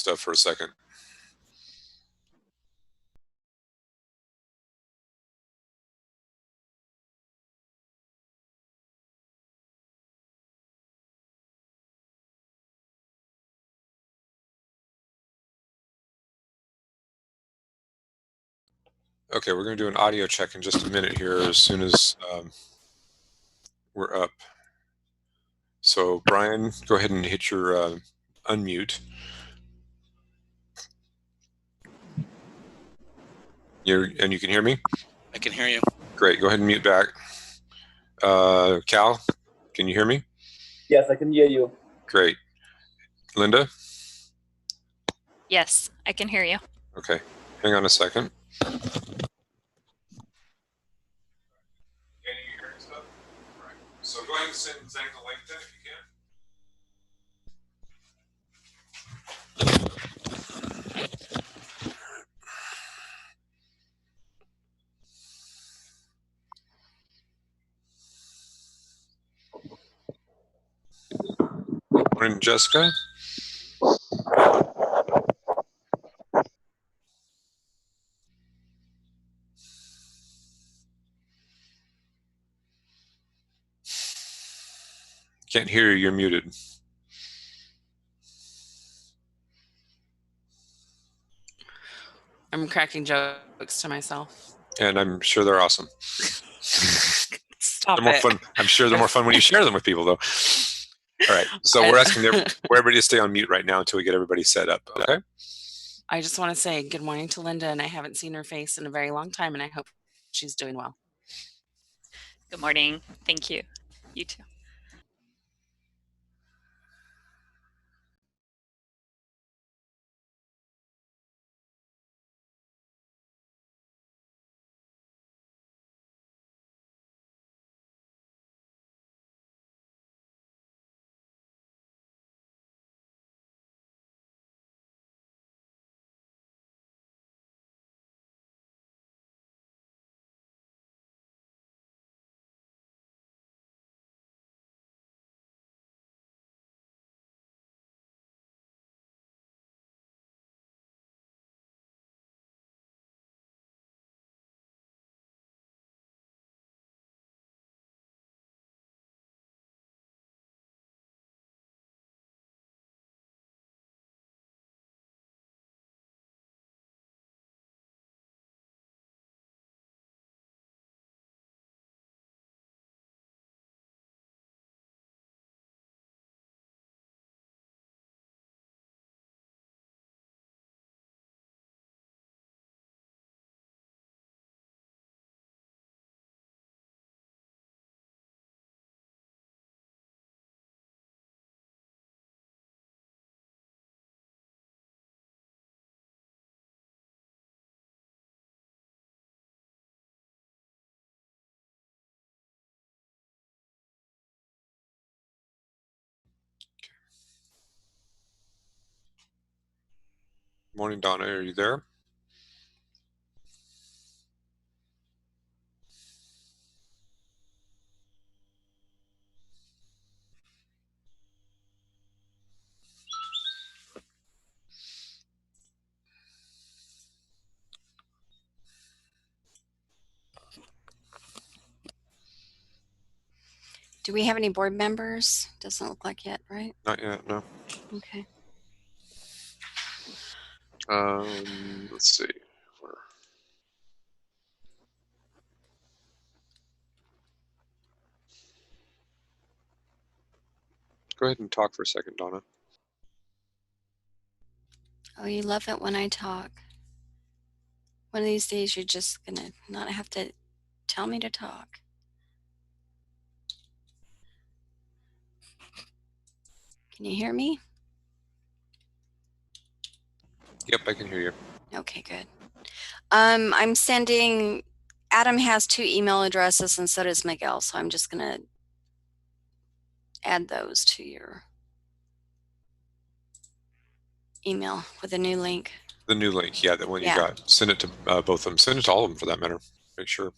stuff for a second. Okay, we're going to do an audio check in just a minute here as soon as we're up. So Brian, go ahead and hit your unmute. And you can hear me? I can hear you. Great, go ahead and mute back. Cal, can you hear me? Yes, I can hear you. Great. Linda? Yes, I can hear you. Okay, hang on a second. Can you hear stuff? Right. So go ahead and send Zach the link then if you can. Morning, Jessica. Can't hear you, you're muted. I'm cracking jokes to myself. And I'm sure they're awesome. Stop They're more it. fun. I'm sure they're more fun when you share them with people, though. All right. So we're asking everybody to stay on mute right now until we get everybody set up. Okay. I just want to say good morning to Linda, and I haven't seen her face in a very long time, and I hope she's doing well. Good morning. Thank you. You too. Morning, Donna. Are you there? Do we have any board members? Doesn't look like yet, right? Not yet, no. Okay. Let's see. Go ahead and talk for a second, Donna. Oh, you love it when I talk. One of these days you're just going to not have to tell me to talk. Can you hear me? Yep, I can hear you. Okay, good. I'm sending, Adam has 2 email addresses and so does Miguel, so I'm just going to add those to your email with a new link. The new link, yeah, that one you got. Send it to both of them. Send it to all of them for that matter. Make sure.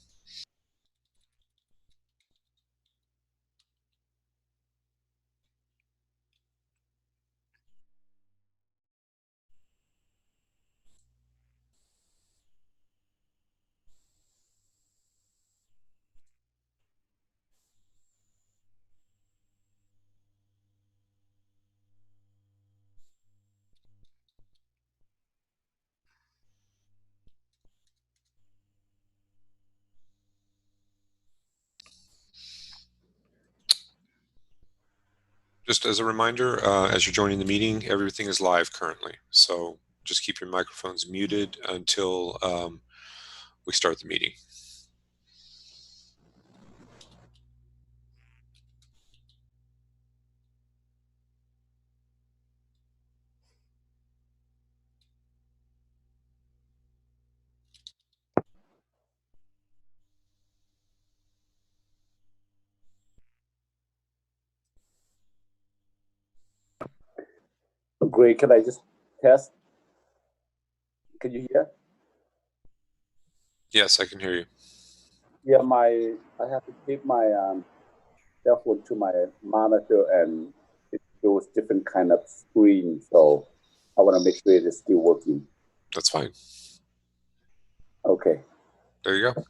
Just as a reminder, as you're joining the meeting, everything is live currently. So just keep your microphones muted until we start the meeting. Great. Can I just test? Can you hear? Yes, I can hear you. Yeah, I have to keep my cell phone to my monitor, and it shows different kind of screen. So I want to make sure it is still working. That's fine. Okay. There you go.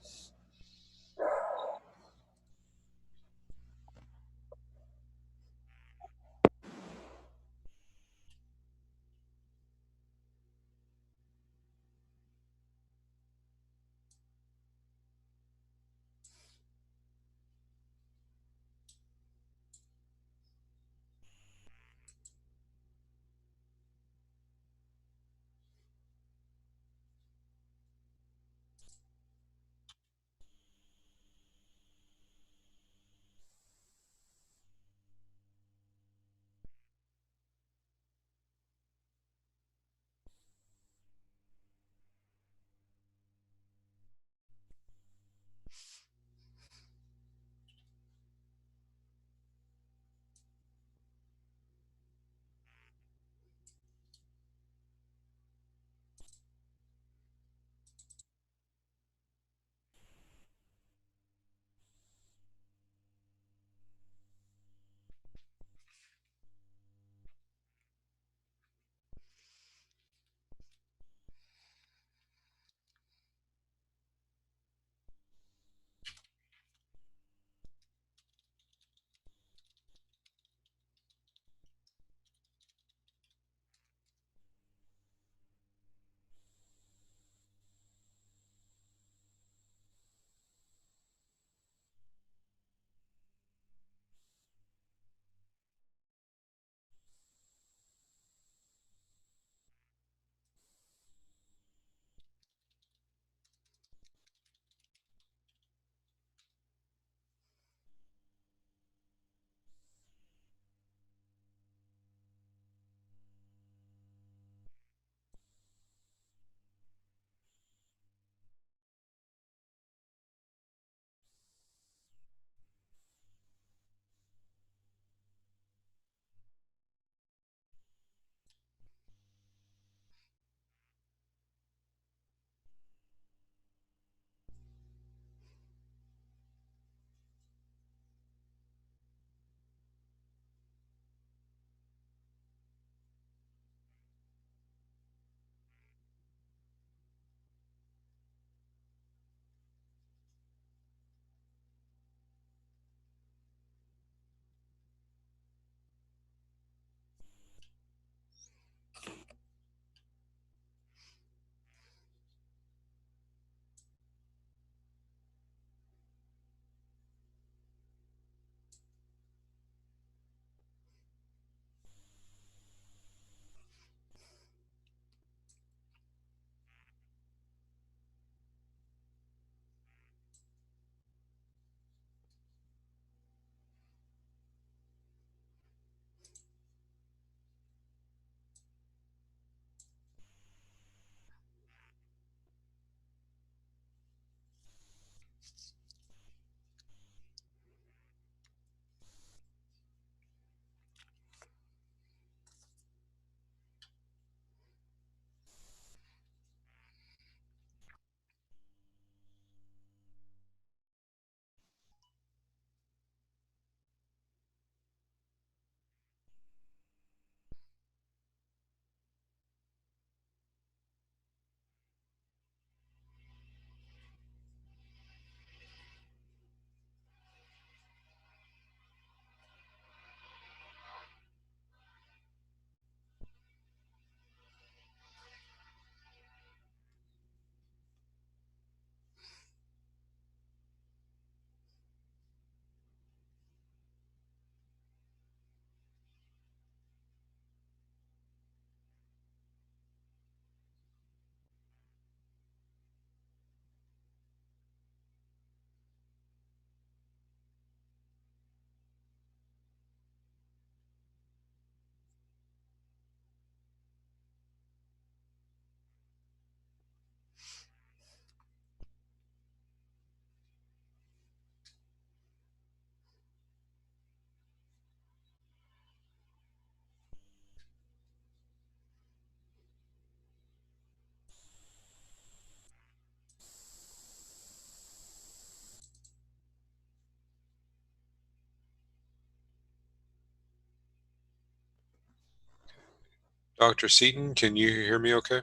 Dr. Seaton, can you hear me okay?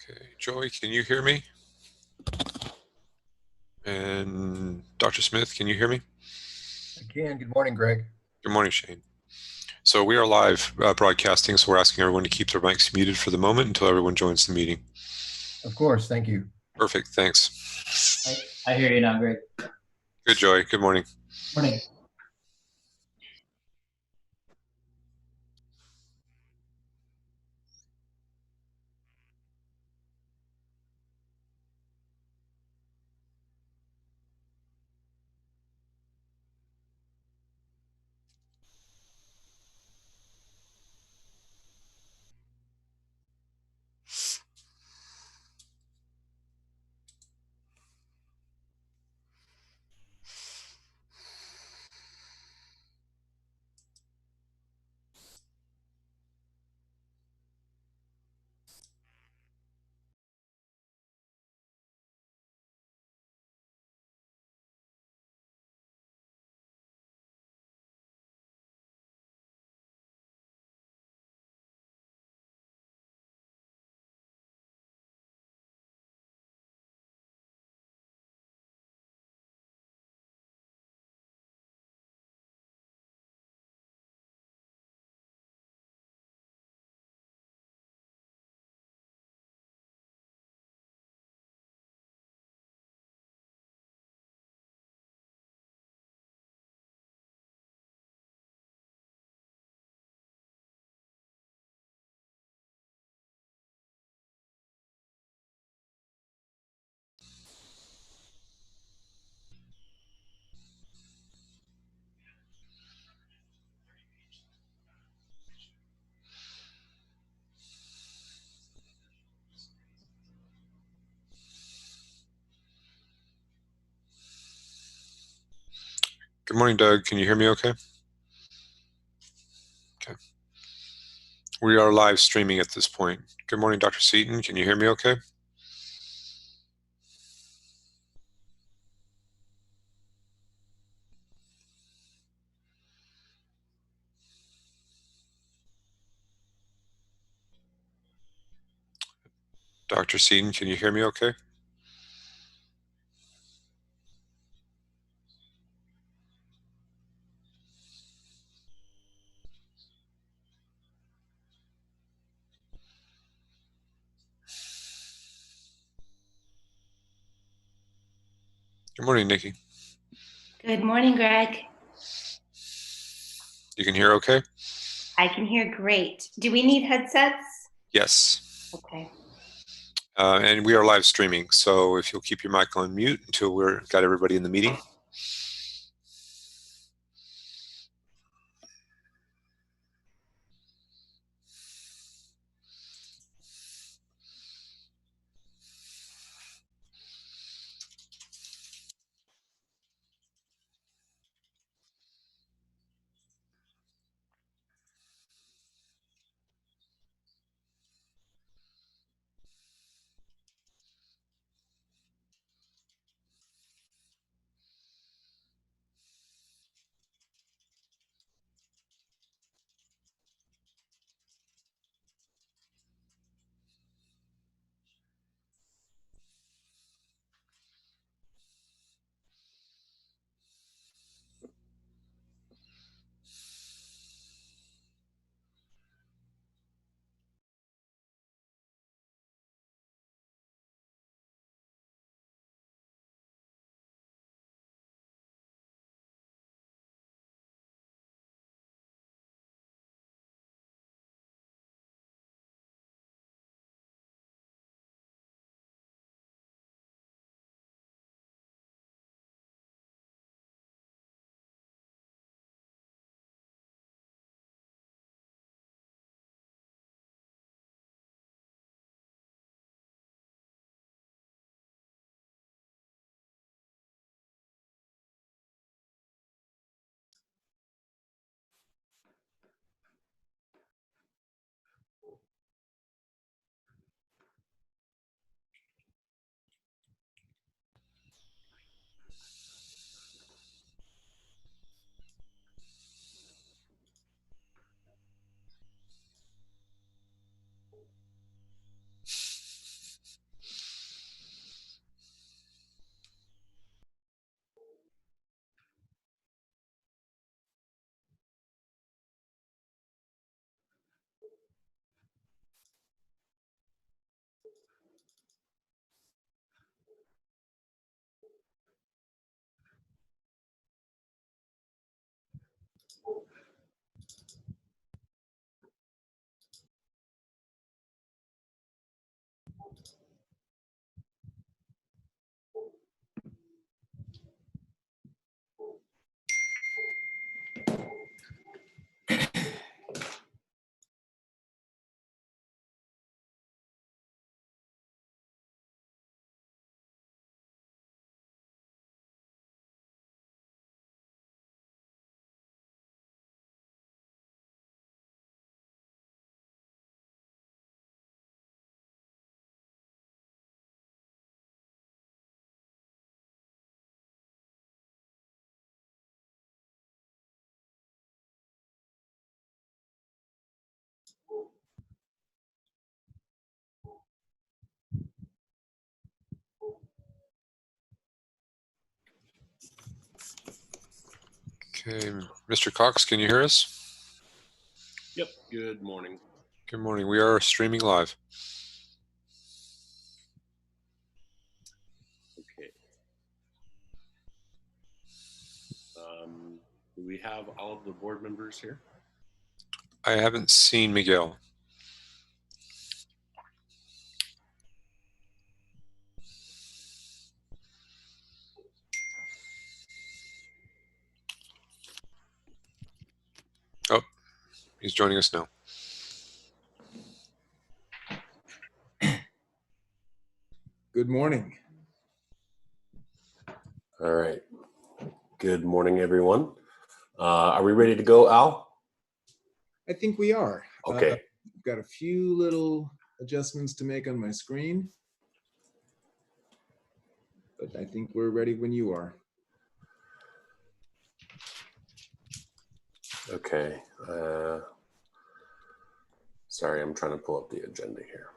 Okay, Joey, can you hear me? And Dr. Smith, can you hear me? I can. Good morning, Greg. Good morning, Shane. So we are live broadcasting, so we're asking everyone to keep their mics muted for the moment until everyone joins the meeting. Of course. Thank you. Perfect, thanks. I hear you now, Greg. Good, Joey. Good morning. Morning. Good morning, Doug. Can you hear me okay? Okay. We are live streaming at this point. Good morning, Dr. Seaton. Can you hear me okay? Dr. Seaton, can you hear me okay? Good morning, Nikki. Good morning, Greg. You can hear okay? I can hear great. Do we need headsets? Yes. Okay. And we are live streaming, so if you'll keep your mic on mute until we're got everybody in the meeting. Okay, Mr. Cox, can you hear us? Yep, good morning. Good morning. We are streaming live. Okay. Do we have all of the board members here? I haven't seen Miguel. Oh, he's joining us now. Good morning. All right. Good morning, everyone. Are we ready to go, Al? I think we are. Okay. I've got a few little adjustments to make on my screen, but I think we're ready when you are. Okay. Sorry, I'm trying to pull up the agenda here.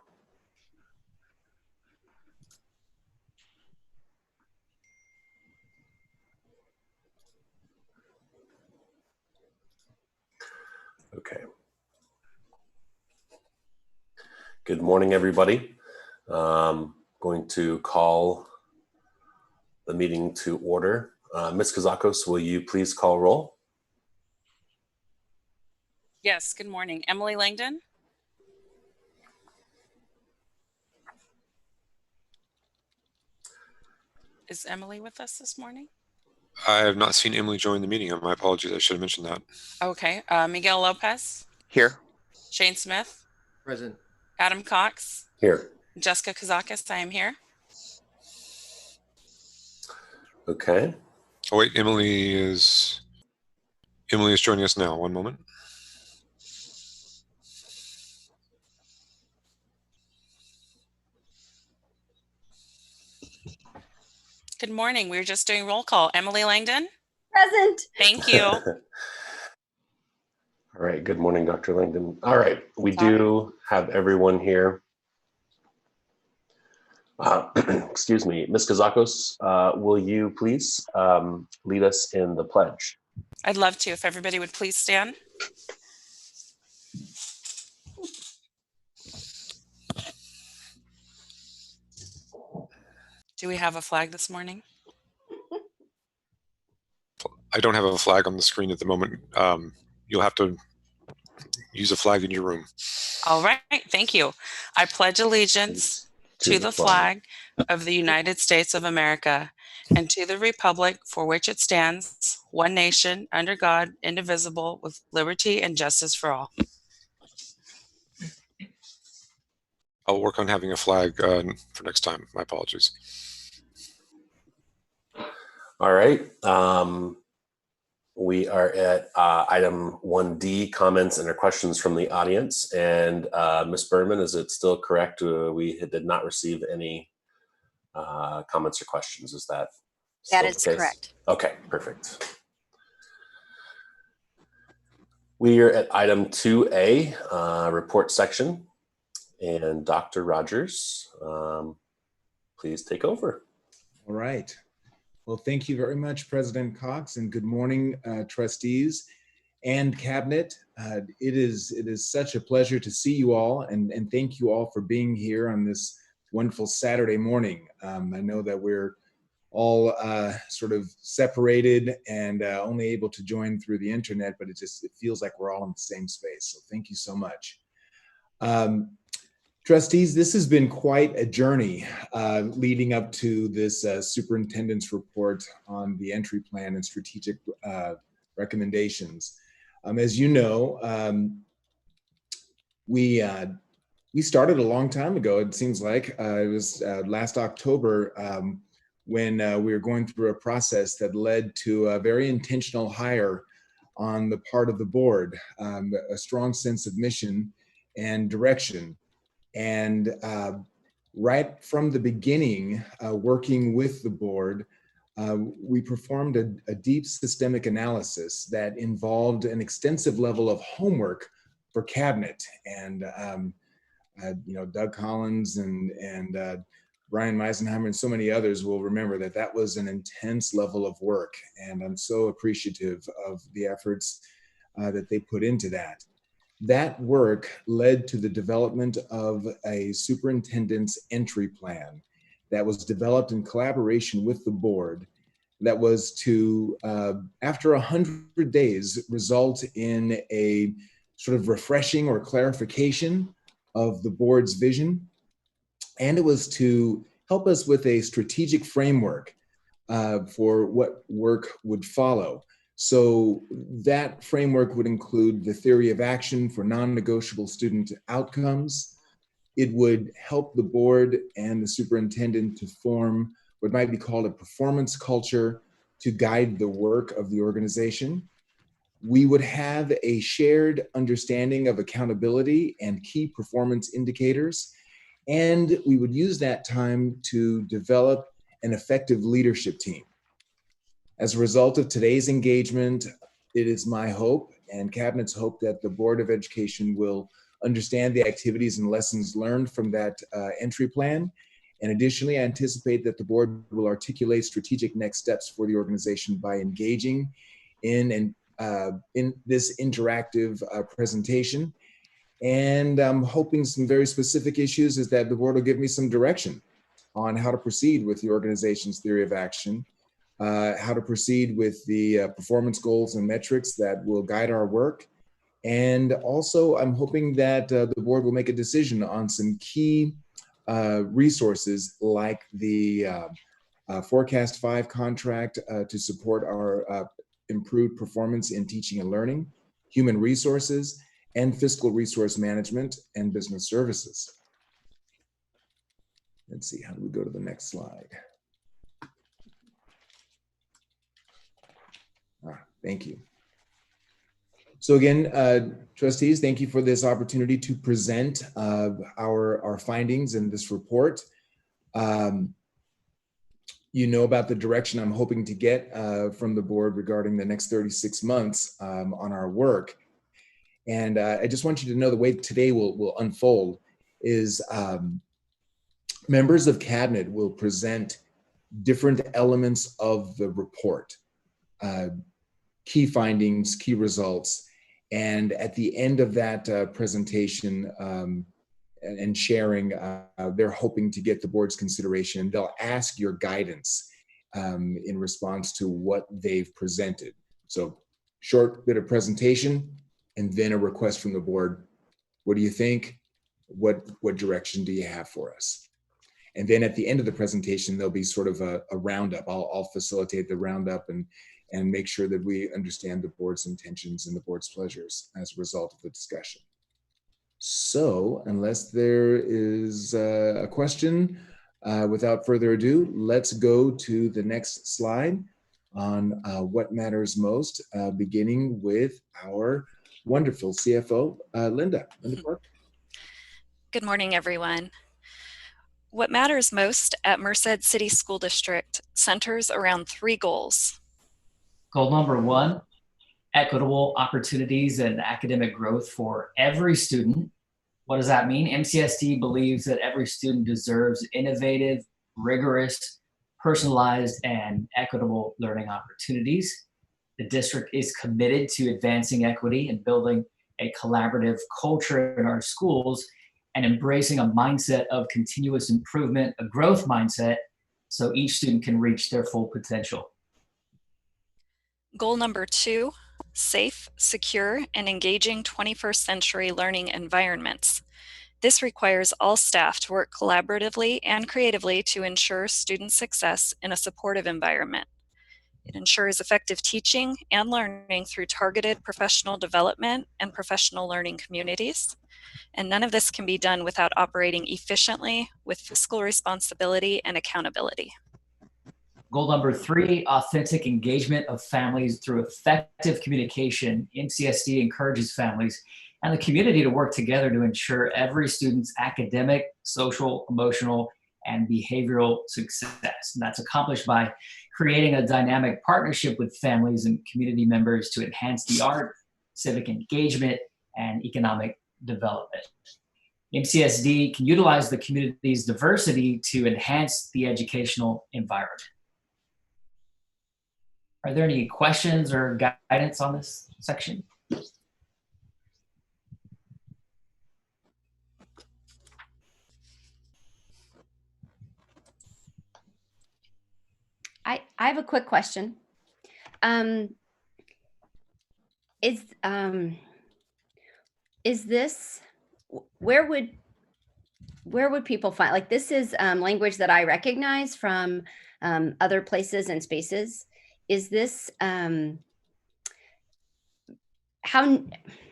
Okay. Good morning, everybody. Going to call the meeting to order. Ms. Kazakos, will you please call roll? Yes, good morning. Emily Langdon? Is Emily with us this morning? I have not seen Emily join the meeting. My apologies. I should have mentioned that. Okay. Miguel Lopez? Here. Shane Smith? Present. Adam Cox? Here. Jessica Kazakis, I am here. Okay. Oh wait, Emily is joining us now. One moment. Good morning. We were just doing roll call. Emily Langdon? Present. Thank you. All right. Good morning, Dr. Langdon. All right. We do have everyone here. Excuse me. Ms. Kazakos, will you please lead us in the pledge? I'd love to, if everybody would please stand. Do we have a flag this morning? I don't have a flag on the screen at the moment. You'll have to use a flag in your room. All right. Thank you. I pledge allegiance to the flag of the United States of America and to the republic for which it stands, one nation, under God, indivisible, with liberty and justice for all. I'll work on having a flag for next time. My apologies. All right. We are at item 1D, comments and or questions from the audience. And Ms. Berman, is it still correct? We did not receive any comments or questions. Is that still That is the case? correct. Okay, perfect. We are at item 2A, report section. And Dr. Rogers, please take over. All right. Well, thank you very much, President Cox, and good morning, trustees and cabinet. It is such a pleasure to see you all, and thank you all for being here on this wonderful Saturday morning. I know that we're all sort of separated and only able to join through the internet, but it feels like we're all in the same space. So thank you so much. Trustees, this has been quite a journey leading up to this superintendent's report on the entry plan and strategic recommendations. As you know, we started a long time ago. It seems like it was last October when we were going through a process that led to a very intentional hire on the part of the board, a strong sense of mission and direction. And right from the beginning, working with the board, we performed a deep systemic analysis that involved an extensive level of homework for cabinet. And Doug Collins and Brian Meisenheimer and so many others will remember that that was an intense level of work. And I'm so appreciative of the efforts that they put into that. That work led to the development of a superintendent's entry plan that was developed in collaboration with the board that was to, after 100 days, result in a sort of refreshing or clarification of the board's vision. And it was to help us with a strategic framework for what work would follow. So that framework would include the theory of action for non-negotiable student outcomes. It would help the board and the superintendent to form what might be called a performance culture to guide the work of the organization. We would have a shared understanding of accountability and key performance indicators, and we would use that time to develop an effective leadership team. As a result of today's engagement, it is my hope and Cabinet's hope that the Board of Education will understand the activities and lessons learned from that entry plan. And additionally, I anticipate that the board will articulate strategic next steps for the organization by engaging in this interactive presentation. And I'm hoping some very specific issues is that the board will give me some direction on how to proceed with the organization's theory of action, how to proceed with the performance goals and metrics that will guide our work. And also, I'm hoping that the board will make a decision on some key resources like the Forecast 5 contract to support our improved performance in teaching and learning, human resources, and fiscal resource management and business services. Let's see, how do we go to the next slide? Thank you. So again, trustees, thank you for this opportunity to present our findings in this report. You know about the direction I'm hoping to get from the board regarding the next 36 months on our work. And I just want you to know the way today will unfold is members of Cabinet will present different elements of the report, key findings, key results. And at the end of that presentation and sharing, they're hoping to get the board's consideration. They'll ask your guidance in response to what they've presented. So short bit of presentation and then a request from the board. What do you think? What direction do you have for us? And then at the end of the presentation, there'll be sort of a roundup. I'll facilitate the roundup and make sure that we understand the board's intentions and the board's pleasures as a result of the discussion. So unless there is a question, without further ado, let's go to the next slide on what matters most, beginning with our wonderful CFO, Linda Park. Good morning, everyone. What matters most at Merced City School District centers around 3 goals. Goal number 1, equitable opportunities and academic growth for every student. What does that mean? MCSD believes that every student deserves innovative, rigorous, personalized, and equitable learning opportunities. The district is committed to advancing equity and building a collaborative culture in our schools and embracing a mindset of continuous improvement, a growth mindset, so each student can reach their full potential. Goal number 2, safe, secure, and engaging 21st century learning environments. This requires all staff to work collaboratively and creatively to ensure student success in a supportive environment. It ensures effective teaching and learning through targeted professional development and professional learning communities. And none of this can be done without operating efficiently with fiscal responsibility and accountability. Goal number 3, authentic engagement of families through effective communication. MCSD encourages families and the community to work together to ensure every student's academic, social, emotional, and behavioral success. And that's accomplished by creating a dynamic partnership with families and community members to enhance the art, civic engagement, and economic development. MCSD can utilize the community's diversity to enhance the educational environment. Are there any questions or guidance on this section? I have a quick question. Is this, where would people find, like, this is language that I recognize from other places and spaces. Is this, what am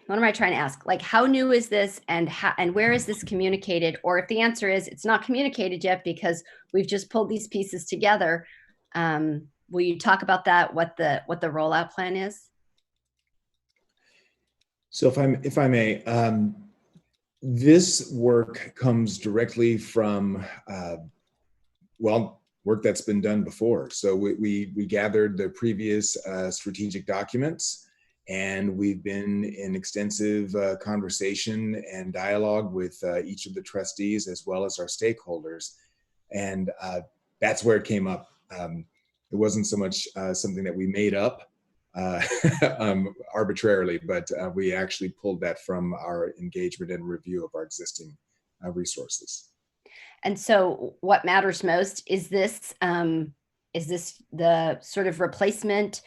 I trying to ask? Like, how new is this, and where is this communicated? Or if the answer is it's not communicated yet because we've just pulled these pieces together, will you talk about that, what the rollout plan is? So if I may, this work comes directly from, work that's been done before. So we gathered the previous strategic documents, and we've been in extensive conversation and dialogue with each of the trustees as well as our stakeholders. And that's where it came up. It wasn't so much something that we made up arbitrarily, but we actually pulled that from our engagement and review of our existing resources. And so what matters most, is this the sort of replacement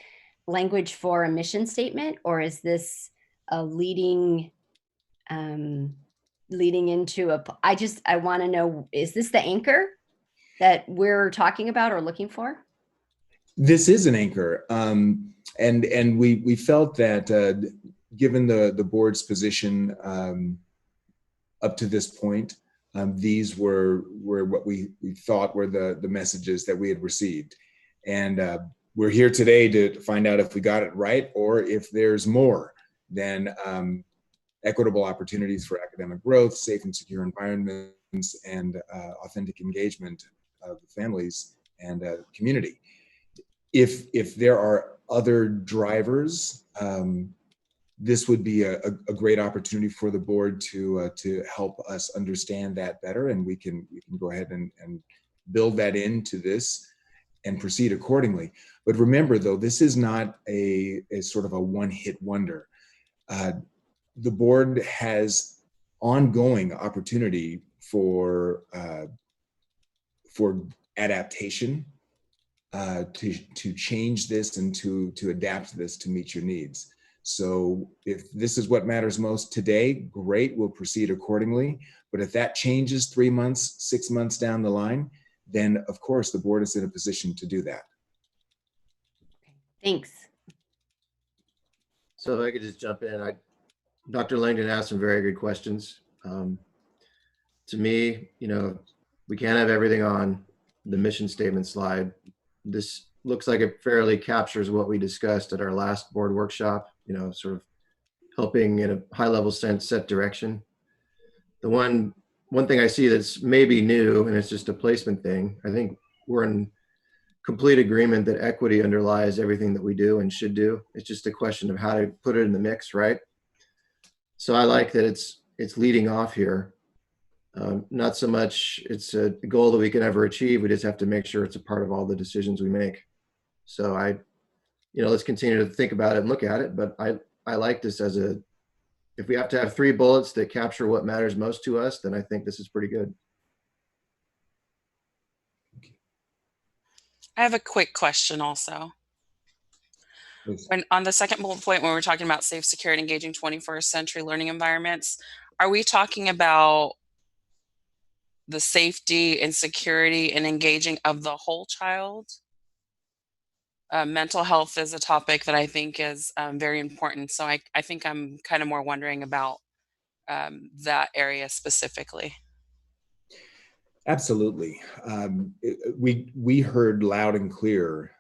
language for a mission statement, or is this a leading into I want to know, is this the anchor that we're talking about or looking for? This is an anchor. And we felt that given the board's position up to this point, these were what we thought were the messages that we had received. And we're here today to find out if we got it right, or if there's more than equitable opportunities for academic growth, safe and secure environments, and authentic engagement of families and community. If there are other drivers, this would be a great opportunity for the board to help us understand that better, and we can go ahead and build that into this and proceed accordingly. But remember, though, this is not a sort of a one-hit wonder. The board has ongoing opportunity for adaptation, to change this and to adapt this to meet your needs. So if this is what matters most today, great, we'll proceed accordingly. But if that changes 3 months, 6 months down the line, then of course the board is in a position to do that. Thanks. So if I could just jump in, Dr. Langdon asked some very good questions. To me, we can't have everything on the mission statement slide. This looks like it fairly captures what we discussed at our last board workshop, sort of helping in a high level sense set direction. The one thing I see that's maybe new, and it's just a placement thing, I think we're in complete agreement that equity underlies everything that we do and should do. It's just a question of how to put it in the mix, right? So I like that it's leading off here. Not so much it's a goal that we can ever achieve. We just have to make sure it's a part of all the decisions we make. So let's continue to think about it and look at it. But I like this as if we have to have 3 bullets that capture what matters most to us, then I think this is pretty good. I have a quick question also. When on the second bullet point, when we're talking about safe, secure, and engaging 21st century learning environments, are we talking about the safety and security and engaging of the whole child? Mental health is a topic that I think is very important. So I think I'm kind of more wondering about that area specifically. Absolutely. We heard loud and clear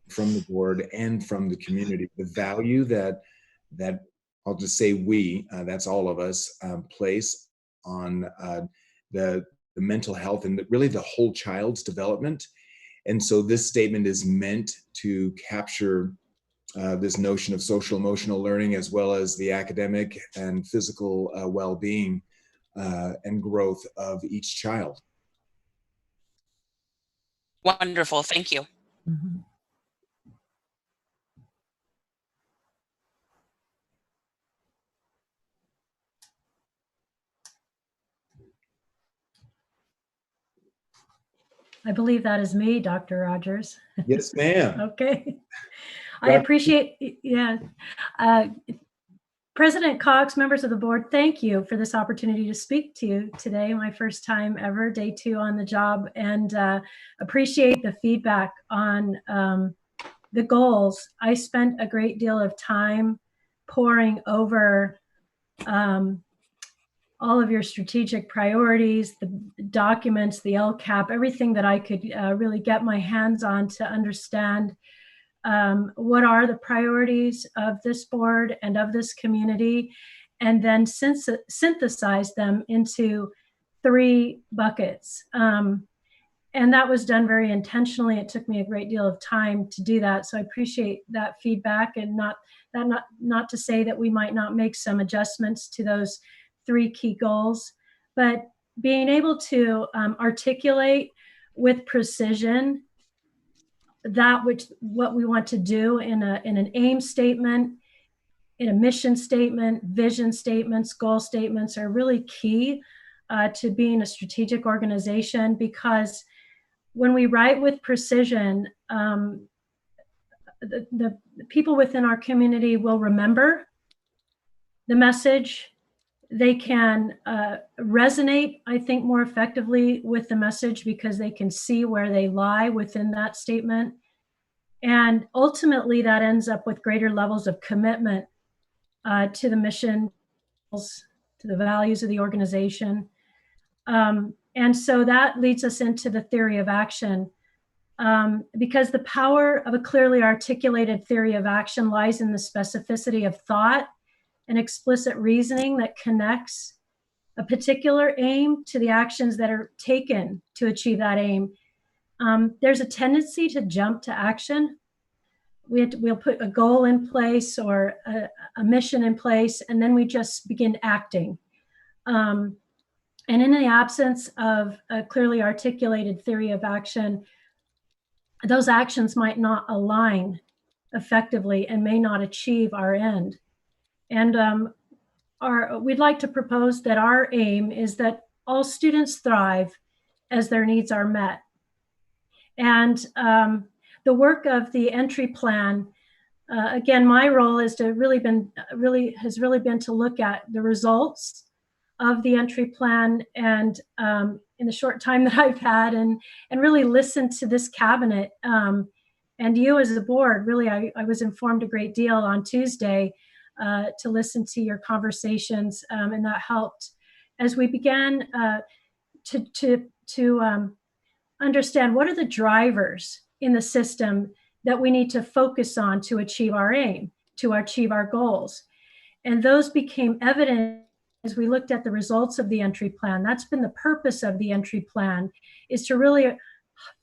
from the board and from the community the value that I'll just say that's all of us, place on the mental health and really the whole child's development. And so this statement is meant to capture this notion of social emotional learning, as well as the academic and physical well-being and growth of each child. Wonderful. Thank you. Mhm. I believe that is me, Dr. Rogers. Yes, ma'am. Okay. I appreciate, yeah. President Cox, members of the board, thank you for this opportunity to speak to you today. My first time ever, day 2 on the job, and appreciate the feedback on the goals. I spent a great deal of time poring over all of your strategic priorities, the documents, the LCAP, everything that I could really get my hands on to understand what are the priorities of this board and of this community, and then synthesize them into 3 buckets. And that was done very intentionally. It took me a great deal of time to do that. So I appreciate that feedback, and not to say that we might not make some adjustments to those 3 key goals, but being able to articulate with precision what we want to do in an aim statement, in a mission statement, vision statements, goal statements are really key to being a strategic organization, because when we write with precision, the people within our community will remember the message. They can resonate, I think, more effectively with the message because they can see where they lie within that statement. And ultimately, that ends up with greater levels of commitment to the mission, to the values of the organization. And so that leads us into the theory of action, because the power of a clearly articulated theory of action lies in the specificity of thought and explicit reasoning that connects a particular aim to the actions that are taken to achieve that aim. There's a tendency to jump to action. We'll put a goal in place or a mission in place, and then we just begin acting. And in the absence of a clearly articulated theory of action, those actions might not align effectively and may not achieve our end. And we'd like to propose that our aim is that all students thrive as their needs are met. And the work of the entry plan, again, my role is to really been to look at the results of the entry plan, and in the short time that I've had, and really listen to this cabinet and you as a board. Really, I was informed a great deal on Tuesday to listen to your conversations, and that helped as we began to understand what are the drivers in the system that we need to focus on to achieve our aim, to achieve our goals. And those became evident as we looked at the results of the entry plan. That's been the purpose of the entry plan, is to really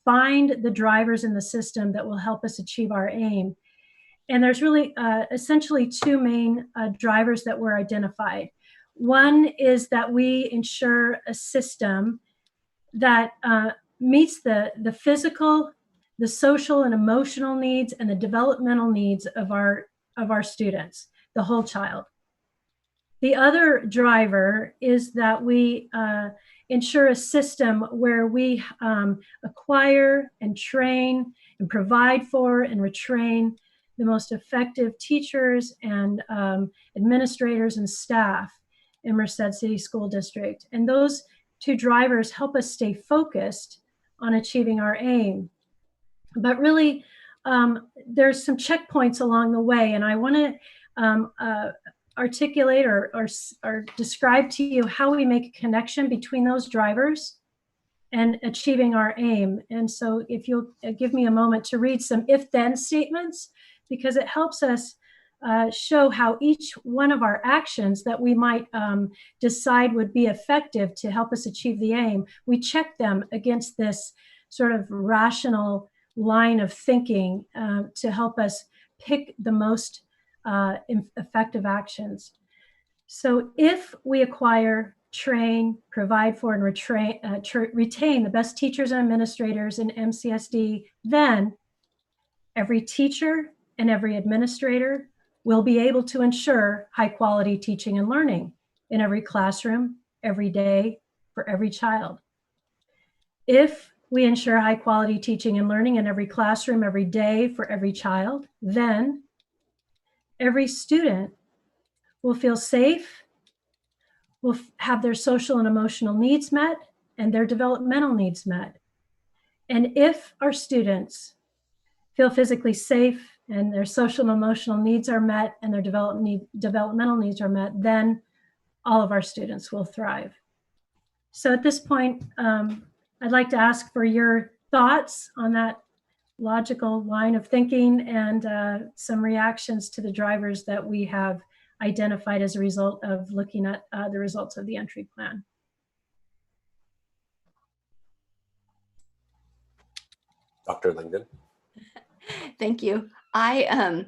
find the drivers in the system that will help us achieve our aim. And there's really essentially 2 main drivers that were identified. One is that we ensure a system that meets the physical, the social and emotional needs, and the developmental needs of our students, the whole child. The other driver is that we ensure a system where we acquire and train and provide for and retrain the most effective teachers and administrators and staff in Merced City School District. And those 2 drivers help us stay focused on achieving our aim. But really, there's some checkpoints along the way, and I want to articulate or describe to you how we make a connection between those drivers and achieving our aim. And so if you'll give me a moment to read some if-then statements, because it helps us show how each one of our actions that we might decide would be effective to help us achieve the aim, we check them against this sort of rational line of thinking to help us pick the most effective actions. So if we acquire, train, provide for, and retain the best teachers and administrators in MCSD, then every teacher and every administrator will be able to ensure high quality teaching and learning in every classroom, every day, for every child. If we ensure high quality teaching and learning in every classroom, every day, for every child, then every student will feel safe, will have their social and emotional needs met, and their developmental needs met. And if our students feel physically safe and their social and emotional needs are met and their developmental needs are met, then all of our students will thrive. So at this point, I'd like to ask for your thoughts on that logical line of thinking and some reactions to the drivers that we have identified as a result of looking at the results of the entry plan. Dr. Langdon. Thank you. I'm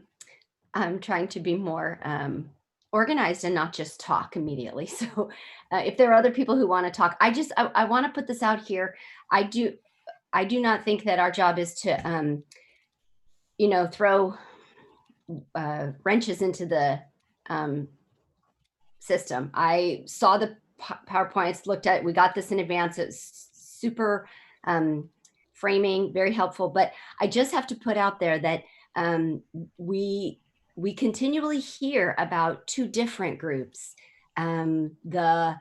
trying to be more organized and not just talk immediately. So if there are other people who want to talk, I want to put this out here. I do not think that our job is to, throw wrenches into the system. I saw the PowerPoints, looked at it, we got this in advance. It's super framing, very helpful. But I just have to put out there that we continually hear about two different groups, the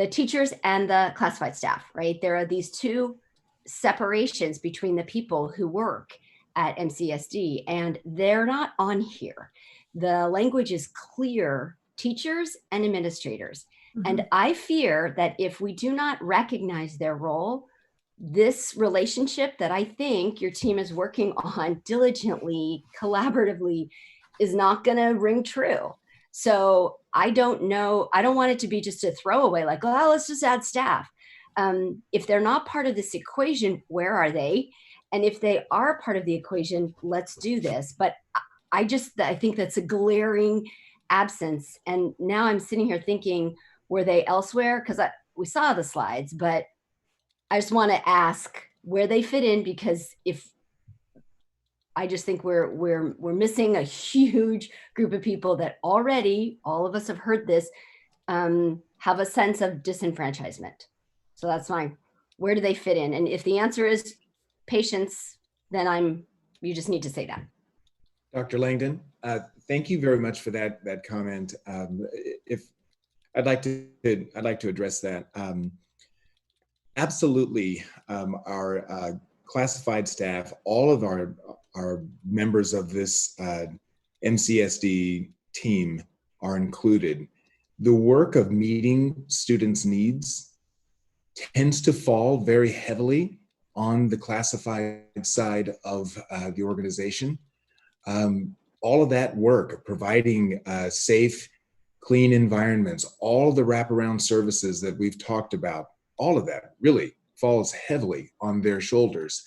teachers and the classified staff, right? There are these two separations between the people who work at MCSD, and they're not on here. The language is clear, teachers and administrators. Mm-hmm. And I fear that if we do not recognize their role, this relationship that I think your team is working on diligently, collaboratively, is not going to ring true. So I don't know. I don't want it to be just a throwaway, like, oh, let's just add staff. If they're not part of this equation, where are they? And if they are part of the equation, let's do this. But I think that's a glaring absence. And now I'm sitting here thinking, were they elsewhere? Because we saw the slides, but I just want to ask where they fit in, because I just think we're missing a huge group of people that already, all of us have heard this, have a sense of disenfranchisement. So that's fine. Where do they fit in? And if the answer is patience, then you just need to say that. Dr. Langdon, thank you very much for that comment. If I'd like to address that. Absolutely, our classified staff, all of our members of this MCSD team are included. The work of meeting students' needs tends to fall very heavily on the classified side of the organization. All of that work, providing safe, clean environments, all the wraparound services that we've talked about, all of that really falls heavily on their shoulders.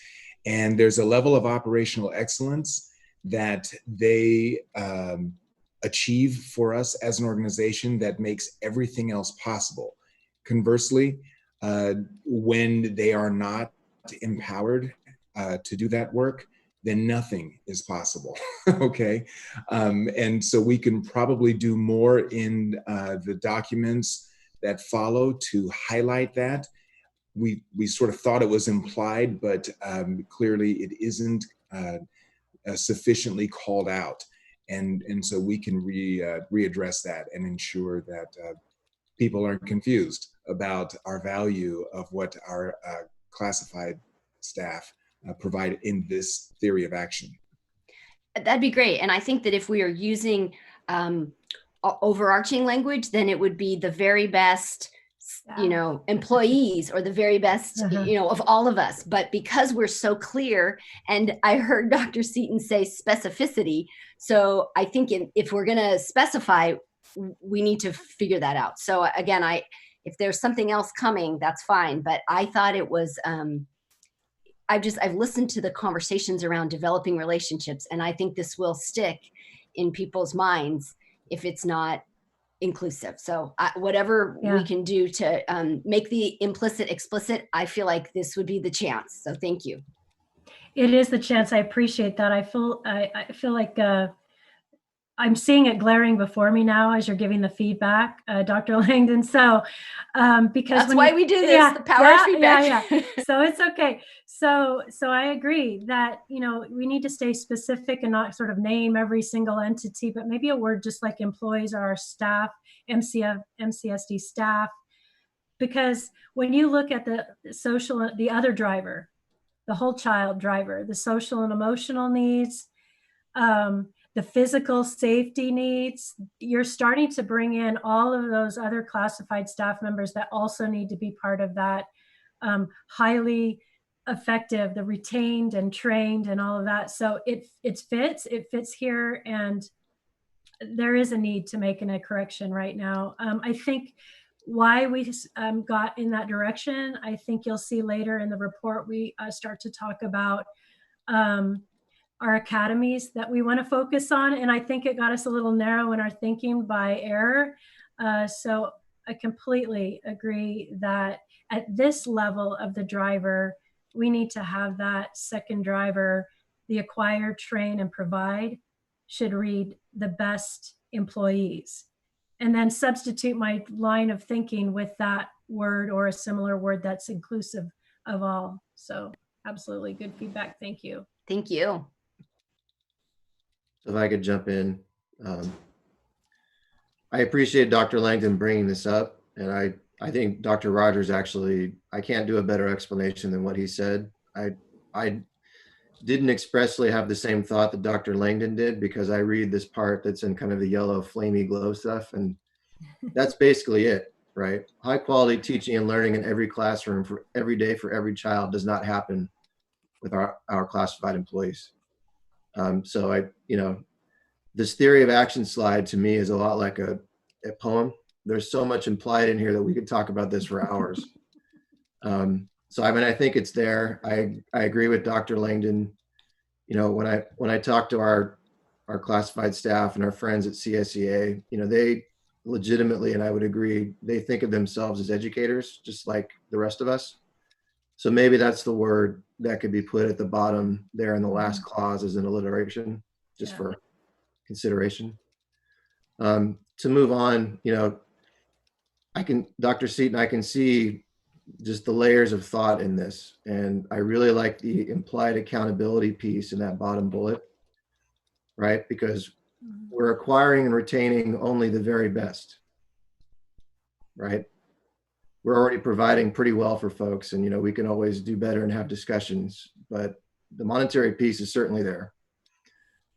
And there's a level of operational excellence that they achieve for us as an organization that makes everything else possible. Conversely, when they are not empowered to do that work, then nothing is possible, okay? And so we can probably do more in the documents that follow to highlight that. We sort of thought it was implied, but clearly it isn't sufficiently called out. And so we can readdress that and ensure that people aren't confused about our value of what our classified staff provide in this theory of action. That'd be great. And I think that if we are using overarching language, then it would be the very best, employees, or the very best, of all of us. But because we're so clear, and I heard Dr. Seaton say specificity. So I think if we're going to specify, we need to figure that out. So again, if there's something else coming, that's fine. But I thought it was, I've listened to the conversations around developing relationships, and I think this will stick in people's minds if it's not inclusive. So whatever Yeah. we can do to make the implicit explicit, I feel like this would be the chance. So thank you. It is the chance. I appreciate that. I feel like I'm seeing it glaring before me now as you're giving the feedback, Dr. Langdon. So because that's why we do this, yeah, the power of feedback. Yeah. So it's okay. So I agree that, you know, we need to stay specific and not sort of name every single entity, but maybe a word just like employees or our staff, MCSD staff, because when you look at the other driver, the whole child driver, the social and emotional needs, the physical safety needs, you're starting to bring in all of those other classified staff members that also need to be part of that highly effective, the retained and trained and all of that. So it fits here, and there is a need to make a correction right now. I think why we got in that direction, I think you'll see later in the report, we start to talk about our academies that we want to focus on. And I think it got us a little narrow in our thinking by error. So I completely agree that at this level of the driver, we need to have that second driver, the acquire, train, and provide should read the best employees. And then substitute my line of thinking with that word or a similar word that's inclusive of all. So absolutely good feedback. Thank you. Thank you. So if I could jump in, I appreciate Dr. Langdon bringing this up, and I think Dr. Rogers actually, I can't do a better explanation than what he said. I didn't expressly have the same thought that Dr. Langdon did, because I read this part that's in kind of the yellow flamey glow stuff, and that's basically it, right? High quality teaching and learning in every classroom for every day for every child does not happen with our classified employees. So this theory of action slide to me is a lot like a poem. There's so much implied in here that we could talk about this for hours. So I mean, I think it's there. I agree with Dr. Langdon. You know, when I talk to our classified staff and our friends at CSEA, you know, they legitimately, and I would agree, they think of themselves as educators, just like the rest of us. So maybe that's the word that could be put at the bottom there in the last clause as an alliteration, just for consideration. To move on, you know, Dr. Seaton, I can see just the layers of thought in this. And I really like the implied accountability piece in that bottom bullet, right? Because we're acquiring and retaining only the very best, right? We're already providing pretty well for folks, and, you know, we can always do better and have discussions, but the monetary piece is certainly there.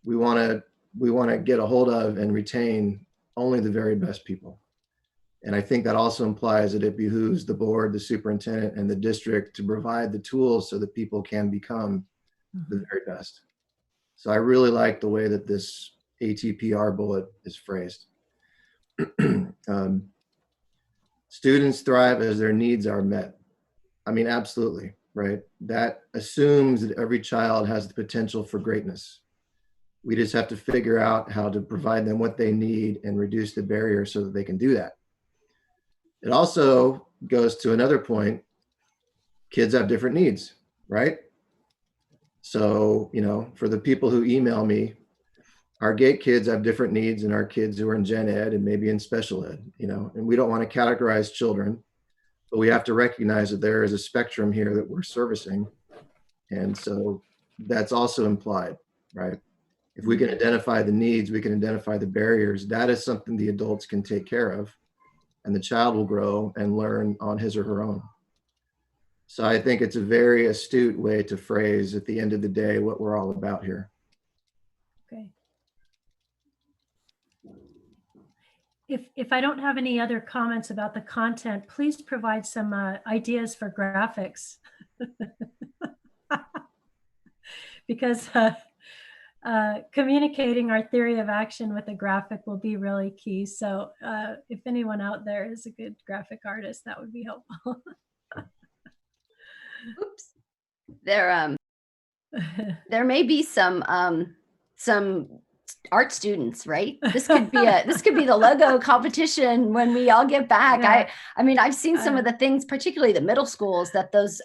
We want to get a hold of and retain only the very best people. And I think that also implies that it behooves the board, the superintendent, and the district to provide the tools so that people can become the very best. So I really like the way that this ATPR bullet is phrased. Students thrive as their needs are met. I mean, absolutely, right? That assumes that every child has the potential for greatness. We just have to figure out how to provide them what they need and reduce the barrier so that they can do that. It also goes to another point. Kids have different needs, right? So, you know, for the people who email me, our GATE kids have different needs than our kids who are in gen ed and maybe in special ed, you know, and we don't want to categorize children, but we have to recognize that there is a spectrum here that we're servicing. And so that's also implied, right? If we can identify the needs, we can identify the barriers. That is something the adults can take care of, and the child will grow and learn on his or her own. So I think it's a very astute way to phrase at the end of the day what we're all about here. Okay. If I don't have any other comments about the content, please provide some ideas for graphics. Because communicating our theory of action with a graphic will be really key. So if anyone out there is a good graphic artist, that would be helpful. Oops. There may be some art students, right? This could be the logo competition when we all get back. Yeah. I mean, I've seen some of the things, particularly the middle schools, that those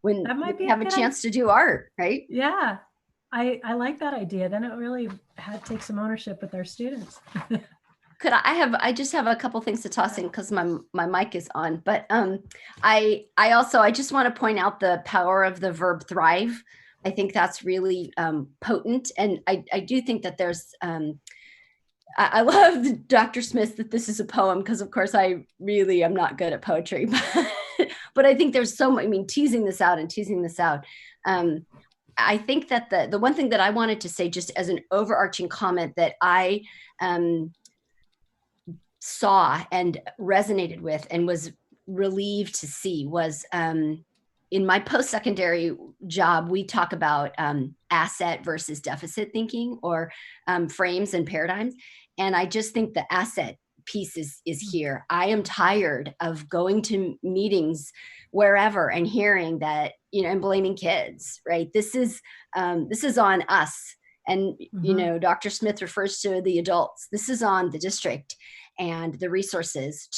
when we have a chance to do art, right? Yeah, I like that idea. Then it really take some ownership with our students. I just have a couple things to toss in because my mic is on, but I just want to point out the power of the verb thrive. I think that's really potent, and I do think that there's I love Dr. Smith that this is a poem, because of course I really am not good at poetry, but I think there's so much, I mean, teasing this out. I think that the one thing that I wanted to say, just as an overarching comment that I saw and resonated with and was relieved to see, was in my post-secondary job, we talk about asset versus deficit thinking, or frames and paradigms. And I just think the asset piece is here. I am tired of going to meetings wherever and hearing that, and blaming kids, right? This is on us. And, Dr. Smith refers to the adults. This is on the district and the resources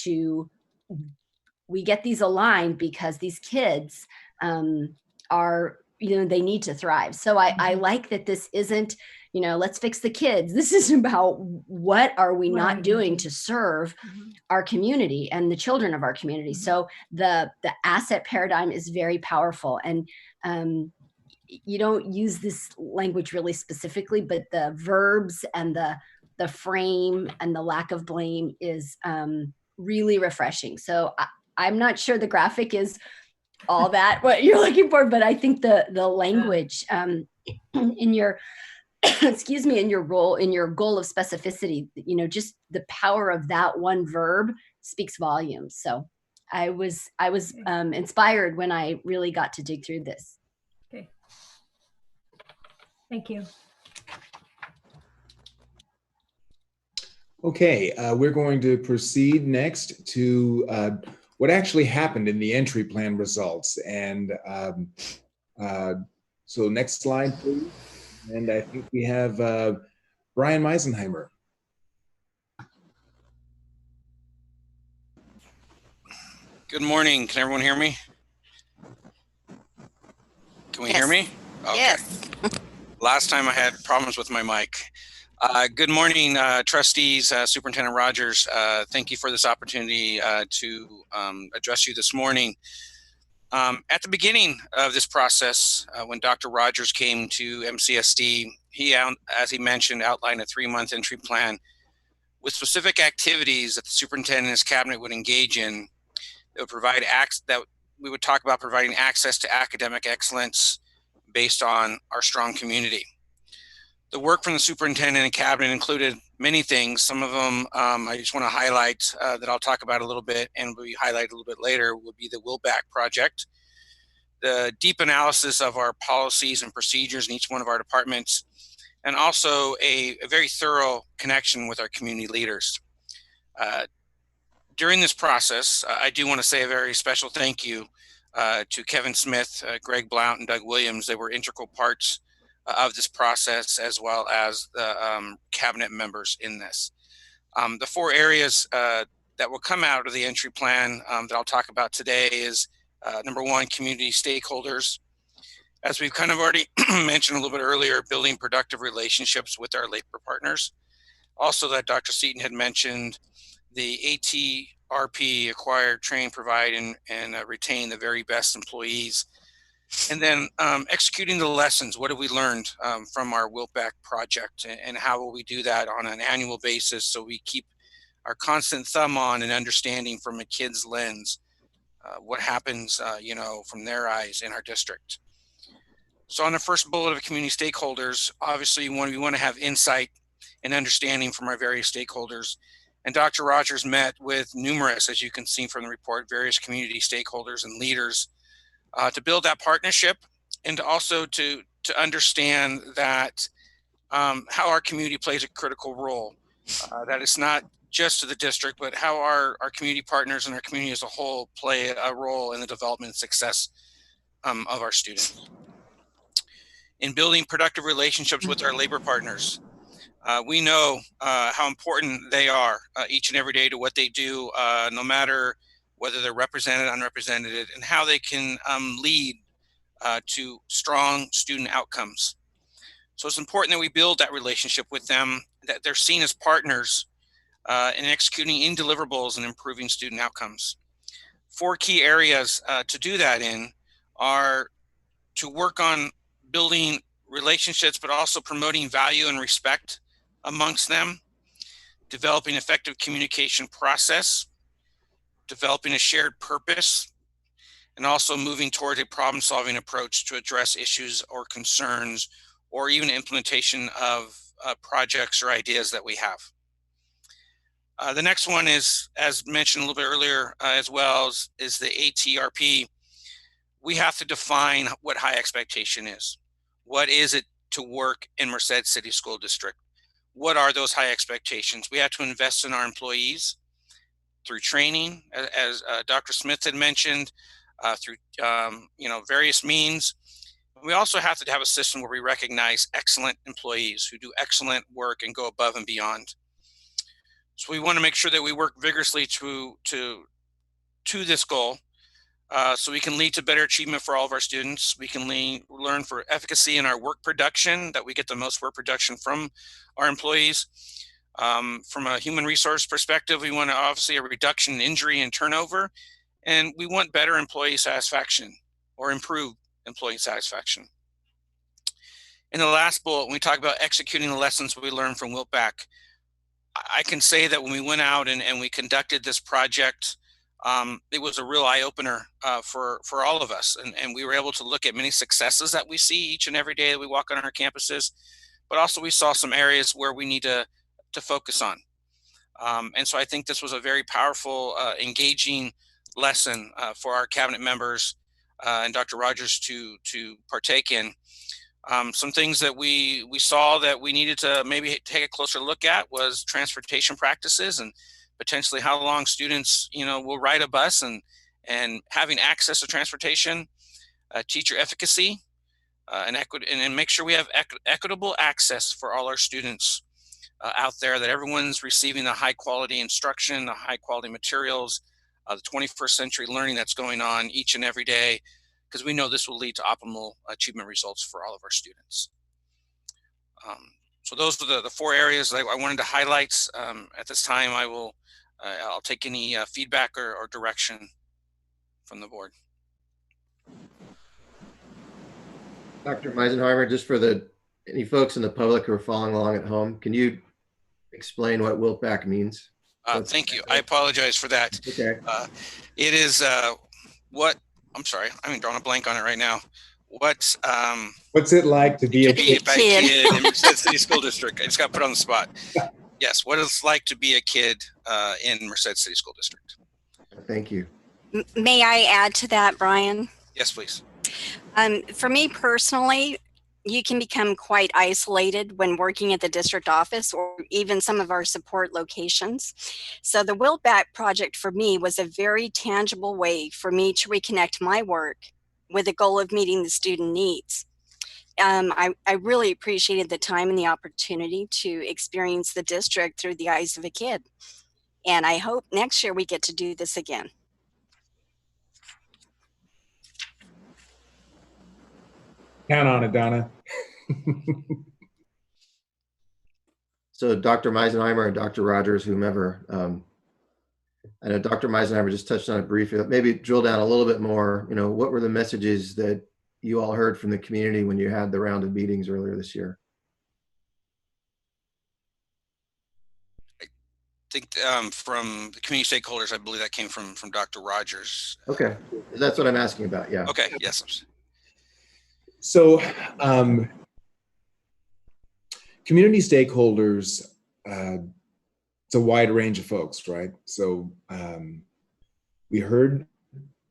we get these aligned, because these kids are, they need to thrive. So I like that this isn't, let's fix the kids. This is about what are we not doing to serve our community and the children of our community. So the asset paradigm is very powerful. And you don't use this language really specifically, but the verbs and the frame and the lack of blame is really refreshing. So I'm not sure the graphic is all that what you're looking for, but I think the language in your excuse me, in your goal of specificity, just the power of that one verb speaks volumes. So I was inspired when I really got to dig through this. Okay, thank you. Okay, we're going to proceed next to what actually happened in the entry plan results. And so next slide, please. And I think we have Brian Meisenheimer. Good morning. Can everyone hear me? Can we hear me? Okay. Yes. Last time I had problems with my mic. Good morning, trustees, Superintendent Rogers. Thank you for this opportunity to address you this morning. At the beginning of this process, when Dr. Rogers came to MCSD, he, as he mentioned, outlined a 3-month entry plan with specific activities that the superintendent and his cabinet would engage in that would provide that we would talk about providing access to academic excellence based on our strong community. The work from the superintendent and cabinet included many things. Some of them I just want to highlight that I'll talk about a little bit and will be highlighted a little bit later would be the Willback project, the deep analysis of our policies and procedures in each one of our departments, and also a very thorough connection with our community leaders. During this process, I do want to say a very special thank you to Kevin Smith, Greg Blount, and Doug Williams. They were integral parts of this process, as well as the cabinet members in this. The 4 areas that will come out of the entry plan that I'll talk about today is number 1, community stakeholders. As we've kind of already mentioned a little bit earlier, building productive relationships with our labor partners. Also, that Dr. Seaton had mentioned, the ATRP, acquire, train, provide, and retain the very best employees. And then executing the lessons. What have we learned from our Willback project, and how will we do that on an annual basis so we keep our constant thumb on and understanding from a kid's lens what happens, from their eyes in our district. So on the first bullet of community stakeholders, obviously we want to have insight and understanding from our various stakeholders. And Dr. Rogers met with numerous, as you can see from the report, various community stakeholders and leaders to build that partnership, and also to understand that how our community plays a critical role. That it's not just to the district, but how our community partners and our community as a whole play a role in the development and success of our students. In building productive relationships with our labor partners, We know how important they are each and every day to what they do, no matter whether they're represented, unrepresented, and how they can lead to strong student outcomes. So it's important that we build that relationship with them, that they're seen as partners in executing in deliverables and improving student outcomes. 4 key areas to do that in are to work on building relationships, but also promoting value and respect amongst them, developing effective communication process, developing a shared purpose, and also moving toward a problem-solving approach to address issues or concerns, or even implementation of projects or ideas that we have. The next one is, as mentioned a little bit earlier as well, is the ATRP. We have to define what high expectation is. What is it to work in Merced City School District? What are those high expectations? We have to invest in our employees through training, as Dr. Smith had mentioned, through various means. We also have to have a system where we recognize excellent employees who do excellent work and go above and beyond. So we want to make sure that we work vigorously to this goal, so we can lead to better achievement for all of our students. We can learn for efficacy in our work production, that we get the most work production from our employees. From a human resource perspective, we want to obviously a reduction in injury and turnover, and we want better employee satisfaction or improved employee satisfaction. In the last bullet, when we talk about executing the lessons we learned from Wiltback, I can say that when we went out and we conducted this project, it was a real eye-opener for all of us, and we were able to look at many successes that we see each and every day that we walk on our campuses, but also we saw some areas where we need to focus on. And so I think this was a very powerful, engaging lesson for our cabinet members and Dr. Rogers to partake in. Some things that we saw that we needed to maybe take a closer look at was transportation practices, and potentially how long students will ride a bus, and having access to transportation, teacher efficacy, and make sure we have equitable access for all our students out there, that everyone's receiving the high quality instruction, the high quality materials, the 21st century learning that's going on each and every day, because we know this will lead to optimal achievement results for all of our students. So those are the 4 areas that I wanted to highlight. At this time, I'll take any feedback or direction from the board. Dr. Meisenheimer, just for any folks in the public who are following along at home, can you explain what Wiltback means? Thank you. I apologize for that. Okay. It is I'm sorry, I'm drawing a blank on it right now. What's it like to be a kid in Merced City School District? I just got put on the spot. Yes, what it's like to be a kid in Merced City School District. Thank you. May I add to that, Brian? Yes, please. For me personally, you can become quite isolated when working at the district office or even some of our support locations. So the Wiltback project for me was a very tangible way for me to reconnect my work with the goal of meeting the student needs. I really appreciated the time and the opportunity to experience the district through the eyes of a kid. And I hope next year we get to do this again. Count on it, Donna. So Dr. Meisenheimer and Dr. Rogers, whomever, I know Dr. Meisenheimer just touched on it briefly. Maybe drill down a little bit more. What were the messages that you all heard from the community when you had the round of meetings earlier this year? I think from the community stakeholders, I believe that came from Dr. Rogers. Okay, that's what I'm asking about. Yeah. Okay. Yes. So, community stakeholders, it's a wide range of folks, right? So we heard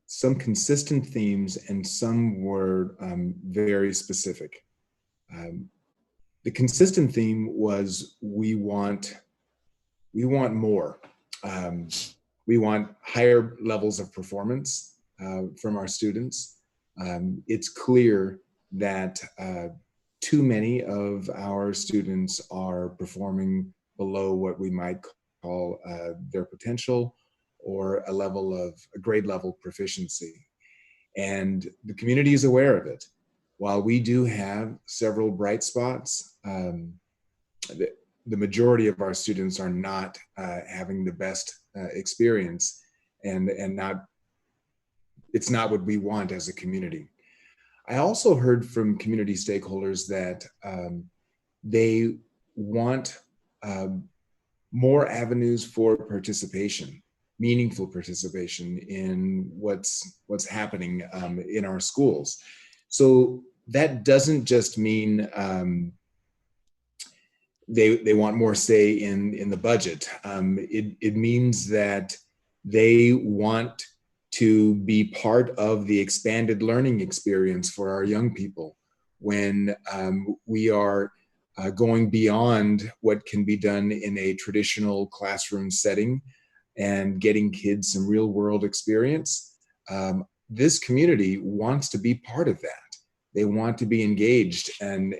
some consistent themes and some were very specific. The consistent theme was we want more. We want higher levels of performance from our students. It's clear that too many of our students are performing below what we might call their potential, or a grade level proficiency. And the community is aware of it. While we do have several bright spots, the majority of our students are not having the best experience, and it's not what we want as a community. I also heard from community stakeholders that they want more avenues for participation, meaningful participation in what's happening in our schools. So that doesn't just mean they want more say in the budget. It means that they want to be part of the expanded learning experience for our young people when we are going beyond what can be done in a traditional classroom setting and getting kids some real world experience. This community wants to be part of that. They want to be engaged and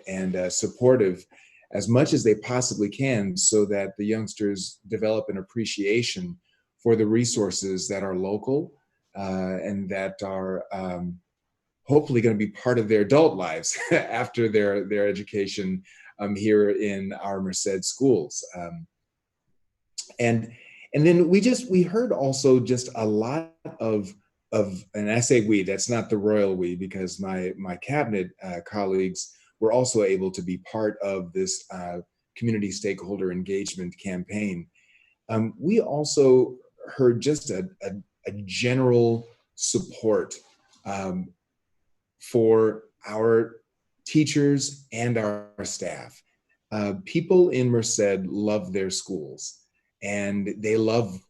supportive as much as they possibly can, so that the youngsters develop an appreciation for the resources that are local and that are hopefully going to be part of their adult lives after their education here in our Merced schools. And then we heard also just a lot of, and I say we, that's not the royal we, because my cabinet colleagues were also able to be part of this community stakeholder engagement campaign. We also heard just a general support for our teachers and our staff. People in Merced love their schools, and they love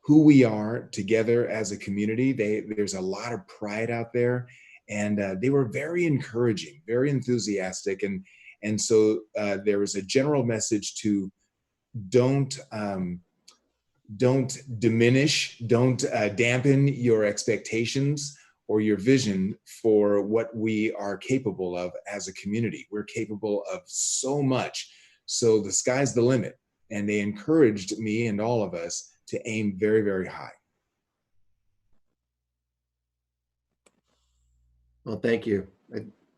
who we are together as a community. There's a lot of pride out there, and they were very encouraging, very enthusiastic, and so there was a general message to don't diminish, don't dampen your expectations or your vision for what we are capable of as a community. We're capable of so much, so the sky's the limit. And they encouraged me and all of us to aim very, very high. Well, thank you.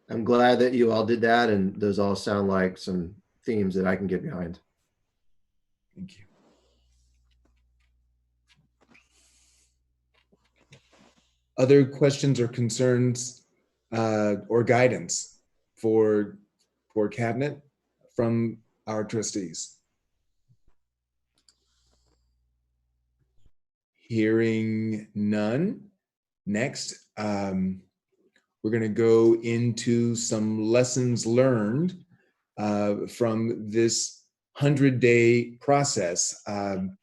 I'm glad that you all did that, and those all sound like some themes that I can get behind. Thank you. Other questions or concerns or guidance for cabinet from our trustees? Hearing none. Next, we're going to go into some lessons learned from this 100-day process. And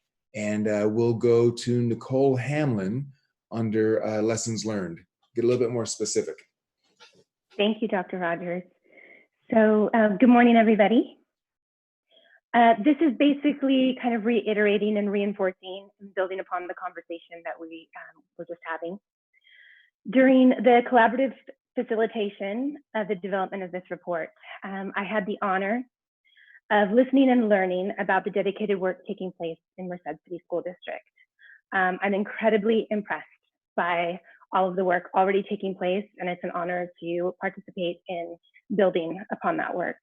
we'll go to Nicole Hamlin under lessons learned. Get a little bit more specific. Thank you, Dr. Rogers. So good morning, everybody. This is basically kind of reiterating and reinforcing and building upon the conversation that we were just having. During the collaborative facilitation of the development of this report, I had the honor of listening and learning about the dedicated work taking place in Merced City School District. I'm incredibly impressed by all of the work already taking place, and it's an honor to participate in building upon that work.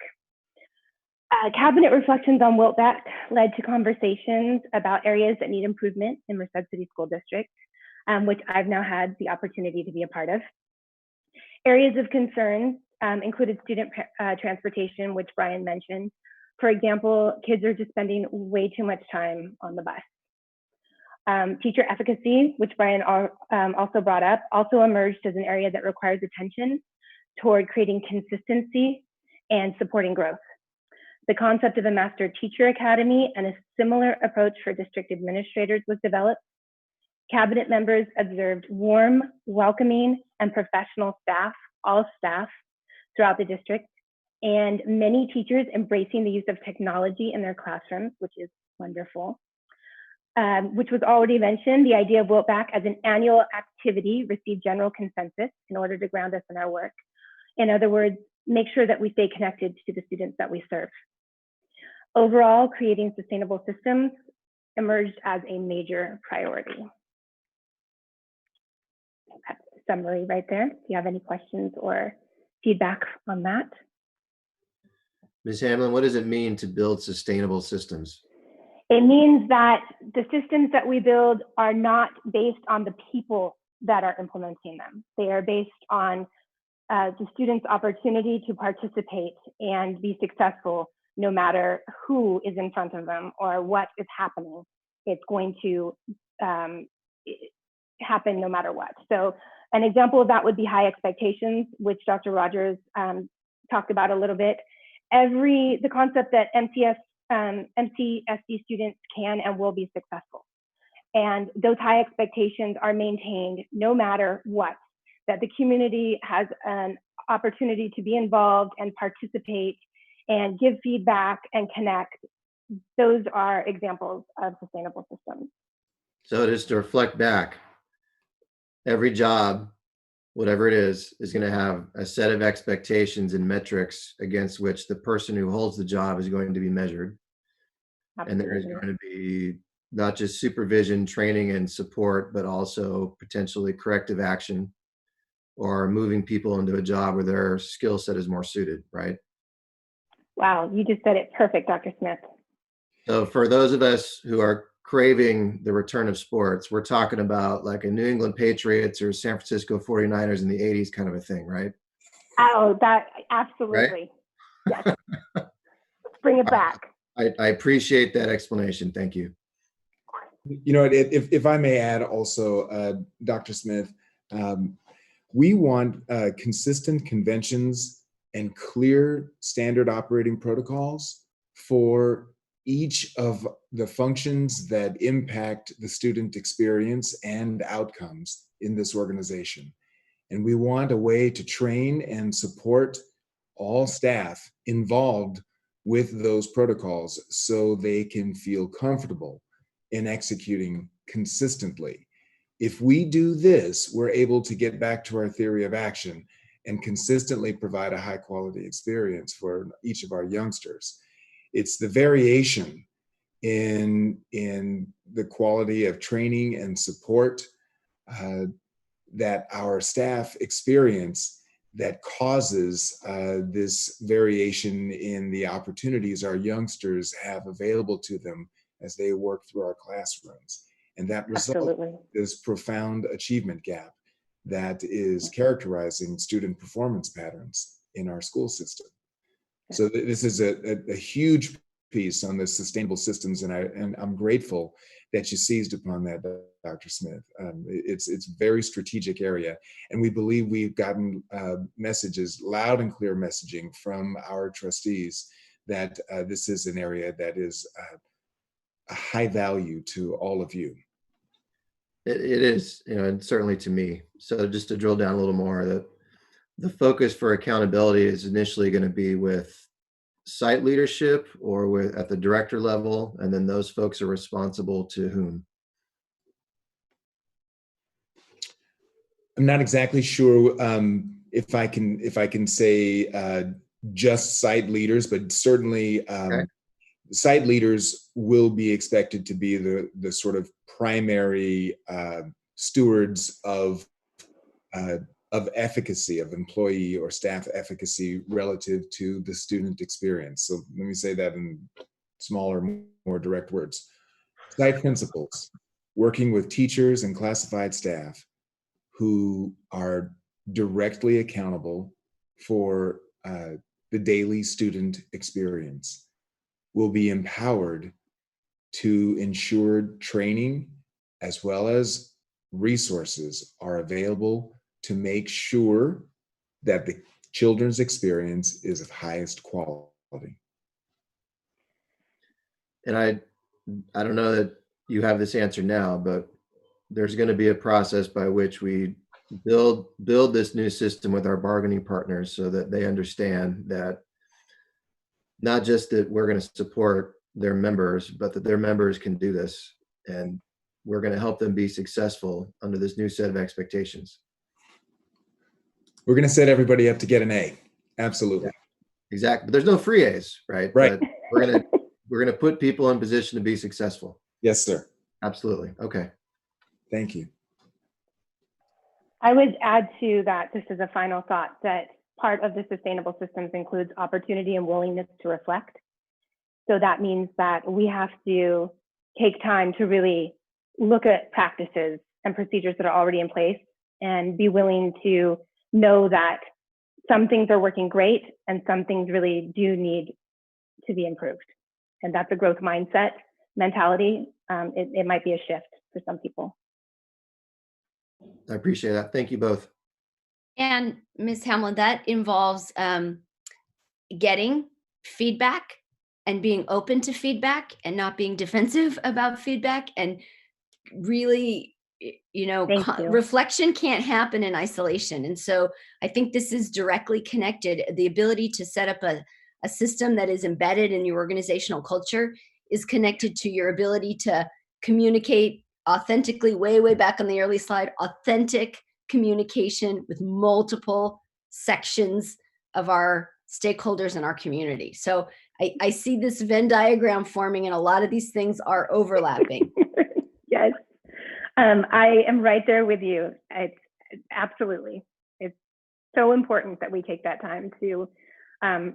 Cabinet reflections on Wiltback led to conversations about areas that need improvement in Merced City School District, which I've now had the opportunity to be a part of. Areas of concern included student transportation, which Brian mentioned. For example, kids are just spending way too much time on the bus. Teacher efficacy, which Brian also brought up, also emerged as an area that requires attention toward creating consistency and supporting growth. The concept of a master teacher academy and a similar approach for district administrators was developed. Cabinet members observed warm, welcoming, and professional staff, all staff throughout the district, and many teachers embracing the use of technology in their classrooms, which is wonderful. Which was already mentioned, the idea of Wiltback as an annual activity received general consensus in order to ground us in our work. In other words, make sure that we stay connected to the students that we serve. Overall, creating sustainable systems emerged as a major priority. That's the summary right there. Do you have any questions or feedback on that? Ms. Hamlin, what does it mean to build sustainable systems? It means that the systems that we build are not based on the people that are implementing them. They are based on the students' opportunity to participate and be successful no matter who is in front of them or what is happening. It's going to happen no matter what. So an example of that would be high expectations, which Dr. Rogers talked about a little bit. The concept that MCSD students can and will be successful. And those high expectations are maintained no matter what, that the community has an opportunity to be involved and participate and give feedback and connect. Those are examples of sustainable systems. So just to reflect back, every job, whatever it is going to have a set of expectations and metrics against which the person who holds the job is going to be measured. Absolutely. And there is going to be not just supervision, training, and support, but also potentially corrective action or moving people into a job where their skill set is more suited, right? Wow, you just said it perfect, Dr. Smith. So for those of us who are craving the return of sports, we're talking about like a New England Patriots or San Francisco 49ers in the 80s kind of a thing, right? Oh, that absolutely. Right? Yes. Let's bring it back. I appreciate that explanation. Thank you. You know, if I may add also, Dr. Smith, we want consistent conventions and clear standard operating protocols for each of the functions that impact the student experience and outcomes in this organization. And we want a way to train and support all staff involved with those protocols so they can feel comfortable in executing consistently. If we do this, we're able to get back to our theory of action and consistently provide a high quality experience for each of our youngsters. It's the variation in the quality of training and support that our staff experience that causes this variation in the opportunities our youngsters have available to them as they work through our classrooms. And that result is profound achievement gap that is characterizing student performance patterns in our school system. So this is a huge piece on the sustainable systems, and I'm grateful that you seized upon that, Dr. Smith. It's a very strategic area, and we believe we've gotten messages, loud and clear messaging from our trustees that this is an area that is a high value to all of you. It is, you know, and certainly to me. So just to drill down a little more, the focus for accountability is initially going to be with site leadership or at the director level, and then those folks are responsible to whom? I'm not exactly sure if I can say just site leaders, but certainly site leaders will be expected to be the sort of primary stewards of efficacy, of employee or staff efficacy relative to the student experience. So let me say that in smaller, more direct words. Site principals working with teachers and classified staff who are directly accountable for the daily student experience will be empowered to ensure training as well as resources are available to make sure that the children's experience is of highest quality. And I don't know that you have this answer now, but there's going to be a process by which we build this new system with our bargaining partners so that they understand that not just that we're going to support their members, but that their members can do this. And we're going to help them be successful under this new set of expectations. We're going to set everybody up to get an A. Absolutely. Exactly. But there's no free A's, right? Right. But we're gonna put people in position to be successful. Yes, sir. Absolutely. Okay. Thank you. I would add to that, just as a final thought, that part of the sustainable systems includes opportunity and willingness to reflect. So that means that we have to take time to really look at practices and procedures that are already in place and be willing to know that some things are working great and some things really do need to be improved. And that's a growth mindset mentality. It might be a shift for some people. I appreciate that. Thank you both. And Ms. Hamlin, that involves getting feedback and being open to feedback and not being defensive about feedback, and really, you know, reflection can't happen in isolation. And so I think this is directly connected. The ability to set up a system that is embedded in your organizational culture is connected to your ability to communicate authentically. Way back on the early slide, authentic communication with multiple sections of our stakeholders in our community. So I see this Venn diagram forming, and a lot of these things are overlapping. Yes, I am right there with you. Absolutely. It's so important that we take that time to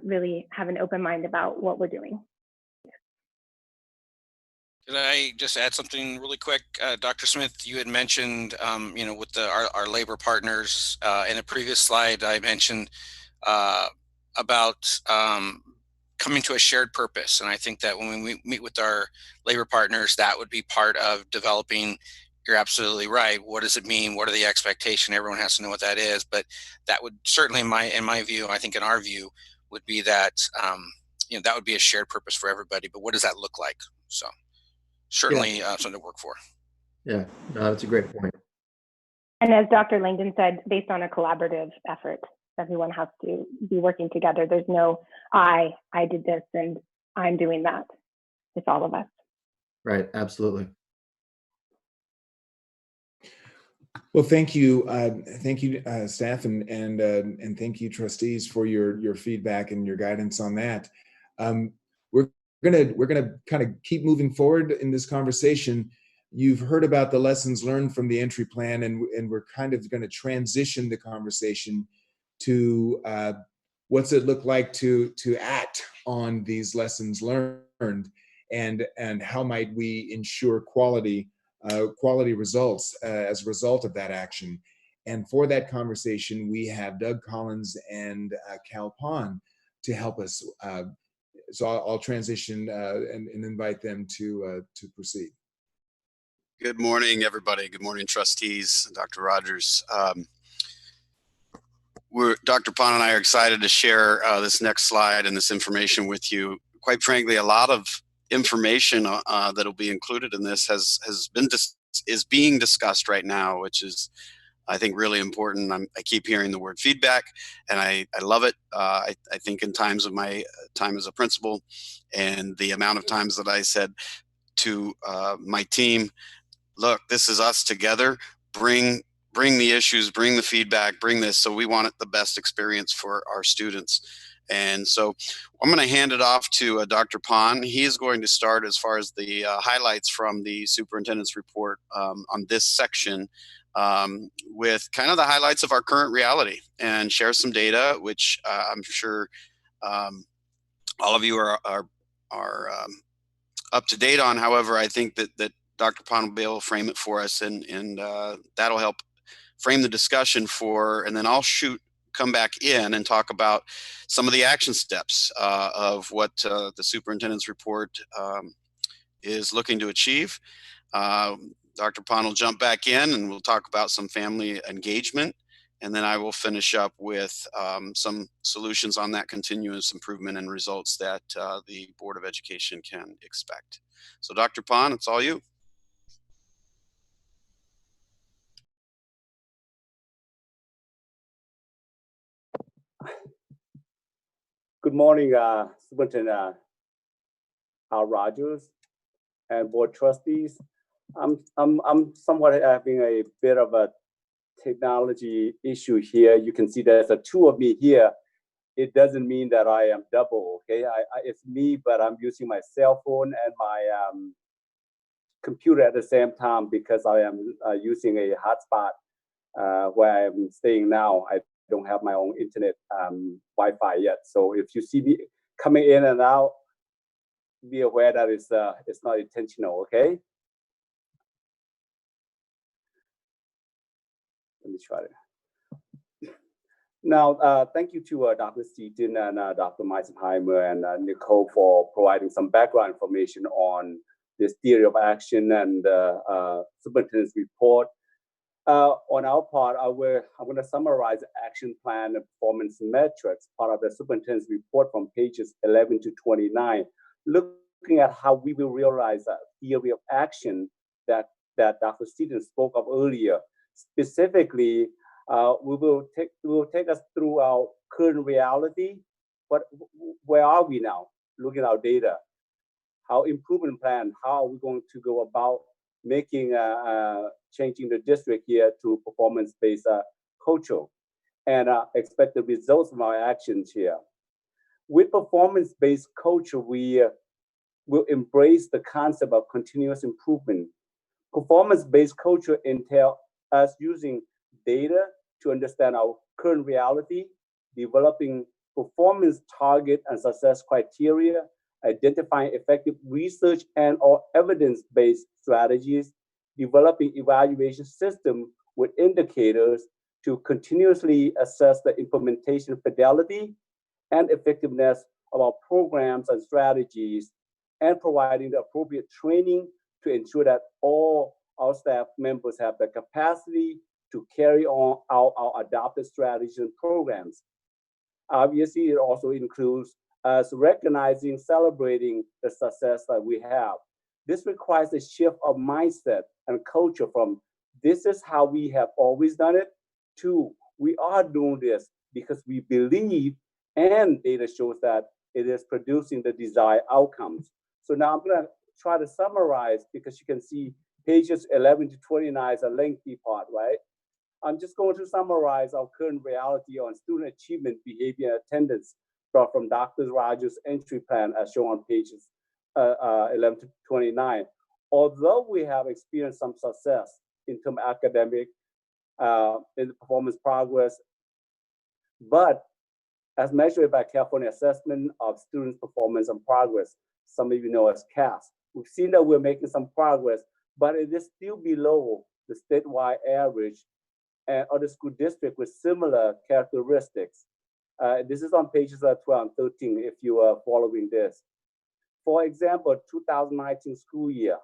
really have an open mind about what we're doing. Could I just add something really quick? Dr. Smith, you had mentioned, you know, with our labor partners in a previous slide, I mentioned about coming to a shared purpose. And I think that when we meet with our labor partners, that would be part of developing. You're absolutely right. What does it mean? What are the expectations? Everyone has to know what that is. But that would certainly, in my view, I think in our view, would be that, you know, that would be a shared purpose for everybody. But what does that look like? So certainly something to work for. Yeah, no, that's a great point. And as Dr. Langdon said, based on a collaborative effort, everyone has to be working together. There's no, I did this and I'm doing that. It's all of us. Right, absolutely. Well, thank you, staff, and thank you, trustees, for your feedback and your guidance on that. We're gonna kind of keep moving forward in this conversation. You've heard about the lessons learned from the entry plan, and we're kind of going to transition the conversation to what's it look like to act on these lessons learned, and how might we ensure quality results as a result of that action. And for that conversation, we have Doug Collins and Cal Pond to help us. So I'll transition and invite them to proceed. Good morning, everybody. Good morning, trustees, Dr. Rogers. Dr. Pond and I are excited to share this next slide and this information with you. Quite frankly, a lot of information that will be included in this is being discussed right now, which is, I think, really important. I keep hearing the word feedback, and I love it. I think in times of my time as a principal, and the amount of times that I said to my team, look, this is us together. Bring the issues, bring the feedback, bring this. So we want the best experience for our students. And so I'm going to hand it off to Dr. Pond. He is going to start as far as the highlights from the superintendent's report on this section with kind of the highlights of our current reality, and share some data, which I'm sure all of you are up to date on. However, I think that Dr. Pond will be able to frame it for us, and that'll help frame the discussion and then I'll come back in and talk about some of the action steps of what the superintendent's report is looking to achieve. Dr. Pond will jump back in and we'll talk about some family engagement, and then I will finish up with some solutions on that continuous improvement and results that the Board of Education can expect. So Dr. Pond, it's all you. Good morning, Superintendent Al Rogers and board trustees. I'm somewhat having a bit of a technology issue here. You can see there's two of me here it doesn't mean that I am double, okay? It's me, but I'm using my cell phone and my computer at the same time because I am using a hotspot where I'm staying now. I don't have my own internet Wi-Fi yet. So if you see me coming in and out, be aware that it's not intentional, okay? Let me try it. Now, thank you to Dr. Seaton and Dr. Meisenheimer and Nicole for providing some background information on this theory of action and superintendent's report. On our part, I'm going to summarize the action plan and performance metrics, part of the superintendent's report from pages 11 to 29, looking at how we will realize that theory of action that Dr. Seaton spoke of earlier. Specifically, will take us through our current reality. Where are we now? Looking at our data, our improvement plan, how are we going to go about making changing the district here to performance-based culture, and expected results from our actions here. With performance-based culture, we will embrace the concept of continuous improvement. Performance-based culture entails us using data to understand our current reality, developing performance target and success criteria, identifying effective research and or evidence-based strategies, developing evaluation system with indicators to continuously assess the implementation fidelity and effectiveness of our programs and strategies, and providing the appropriate training to ensure that all our staff members have the capacity to carry on our adopted strategies and programs. Obviously, it also includes us recognizing, celebrating the success that we have. This requires a shift of mindset and culture from this is how we have always done it to we are doing this because we believe and data shows that it is producing the desired outcomes. So now I'm going to try to summarize because you can see pages 11 to 29 is a lengthy part, right? I'm just going to summarize our current reality on student achievement, behavior, and attendance from Dr. Rogers' entry plan as shown on pages 11 to 29. Although we have experienced some success in terms of academic in the performance progress, but as measured by California Assessment of Students' Performance and Progress, some of you know as CAS, we've seen that we're making some progress, but it is still below the statewide average and other school districts with similar characteristics. This is on pages 12 and 13 if you are following this. For example, 2019 school year,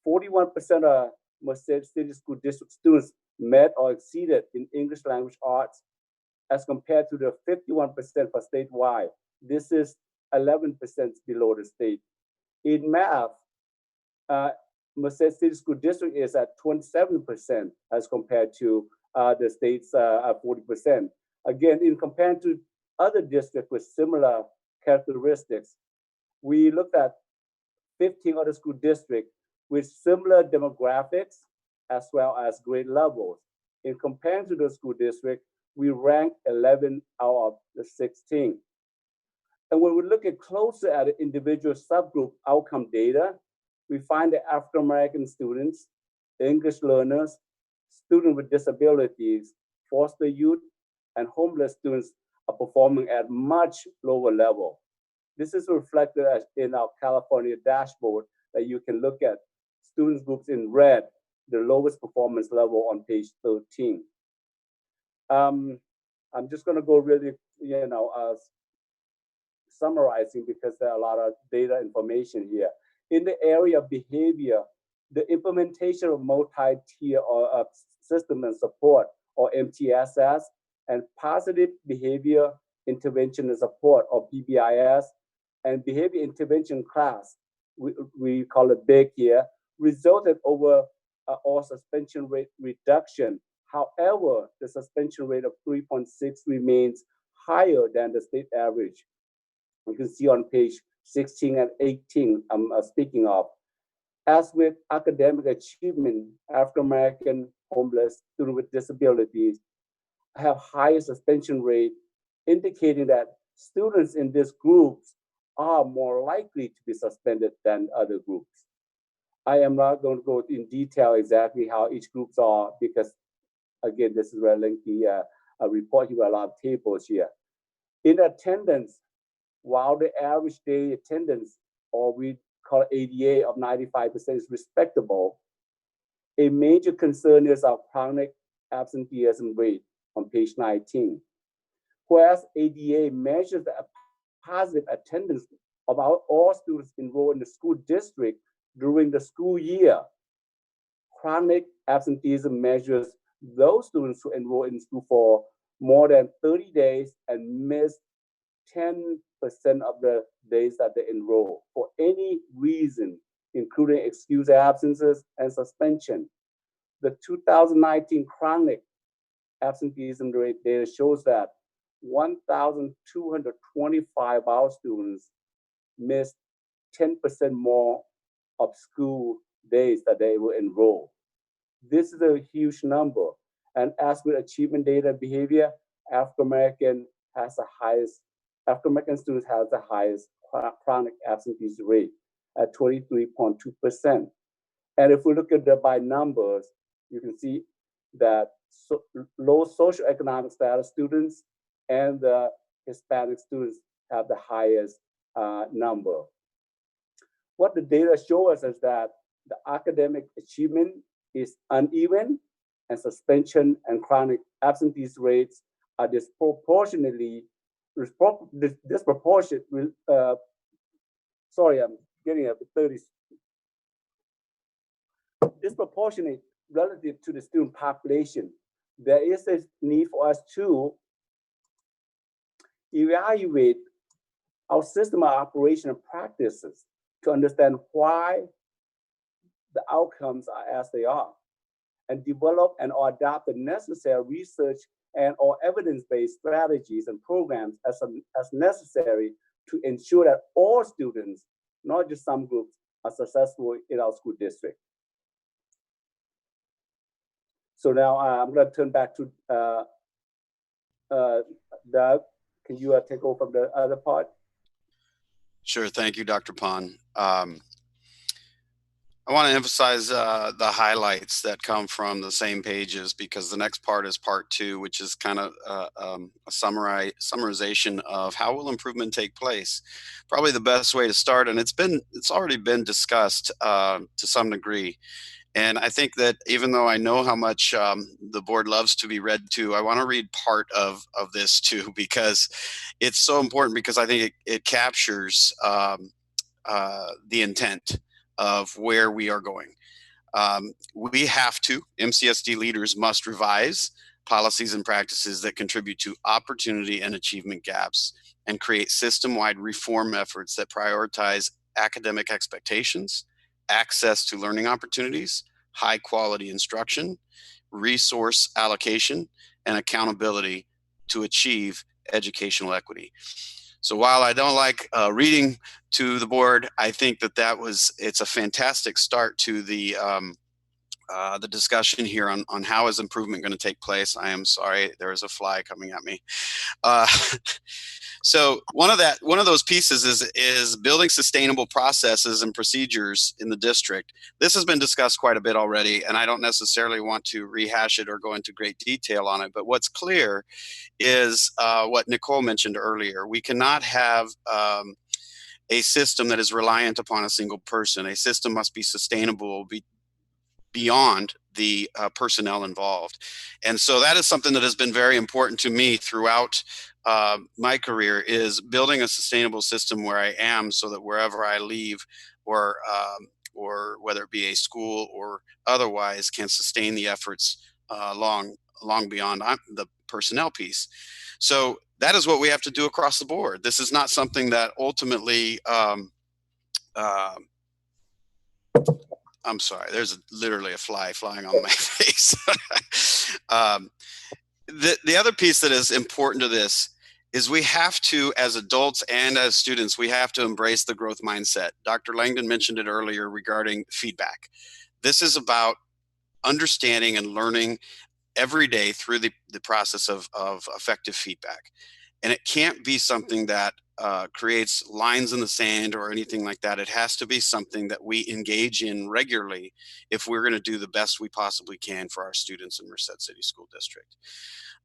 41% of Merced City School District students met or exceeded in English language arts as compared to the 51% for statewide. This is 11% below the state. In math, Merced City School District is at 27% as compared to the state's 40%. Again, in comparing to other districts with similar characteristics, we looked at 15 other school districts with similar demographics as well as grade levels. In comparing to those school districts, we ranked 11 out of the 16. And when we look at closer at the individual subgroup outcome data, we find that African American students, English learners, students with disabilities, foster youth, and homeless students are performing at much lower level. This is reflected in our California dashboard that you can look at students groups in red, the lowest performance level on page 13. I'm just going to go really, summarizing because there are a lot of data information here. In the area of behavior, the implementation of multi-tier or system and support, or MCSD, and positive behavior intervention and support, or PBIS, and behavior intervention class, we call it BIG here, resulted over all suspension rate reduction. However, the suspension rate of 3.6 remains higher than the state average. You can see on page 16 and 18 I'm speaking of. As with academic achievement, African American, homeless, students with disabilities have higher suspension rate indicating that students in these groups are more likely to be suspended than other groups. I am not going to go in detail exactly how each groups are, because again, this is a very lengthy report here, a lot of tables here. In attendance, while the average day attendance, or we call it ADA of 95% is respectable, a major concern is our chronic absenteeism rate on page 19. Whereas ADA measures the positive attendance of all students enrolled in the school district during the school year, chronic absenteeism measures those students who enroll in school for more than 30 days and miss 10% of the days that they enroll for any reason, including excused absences and suspension. The 2019 chronic absenteeism rate data shows that 1,225 of our students missed 10% more of school days that they will enroll. This is a huge number. And as with achievement data behavior, African-American students have the highest chronic absenteeism rate at 23.2%. And if we look at it by numbers, you can see that low socioeconomic status students and the Hispanic students have the highest number. What the data show us is that the academic achievement is uneven, and suspension and chronic absenteeism rates are disproportionate, sorry, I'm getting a 30. Disproportionate relative to the student population. There is a need for us to evaluate our system of operation and practices to understand why the outcomes are as they are, and develop and or adopt the necessary research and or evidence-based strategies and programs as necessary to ensure that all students, not just some groups, are successful in our school district. So now I'm going to turn back to Doug. Can you take over from the other part? Sure. Thank you, Dr. Pond. I want to emphasize the highlights that come from the same pages, because the next part is part 2, which is kind of a summarization of how will improvement take place. Probably the best way to start, and it's already been discussed to some degree. And I think that even though I know how much the board loves to be read to, I want to read part of this too, because it's so important, because I think it captures the intent of where we are going. We have to, MCSD leaders must revise policies and practices that contribute to opportunity and achievement gaps, and create system-wide reform efforts that prioritize academic expectations, access to learning opportunities, high quality instruction, resource allocation, and accountability to achieve educational equity. So while I don't like reading to the board, I think that it's a fantastic start to the discussion here on how is improvement going to take place. I am sorry, there is a fly coming at me. So one of those pieces is building sustainable processes and procedures in the district. This has been discussed quite a bit already, and I don't necessarily want to rehash it or go into great detail on it. But what's clear is what Nicole mentioned earlier. We cannot have a system that is reliant upon a single person. A system must be sustainable beyond the personnel involved. And so that is something that has been very important to me throughout my career, is building a sustainable system where I am, so that wherever I leave, or whether it be a school or otherwise, can sustain the efforts long beyond the personnel piece. So that is what we have to do across the board. This is not something that ultimately I'm sorry, there's literally a fly flying on my face. The other piece that is important to this is we have to, as adults and as students, we have to embrace the growth mindset. Dr. Langdon mentioned it earlier regarding feedback. This is about understanding and learning every day through the process of effective feedback. And it can't be something that creates lines in the sand or anything like that. It has to be something that we engage in regularly if we're going to do the best we possibly can for our students in Merced City School District.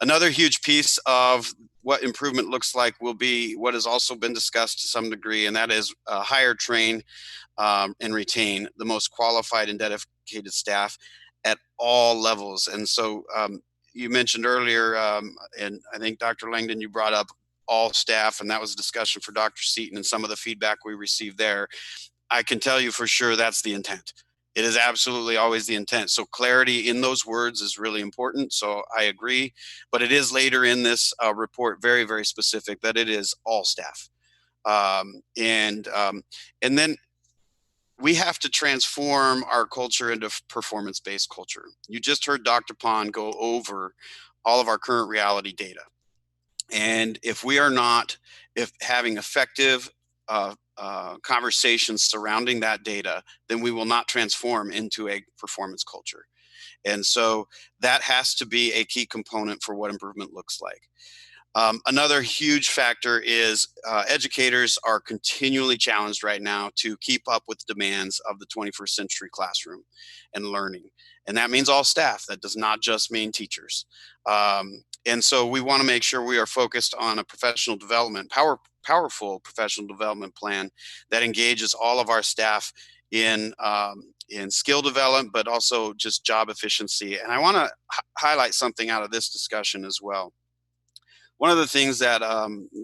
Another huge piece of what improvement looks like will be what has also been discussed to some degree, and that is hire, train, and retain the most qualified and dedicated staff at all levels. And so you mentioned earlier, and I think Dr. Langdon, you brought up all staff, and that was a discussion for Dr. Seaton and some of the feedback we received there. I can tell you for sure that's the intent. It is absolutely always the intent. So clarity in those words is really important. So I agree, but it is later in this report very, very specific that it is all staff. And then we have to transform our culture into performance-based culture. You just heard Dr. Pond go over all of our current reality data. And if we are not having effective conversations surrounding that data, then we will not transform into a performance culture. And so that has to be a key component for what improvement looks like. Another huge factor is educators are continually challenged right now to keep up with the demands of the 21st century classroom and learning. And that means all staff. That does not just mean teachers. And so we want to make sure we are focused on a professional development, powerful professional development plan that engages all of our staff in skill development, but also just job efficiency. And I want to highlight something out of this discussion as well. One of the things that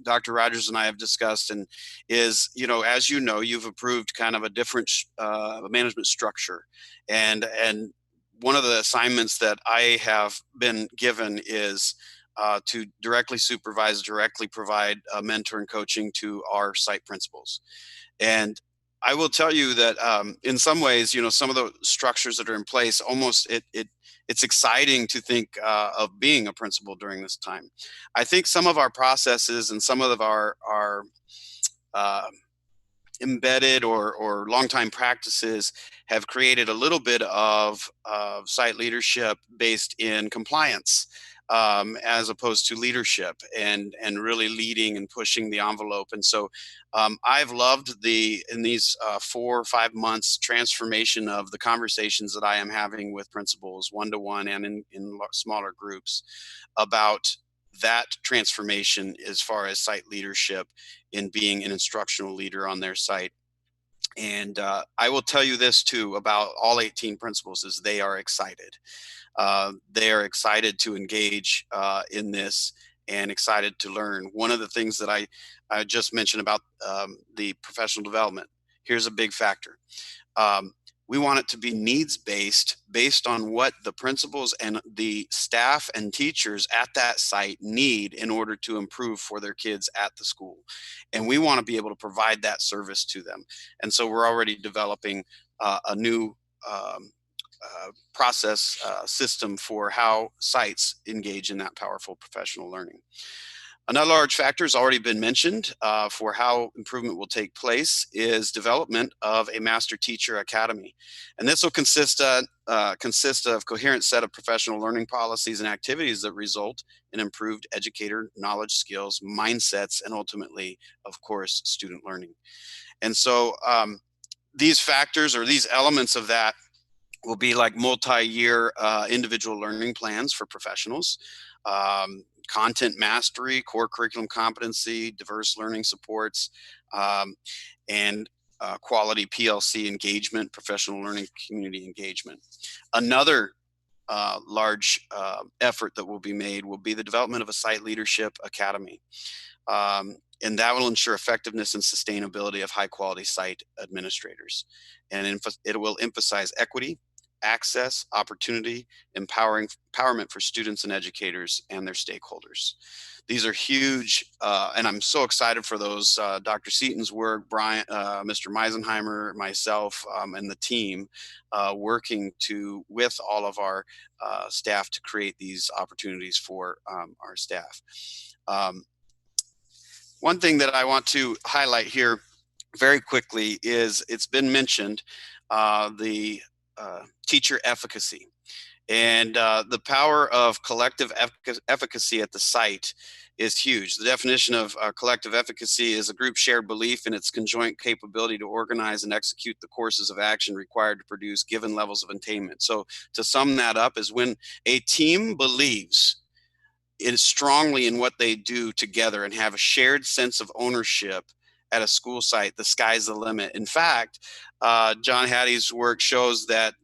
Dr. Rogers and I have discussed is, as you know, you've approved kind of a different management structure. And one of the assignments that I have been given is to directly supervise, directly provide mentor and coaching to our site principals. And I will tell you that in some ways, some of the structures that are in place, almost it's exciting to think of being a principal during this time. I think some of our processes and some of our embedded or longtime practices have created a little bit of site leadership based in compliance as opposed to leadership and really leading and pushing the envelope. And so I've loved in these 4 or 5 months transformation of the conversations that I am having with principals one-to-one and in smaller groups about that transformation as far as site leadership in being an instructional leader on their site. And I will tell you this too about all 18 principals is they are excited. They are excited to engage in this and excited to learn. One of the things that I just mentioned about the professional development, here's a big factor. We want it to be needs-based, based on what the principals and the staff and teachers at that site need in order to improve for their kids at the school. And we want to be able to provide that service to them. And so we're already developing a new process system for how sites engage in that powerful professional learning. Another large factor has already been mentioned for how improvement will take place is development of a master teacher academy. And this will consist of coherent set of professional learning policies and activities that result in improved educator knowledge, skills, mindsets, and ultimately, of course, student learning. And so these factors or these elements of that will be like multi-year individual learning plans for professionals, content mastery, core curriculum competency, diverse learning supports, and quality PLC engagement, professional learning community engagement. Another large effort that will be made will be the development of a site leadership academy. And that will ensure effectiveness and sustainability of high quality site administrators. And it will emphasize equity, access, opportunity, empowerment for students and educators and their stakeholders. These are huge, and I'm so excited for those. Dr. Seaton's work, Brian, Mr. Meisenheimer, myself, and the team working with all of our staff to create these opportunities for our staff. One thing that I want to highlight here very quickly is it's been mentioned, the teacher efficacy and the power of collective efficacy at the site is huge. The definition of collective efficacy is a group shared belief in its conjoint capability to organize and execute the courses of action required to produce given levels of attainment. So to sum that up is when a team believes strongly in what they do together and have a shared sense of ownership at a school site, the sky's the limit. In fact, John Hattie's work shows that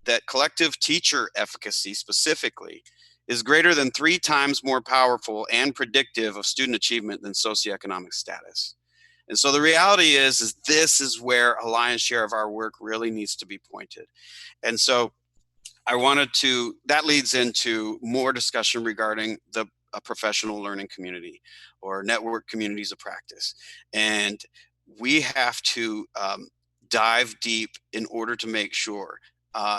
that collective teacher efficacy specifically is greater than 3 times more powerful and predictive of student achievement than socioeconomic status. And so the reality is this is where a lion's share of our work really needs to be pointed. And so that leads into more discussion regarding the professional learning community or network communities of practice. And we have to dive deep in order to make sure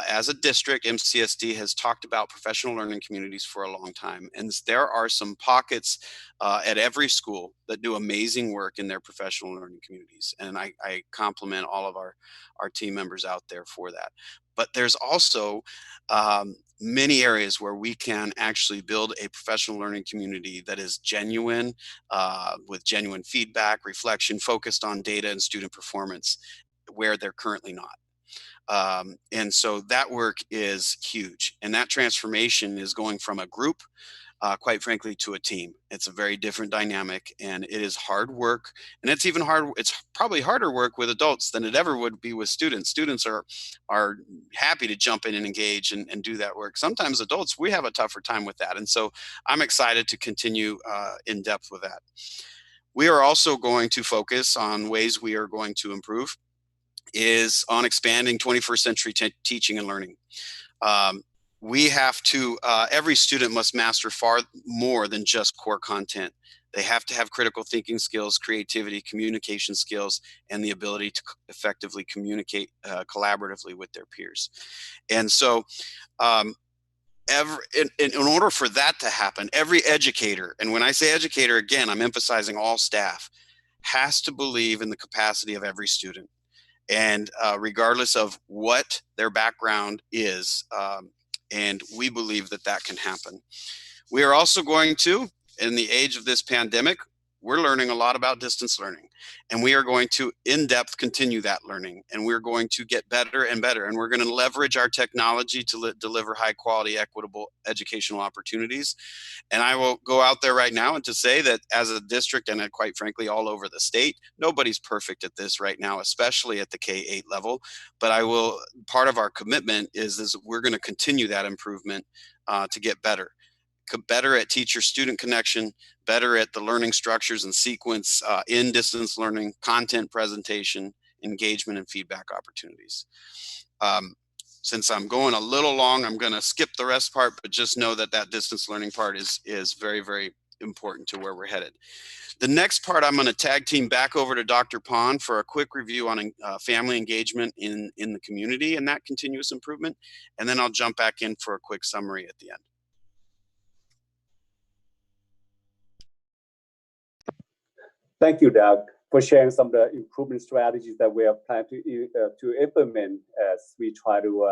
as a district, MCSD has talked about professional learning communities for a long time. And there are some pockets at every school that do amazing work in their professional learning communities. And I compliment all of our team members out there for that. But there's also many areas where we can actually build a professional learning community that is genuine, with genuine feedback, reflection, focused on data and student performance, where they're currently not. And so that work is huge. And that transformation is going from a group, quite frankly, to a team. It's a very different dynamic, and it is hard work. And it's even hard. It's probably harder work with adults than it ever would be with students. Students are happy to jump in and engage and do that work. Sometimes adults, we have a tougher time with that. And so I'm excited to continue in depth with that. We are also going to focus on ways we are going to improve is on expanding 21st century teaching and learning. We have to, every student must master far more than just core content. They have to have critical thinking skills, creativity, communication skills, and the ability to effectively communicate collaboratively with their peers. And so in order for that to happen, every educator, and when I say educator, again, I'm emphasizing all staff, has to believe in the capacity of every student. And regardless of what their background is, and we believe that that can happen. We are also going to, in the age of this pandemic, we're learning a lot about distance learning, and we are going to in-depth continue that learning, and we're going to get better and better, and we're going to leverage our technology to deliver high quality, equitable educational opportunities. And I will go out there right now and to say that as a district, and quite frankly all over the state, nobody's perfect at this right now, especially at the K-8 level. But part of our commitment is we're going to continue that improvement to get better at teacher-student connection, better at the learning structures and sequence in distance learning, content presentation, engagement, and feedback opportunities. Since I'm going a little long, I'm going to skip the rest part, but just know that that distance learning part is very, very important to where we're headed. The next part, I'm going to tag team back over to Dr. Pond for a quick review on family engagement in the community and that continuous improvement. And then I'll jump back in for a quick summary at the end. Thank you, Doug, for sharing some of the improvement strategies that we are planning to implement as we try to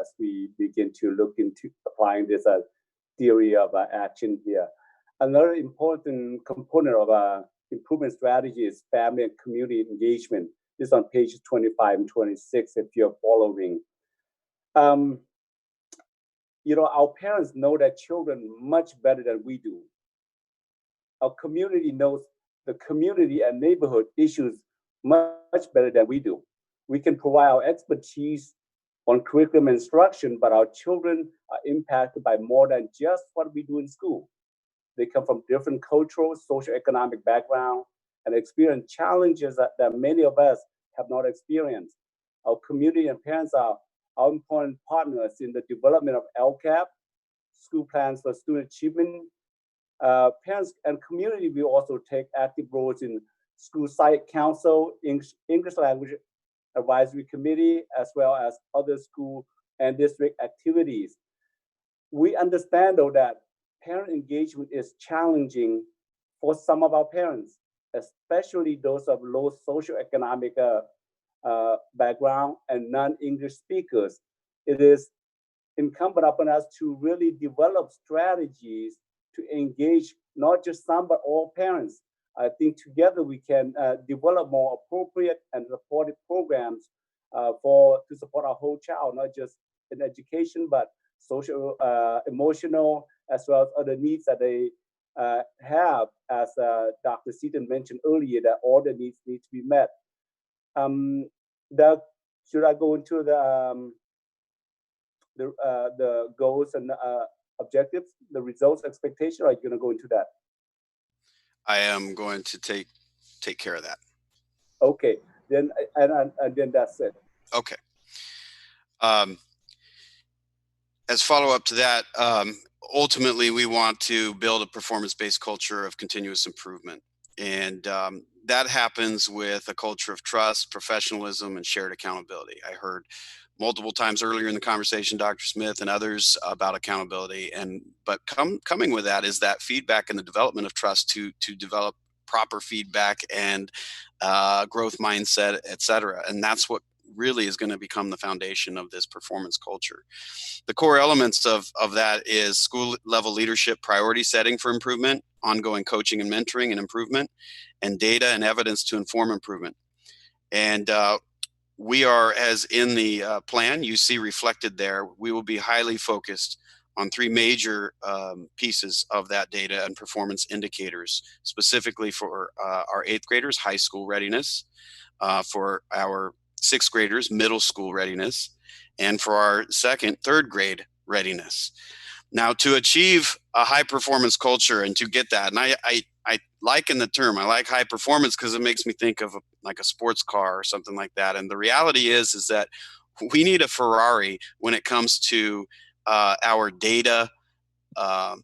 as we begin to look into applying this theory of action here. Another important component of improvement strategy is family and community engagement. This is on pages 25 and 26 if you're following. You know, our parents know their children much better than we do. Our community knows the community and neighborhood issues much better than we do. We can provide our expertise on curriculum instruction, but our children are impacted by more than just what we do in school. They come from different cultural, socioeconomic background and experience challenges that many of us have not experienced. Our community and parents are our important partners in the development of LCAP, school plans for student achievement. Parents and community will also take active roles in school site council, English language advisory committee, as well as other school and district activities. We understand, though, that parent engagement is challenging for some of our parents, especially those of low socioeconomic background and non-English speakers. It is incumbent upon us to really develop strategies to engage not just some, but all parents. I think together we can develop more appropriate and supportive programs to support our whole child, not just in education, but social, emotional, as well as other needs that they have, as Dr. Seaton mentioned earlier, that all the needs need to be met. Doug, should I go into the goals and objectives, the results, expectation, or are you going to go into that? I am going to take care of that. Okay, then and then that's it. Okay. As follow up to that, ultimately we want to build a performance-based culture of continuous improvement, and that happens with a culture of trust, professionalism, and shared accountability. I heard multiple times earlier in the conversation, Dr. Smith and others, about accountability, but coming with that is that feedback and the development of trust to develop proper feedback and growth mindset, et cetera. And that's what really is going to become the foundation of this performance culture. The core elements of that is school level leadership priority setting for improvement, ongoing coaching and mentoring and improvement, and data and evidence to inform improvement. And we are, as in the plan you see reflected there, we will be highly focused on three major pieces of that data and performance indicators, specifically for our 8th graders, high school readiness, for our 6th graders, middle school readiness, and for our 2nd, 3rd grade readiness. Now, to achieve a high performance culture and to get that, and I liken the term, I like high performance because it makes me think of like a sports car or something like that. And the reality is that we need a Ferrari when it comes to our data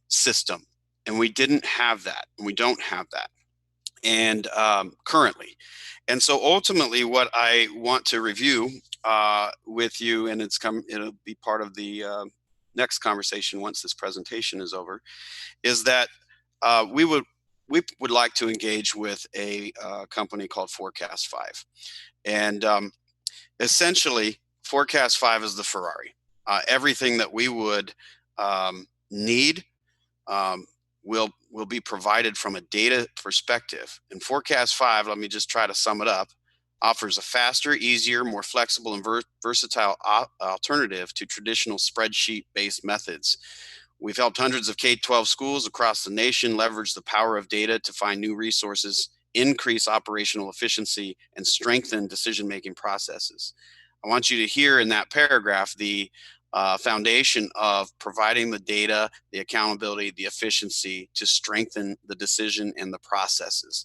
system. And we didn't have that, and we don't have that, and currently. And so ultimately what I want to review with you, and it'll be part of the next conversation once this presentation is over, is that we would like to engage with a company called Forecast 5. And essentially, Forecast 5 is the Ferrari. Everything that we would need will be provided from a data perspective. And Forecast 5, let me just try to sum it up, offers a faster, easier, more flexible, and versatile alternative to traditional spreadsheet-based methods. We've helped hundreds of K-12 schools across the nation leverage the power of data to find new resources, increase operational efficiency, and strengthen decision-making processes. I want you to hear in that paragraph the foundation of providing the data, the accountability, the efficiency to strengthen the decision and the processes.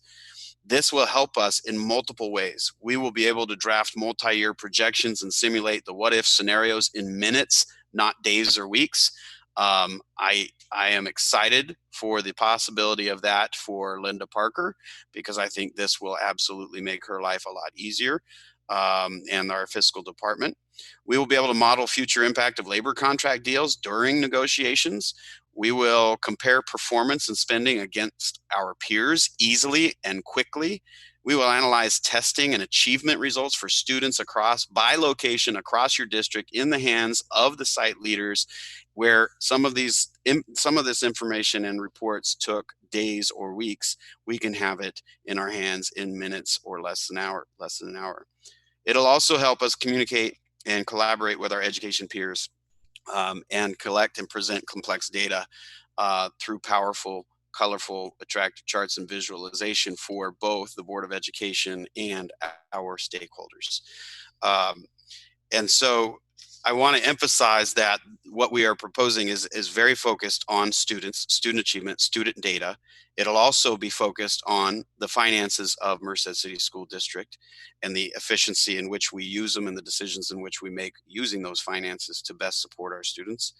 This will help us in multiple ways. We will be able to draft multi-year projections and simulate the what-if scenarios in minutes, not days or weeks. I am excited for the possibility of that for Linda Parker, because I think this will absolutely make her life a lot easier, and our fiscal department. We will be able to model future impact of labor contract deals during negotiations. We will compare performance and spending against our peers easily and quickly. We will analyze testing and achievement results for students by location across your district in the hands of the site leaders, where some of this information and reports took days or weeks. We can have it in our hands in minutes or less than an hour. It'll also help us communicate and collaborate with our education peers, and collect and present complex data through powerful, colorful, attractive charts and visualization for both the Board of Education and our stakeholders. And so I want to emphasize that what we are proposing is very focused on students, student achievement, student data. It'll also be focused on the finances of Merced City School District and the efficiency in which we use them and the decisions in which we make using those finances to best support our students,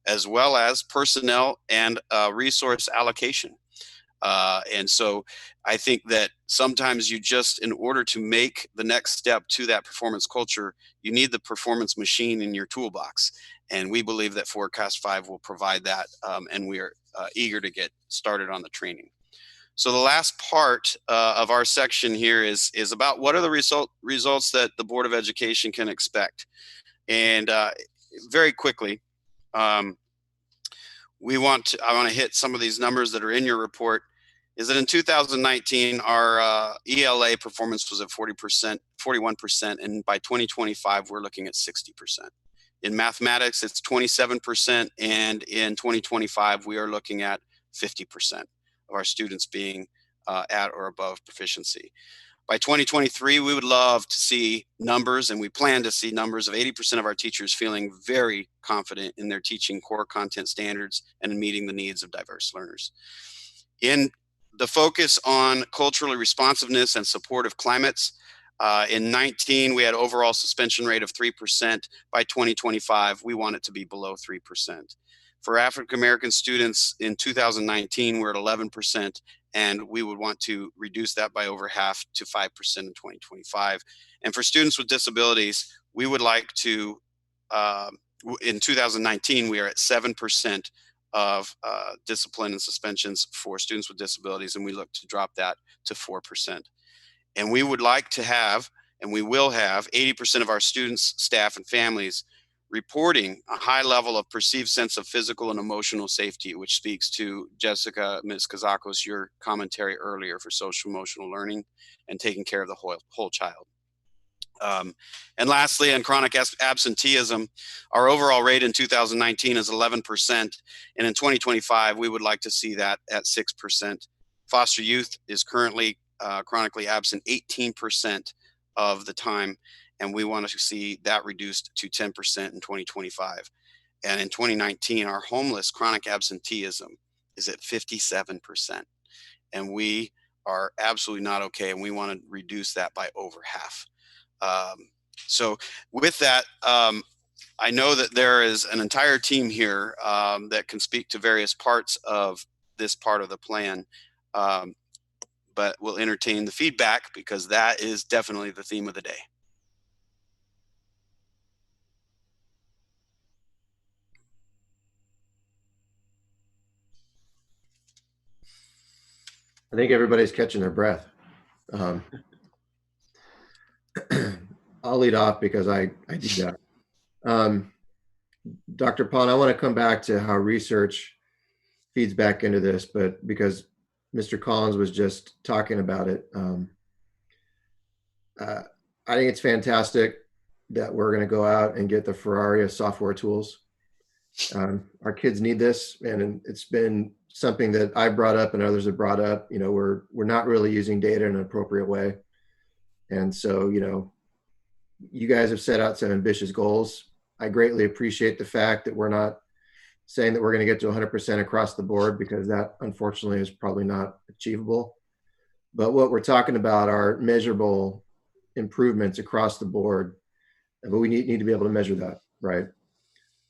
as well as personnel and resource allocation. And so I think that sometimes you just, in order to make the next step to that performance culture, you need the performance machine in your toolbox. And we believe that Forecast 5 will provide that, and we are eager to get started on the training. So the last part of our section here is about what are the results that the Board of Education can expect. And very quickly, I want to hit some of these numbers that are in your report, is that in 2019, our ELA performance was at 40%, 41%, and by 2025, we're looking at 60%. In mathematics, it's 27%, and in 2025, we are looking at 50% of our students being at or above proficiency. By 2023, we would love to see numbers, and we plan to see numbers of 80% of our teachers feeling very confident in their teaching core content standards and in meeting the needs of diverse learners. In the focus on culturally responsiveness and supportive climates, in 19, we had overall suspension rate of 3%. By 2025, we want it to be below 3%. For African-American students in 2019, we're at 11%, and we would want to reduce that by over half to 5% in 2025. And for students with disabilities, we would like to, in 2019, we are at 7% of discipline and suspensions for students with disabilities, and we look to drop that to 4%. And we would like to have, and we will have, 80% of our students, staff, and families reporting a high level of perceived sense of physical and emotional safety, which speaks to Jessica, Ms. Kazakos, your commentary earlier for social emotional learning and taking care of the whole child. And lastly, on chronic absenteeism, our overall rate in 2019 is 11%, and in 2025, we would like to see that at 6%. Foster youth is currently chronically absent 18% of the time, and we want to see that reduced to 10% in 2025. And in 2019, our homeless chronic absenteeism is at 57%, and we are absolutely not okay, and we want to reduce that by over half. So with that, I know that there is an entire team here that can speak to various parts of this part of the plan, but we'll entertain the feedback because that is definitely the theme of the day. I think everybody's catching their breath. I'll lead off because I do that. Dr. Pond, I want to come back to how research feeds back into this, but because Mr. Collins was just talking about it, I think it's fantastic that we're going to go out and get the Ferrari of software tools. Our kids need this, and it's been something that I brought up and others have brought up. You know, we're not really using data in an appropriate way. And so, you know, you guys have set out some ambitious goals. I greatly appreciate the fact that we're not saying that we're going to get to 100% across the board, because that unfortunately is probably not achievable. But what we're talking about are measurable improvements across the board, but we need to be able to measure that, right?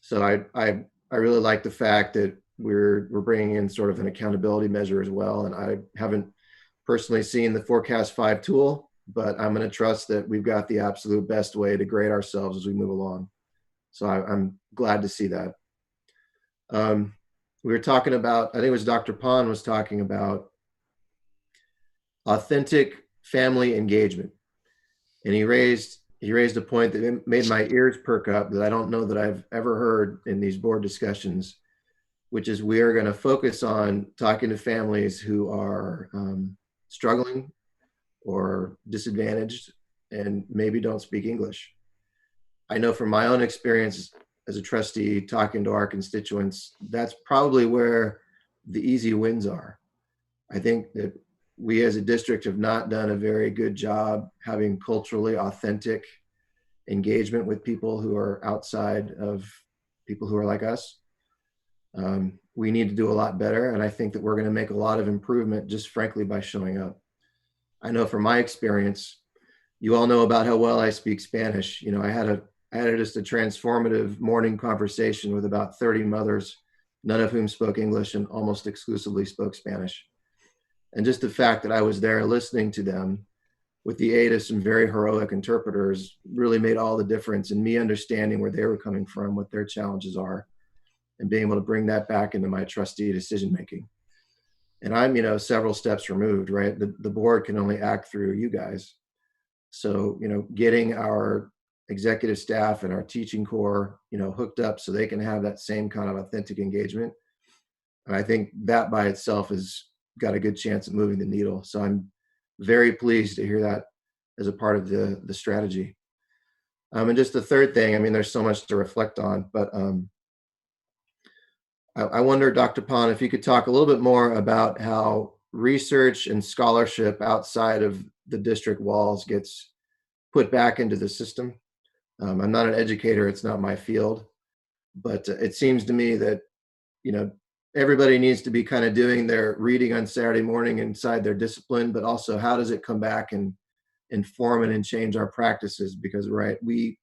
So I really like the fact that we're bringing in sort of an accountability measure as well. And I haven't personally seen the Forecast 5 tool, but I'm going to trust that we've got the absolute best way to grade ourselves as we move along. So I'm glad to see that. We were talking about, I think it was Dr. Pond was talking about authentic family engagement. And he raised a point that made my ears perk up that I don't know that I've ever heard in these board discussions, which is we are going to focus on talking to families who are struggling or disadvantaged and maybe don't speak English. I know from my own experience as a trustee talking to our constituents, that's probably where the easy wins are. I think that we as a district have not done a very good job having culturally authentic engagement with people who are outside of people who are like us. We need to do a lot better, and I think that we're going to make a lot of improvement just frankly by showing up. I know from my experience, you all know about how well I speak Spanish. You know, I had just a transformative morning conversation with about 30 mothers, none of whom spoke English and almost exclusively spoke Spanish. And just the fact that I was there listening to them with the aid of some very heroic interpreters really made all the difference in me understanding where they were coming from, what their challenges are, and being able to bring that back into my trustee decision-making. And I'm, you know, several steps removed, right? The board can only act through you guys. So, you know, getting our executive staff and our teaching core, you know, hooked up so they can have that same kind of authentic engagement And I think that by itself has got a good chance of moving the needle. So I'm very pleased to hear that as a part of the strategy. And just the third thing, I mean, there's so much to reflect on, but I wonder, Dr. Pond, if you could talk a little bit more about how research and scholarship outside of the district walls gets put back into the system. I'm not an educator, it's not my field, but it seems to me that, you know, everybody needs to be kind of doing their reading on Saturday morning inside their discipline, but also how does it come back and inform and change our practices? Because, right, we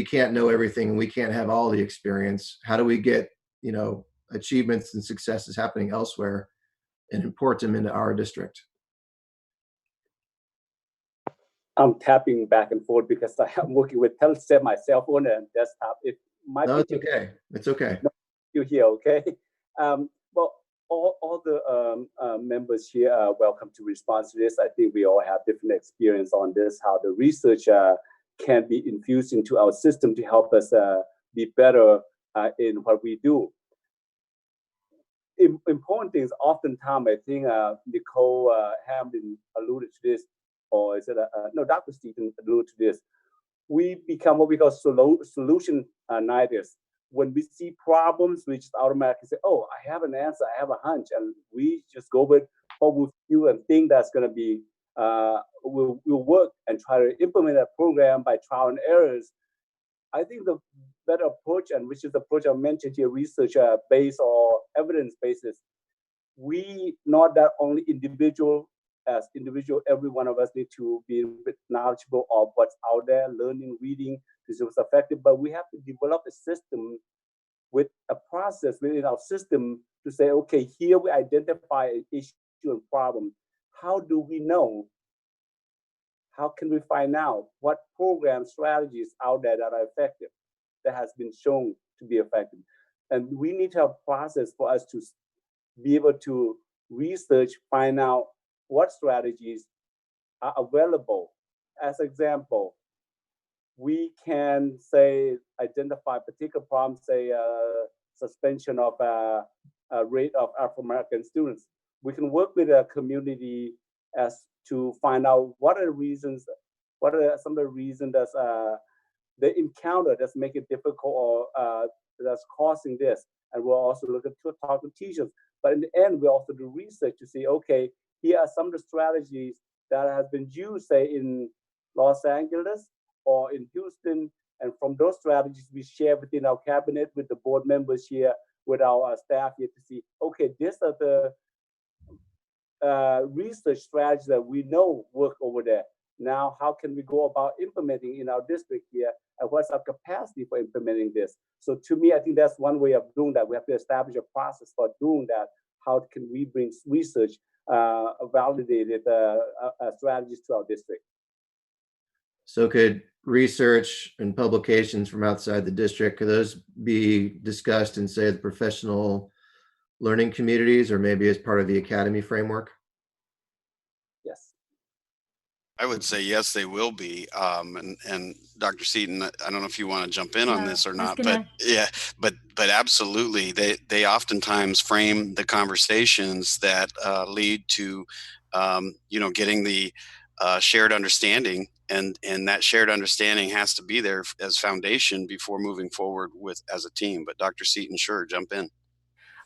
can't know everything and we can't have all the experience. How do we get, you know, achievements and successes happening elsewhere and import them into our district? I'm tapping back and forth because I'm working with set my cell phone and desktop. It might No, it's okay. It's okay. No, you here, okay? Well, all the members here are welcome to respond to this. I think we all have different experience on this, how the research can be infused into our system to help us be better in what we do. Important things, oftentimes, I think Nicole Hamlin alluded to this, or is it no, Dr. Stephen alluded to this. We become what we call solution natives. When we see problems, we just automatically say, oh, I have an answer, I have a hunch, and we just go with what we feel and think that's going to be, will work, and try to implement a program by trial and errors. I think the better approach, and which is the approach I mentioned here, research based or evidence basis, we not that only individual, as individual, every one of us need to be knowledgeable of what's out there, learning, reading, this was effective, but we have to develop a system with a process within our system to say, okay, here we identify an issue and problem. How do we know? How can we find out what program strategies out there that are effective, that has been shown to be effective? And we need to have a process for us to be able to research, find out what strategies are available. As example, we can say identify particular problems, say suspension of a rate of Afro-American students. We can work with a community as to find out what are the reasons, what are some of the reasons that they encounter that's make it difficult or that's causing this. And we'll also look at talk to teachers. But in the end, we also do research to see, okay, here are some of the strategies that have been used, say, in Los Angeles or in Houston. And from those strategies, we share within our cabinet with the board members here, with our staff here to see, okay, these are the research strategies that we know work over there. Now, how can we go about implementing in our district here? And what's our capacity for implementing this? So to me, I think that's one way of doing that. We have to establish a process for doing that. How can we bring research, validated strategies to our district? So could research and publications from outside the district, could those be discussed in, say, the professional learning communities, or maybe as part of the academy framework? Yes. I would say yes, they will be. And Dr. Seaton, I don't know if you want to jump in on this or not, but yeah, but absolutely, they oftentimes frame the conversations that lead to, getting the shared understanding, and that shared understanding has to be there as foundation before moving forward with as a team. But Dr. Seaton, sure, jump in.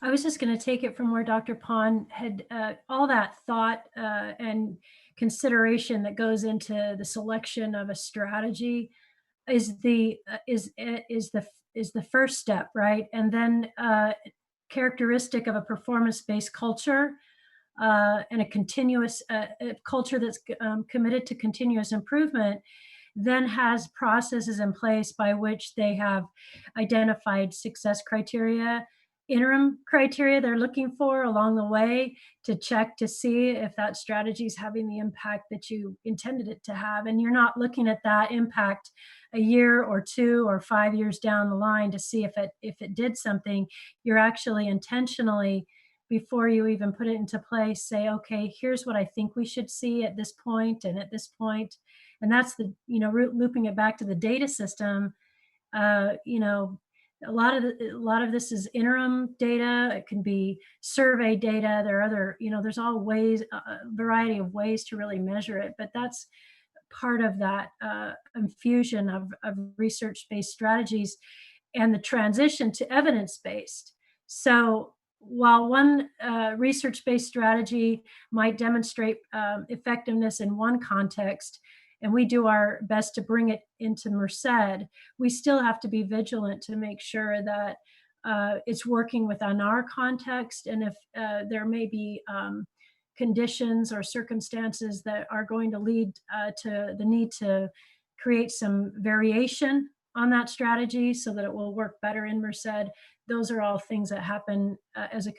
I was just going to take it from where Dr. Pond had all that thought and consideration that goes into the selection of a strategy is the first step, right? And then characteristic of a performance-based culture and a continuous culture that's committed to continuous improvement, then has processes in place by which they have identified success criteria, interim criteria they're looking for along the way to check to see if that strategy is having the impact that you intended it to have. And you're not looking at that impact a year or 2 or 5 years down the line to see if it did something. You're actually intentionally, before you even put it into place, say, okay, here's what I think we should see at this point and at this point. And that's the, looping it back to the data system, A lot of this is interim data. It can be survey data. There are other, there's all ways, a variety of ways to really measure it, but that's part of that infusion of research-based strategies and the transition to evidence-based. So while one research-based strategy might demonstrate effectiveness in one context, and we do our best to bring it into Merced, we still have to be vigilant to make sure that it's working within our context. And if there may be conditions or circumstances that are going to lead to the need to create some variation on that strategy so that it will work better in Merced, those are all things that happen as a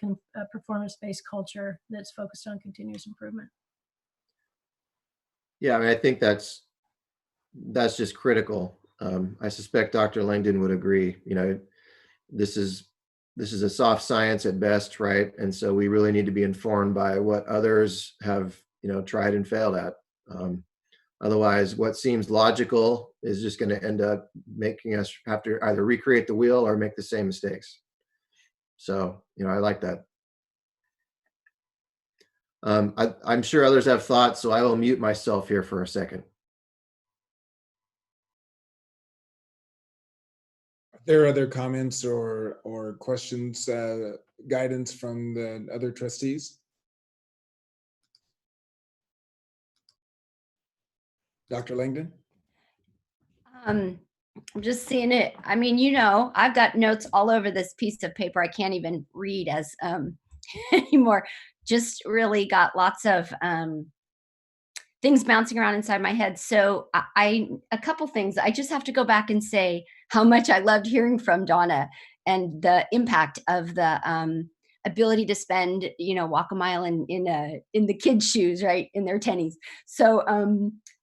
performance-based culture that's focused on continuous improvement. Yeah, I mean, I think that's just critical. I suspect Dr. Langdon would agree. This is a soft science at best, right? And so we really need to be informed by what others have, tried and failed at. Otherwise, what seems logical is just going to end up making us have to either recreate the wheel or make the same mistakes. So, I like that. I'm sure others have thoughts, so I will mute myself here for a second. Are there other comments or questions, guidance from the other trustees? Dr. Langdon? I'm just seeing it. I mean, I've got notes all over this piece of paper. I can't even read as anymore. Just really got lots of things bouncing around inside my head. So a couple things. I just have to go back and say how much I loved hearing from Donna and the impact of the ability to spend, walk a mile in the kids' shoes, right, in their tennies. So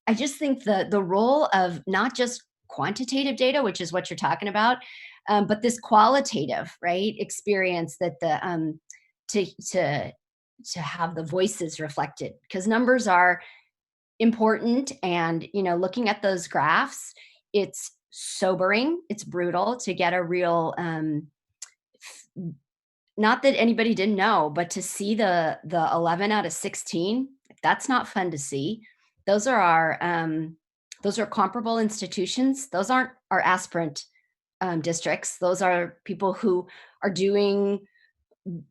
I just think the role of not just quantitative data, which is what you're talking about, but this qualitative, right, experience that to have the voices reflected, because numbers are important. And, looking at those graphs, it's sobering, it's brutal to get a real, not that anybody didn't know, but to see the 11 out of 16, that's not fun to see. Those are comparable institutions. Those aren't our aspirant districts. Those are people who are doing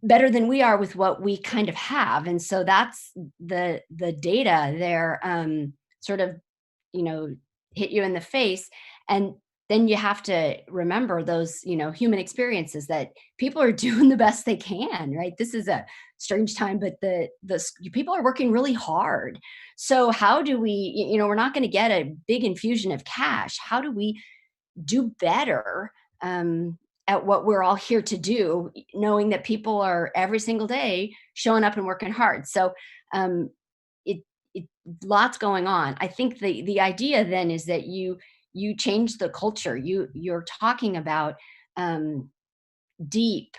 better than we are with what we kind of have. And so that's the data there, sort of, hit you in the face. And then you have to remember those, human experiences, that people are doing the best they can, right? This is a strange time, but the people are working really hard. So how do we, we're not going to get a big infusion of cash. How do we do better at what we're all here to do, knowing that people are every single day showing up and working hard? So lots going on. I think the idea then is that you change the culture. You're talking about deep,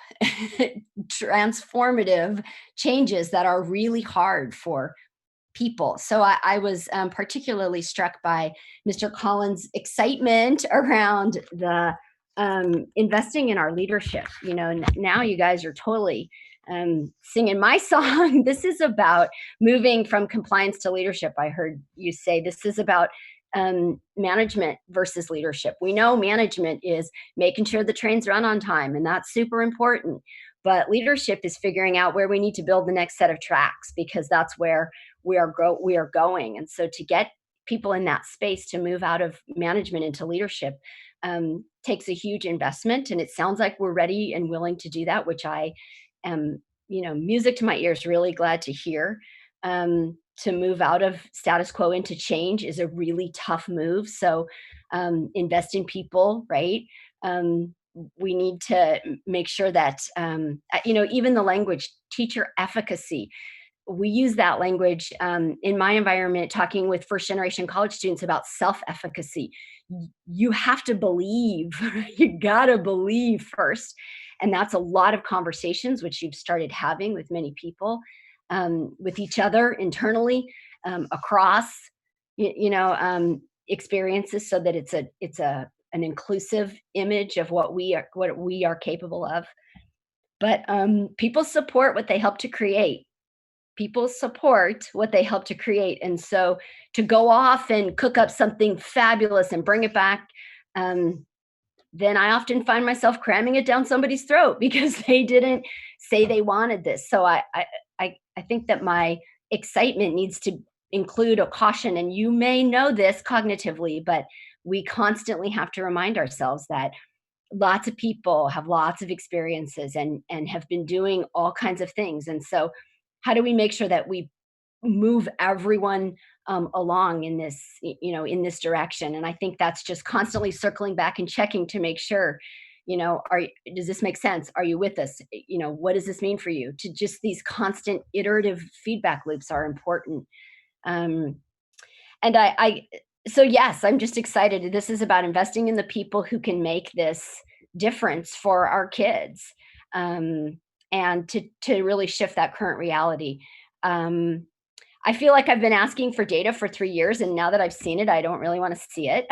transformative changes that are really hard for people. So I was particularly struck by Mr. Collins' excitement around the investing in our leadership. Now you guys are totally singing my song. This is about moving from compliance to leadership. I heard you say this is about management versus leadership. We know management is making sure the trains run on time, and that's super important. But leadership is figuring out where we need to build the next set of tracks, because that's where we are going. And so to get people in that space to move out of management into leadership takes a huge investment. And it sounds like we're ready and willing to do that, which I am, music to my ears, really glad to hear. To move out of status quo into change is a really tough move. So invest in people, right? We need to make sure that, even the language, teacher efficacy, we use that language in my environment, talking with first generation college students about self-efficacy. You have to believe, you gotta believe first. And that's a lot of conversations, which you've started having with many people, with each other internally, across, experiences, so that it's a an inclusive image of what we are capable of. But people support what they help to create. People support what they help to create. And so to go off and cook up something fabulous and bring it back, then I often find myself cramming it down somebody's throat because they didn't say they wanted this. So I think that my excitement needs to include a caution. And you may know this cognitively, but we constantly have to remind ourselves that lots of people have lots of experiences and have been doing all kinds of things. And so how do we make sure that we move everyone along in this, in this direction? And I think that's just constantly circling back and checking to make sure, does this make sense? Are you with us? What does this mean for you? To just these constant iterative feedback loops are important. So yes, I'm just excited. This is about investing in the people who can make this difference for our kids, and to really shift that current reality. I feel like I've been asking for data for 3 years, and now that I've seen it, I don't really want to see it.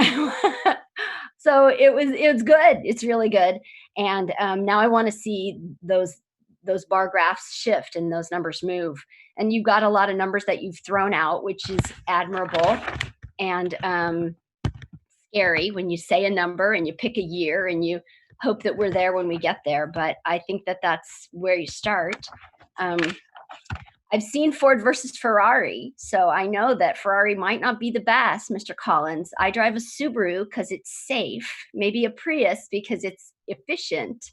So it's good. It's really good. And now I want to see those bar graphs shift and those numbers move. And you've got a lot of numbers that you've thrown out, which is admirable and scary when you say a number and you pick a year and you hope that we're there when we get there. But I think that that's where you start. I've seen Ford versus Ferrari, so I know that Ferrari might not be the best, Mr. Collins. I drive a Subaru because it's safe, maybe a Prius because it's efficient,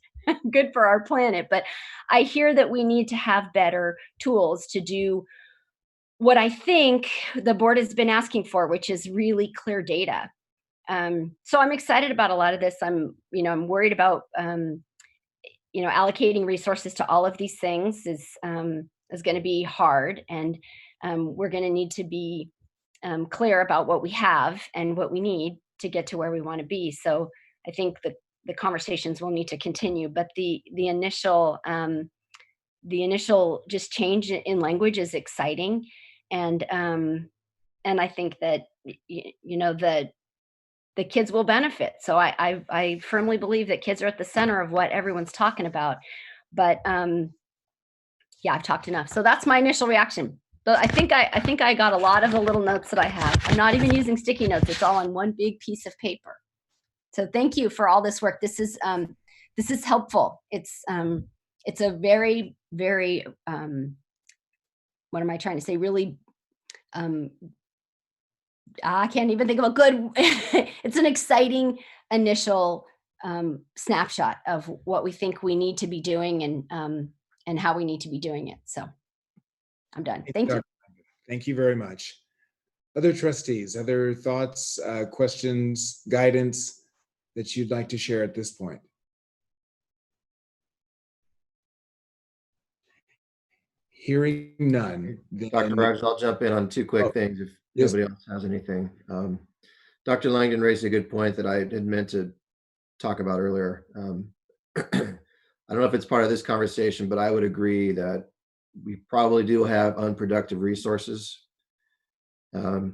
good for our planet. But I hear that we need to have better tools to do what I think the board has been asking for, which is really clear data. So I'm excited about a lot of this. I'm worried about, allocating resources to all of these things is going to be hard, and we're going to need to be clear about what we have and what we need to get to where we want to be. So I think the conversations will need to continue, but the initial just change in language is exciting, and I think that the kids will benefit. So I firmly believe that kids are at the center of what everyone's talking about. But yeah, I've talked enough. So that's my initial reaction. But I think I got a lot of the little notes that I have. I'm not even using sticky notes. It's all on one big piece of paper. So thank you for all this work. This is helpful. It's a very, very, what am I trying to say? Really, I can't even think of a good, it's an exciting initial snapshot of what we think we need to be doing and how we need to be doing it. So I'm done. Thank you. Thank you very much. Other trustees, other thoughts, questions, guidance that you'd like to share at this point? Hearing none. Dr. Rogers, I'll jump in on two quick things if nobody else has anything. Dr. Langdon raised a good point that I had meant to talk about earlier. I don't know if it's part of this conversation, but I would agree that we probably do have unproductive resources. I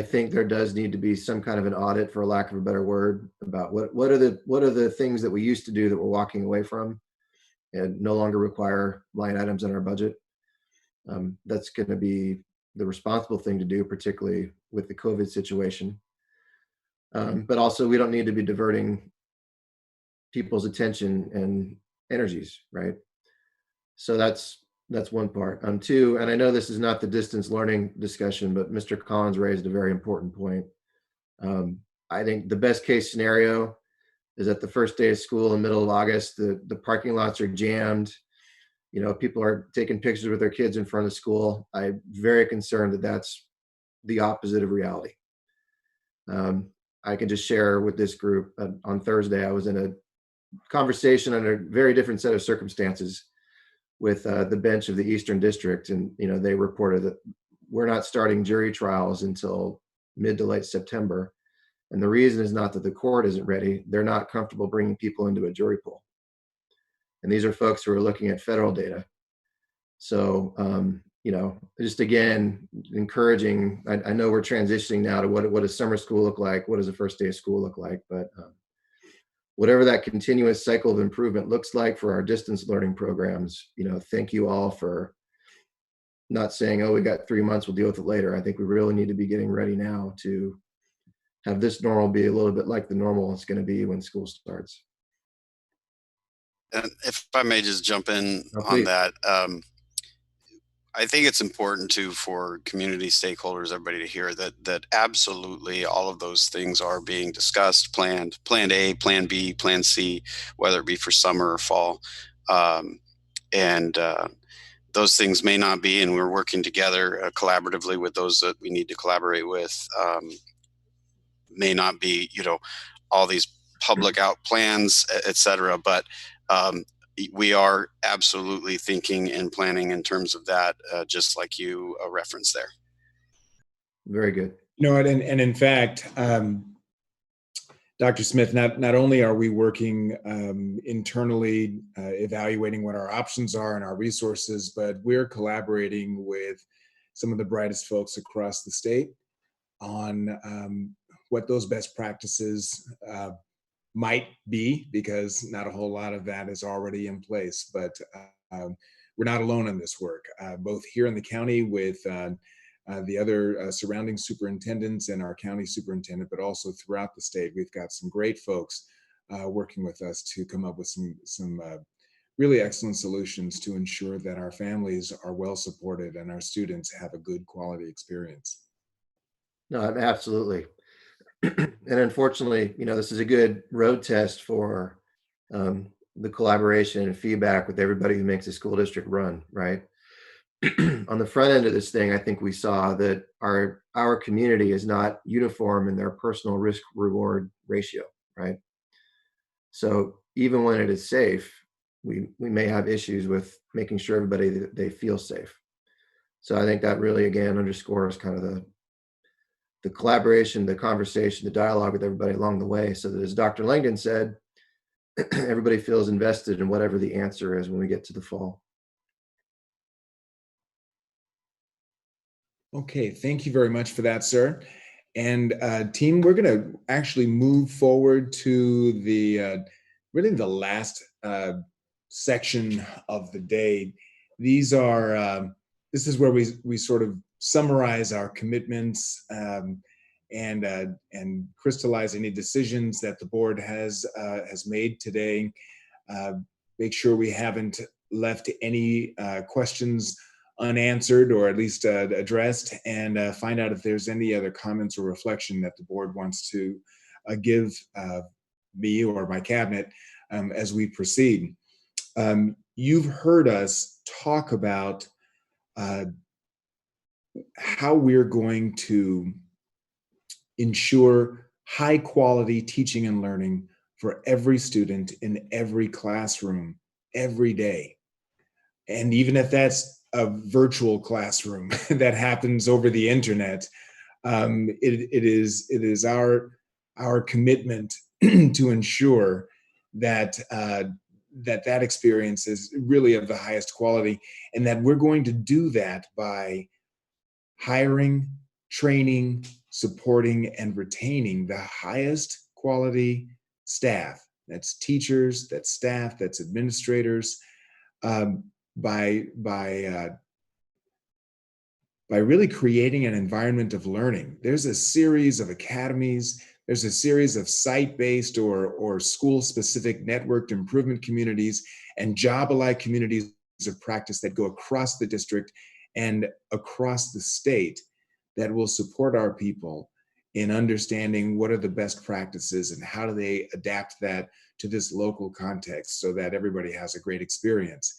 think there does need to be some kind of an audit, for lack of a better word, about what are the things that we used to do that we're walking away from and no longer require line items in our budget. That's going to be the responsible thing to do, particularly with the COVID situation. But also, we don't need to be diverting people's attention and energies, right? So that's one part. Two, and I know this is not the distance learning discussion, but Mr. Collins raised a very important point. I think the best case scenario is that the first day of school in the middle of August, the parking lots are jammed. People are taking pictures with their kids in front of school. I'm very concerned that that's the opposite of reality. I can just share with this group, on Thursday, I was in a conversation under a very different set of circumstances with the bench of the Eastern District. And, they reported that we're not starting jury trials until mid to late September. And the reason is not that the court isn't ready. They're not comfortable bringing people into a jury pool. And these are folks who are looking at federal data. So you know, just again, encouraging, I know we're transitioning now to what does summer school look like? What does the first day of school look like? But whatever that continuous cycle of improvement looks like for our distance learning programs, you know, thank you all for not saying, oh, we got 3 months, we'll deal with it later. I think we really need to be getting ready now to have this normal be a little bit like the normal it's going to be when school starts. And if I may just jump in Oh, on please. that, I think it's important too for community stakeholders, everybody to hear that absolutely all of those things are being discussed, planned, plan A, plan B, plan C, whether it be for summer or fall. And those things may not be, and we're working together collaboratively with those that we need to collaborate with, may not be, you know, all these public out plans, et cetera, but we are absolutely thinking and planning in terms of that, just like you referenced there. Very good. You know what, and in fact, Dr. Smith, not only are we working internally, evaluating what our options are and our resources, but we're collaborating with some of the brightest folks across the state on what those best practices might be, because not a whole lot of that is already in place. But we're not alone in this work, both here in the county with the other surrounding superintendents and our county superintendent, but also throughout the state. We've got some great folks working with us to come up with some really excellent solutions to ensure that our families are well supported and our students have a good quality experience. No, absolutely. And unfortunately, you know, this is a good road test for the collaboration and feedback with everybody who makes a school district run, right? On the front end of this thing, I think we saw that our community is not uniform in their personal risk reward ratio, right? So even when it is safe, we may have issues with making sure everybody they feel safe. So I think that really again underscores kind of the collaboration, the conversation, the dialogue with everybody along the way, so that, as Dr. Langdon said, everybody feels invested in whatever the answer is when we get to the fall. Okay, thank you very much for that, sir. And team, we're going to actually move forward to the really the last section of the day. These are this is where we sort of summarize our commitments and crystallize any decisions that the board has made today. Make sure we haven't left any questions unanswered, or at least addressed, and find out if there's any other comments or reflection that the board wants to give me or my cabinet as we proceed. You've heard us talk about how we're going to ensure high quality teaching and learning for every student in every classroom every day. And even if that's a virtual classroom that happens over the internet, it is our commitment to ensure that that experience is really of the highest quality, and that we're going to do that by hiring, training, supporting, and retaining the highest quality staff. That's teachers, that's staff, that's administrators. By really creating an environment of learning. There's a series of academies, there's a series of site-based or school-specific networked improvement communities and job-alike communities of practice that go across the district and across the state that will support our people in understanding what are the best practices and how do they adapt that to this local context so that everybody has a great experience.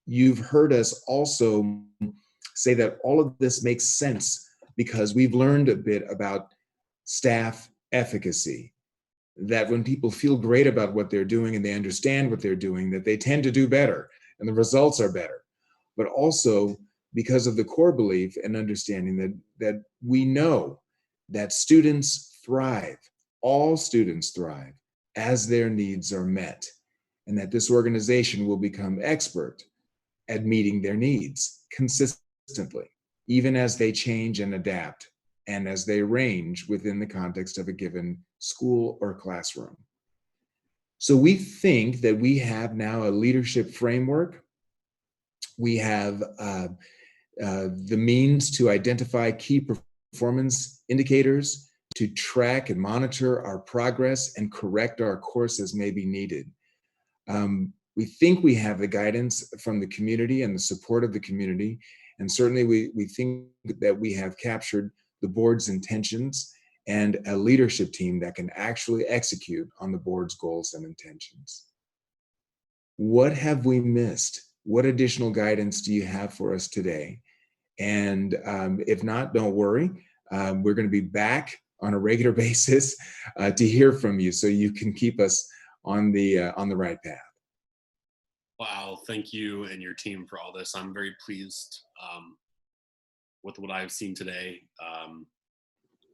You've heard us also say that all of this makes sense because we've learned a bit about staff efficacy, that when people feel great about what they're doing and they understand what they're doing, that they tend to do better and the results are better. But also because of the core belief and understanding that we know that students thrive, all students thrive as their needs are met, and that this organization will become expert at meeting their needs consistently consistently, even as they change and adapt, and as they range within the context of a given school or classroom. So we think that we have now a leadership framework. We have the means to identify key performance indicators, to track and monitor our progress and correct our course as may be needed. We think we have the guidance from the community and the support of the community. And certainly we think that we have captured the board's intentions and a leadership team that can actually execute on the board's goals and intentions. What have we missed? What additional guidance do you have for us today? And if not, don't worry. We're going to be back on a regular basis to hear from you, so you can keep us on the right path. Wow, thank you and your team for all this. I'm very pleased with what I've seen today.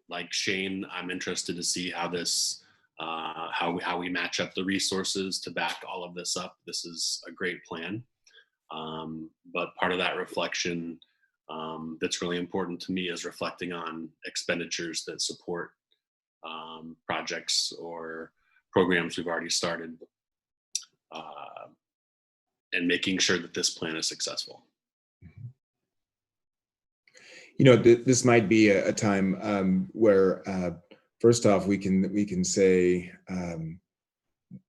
Like Shane, I'm interested to see how this, how we match up the resources to back all of this up. This is a great plan, but part of that reflection that's really important to me is reflecting on expenditures that support projects or programs we've already started, and making sure that this plan is successful. You know, this might be a time where, first off, we can say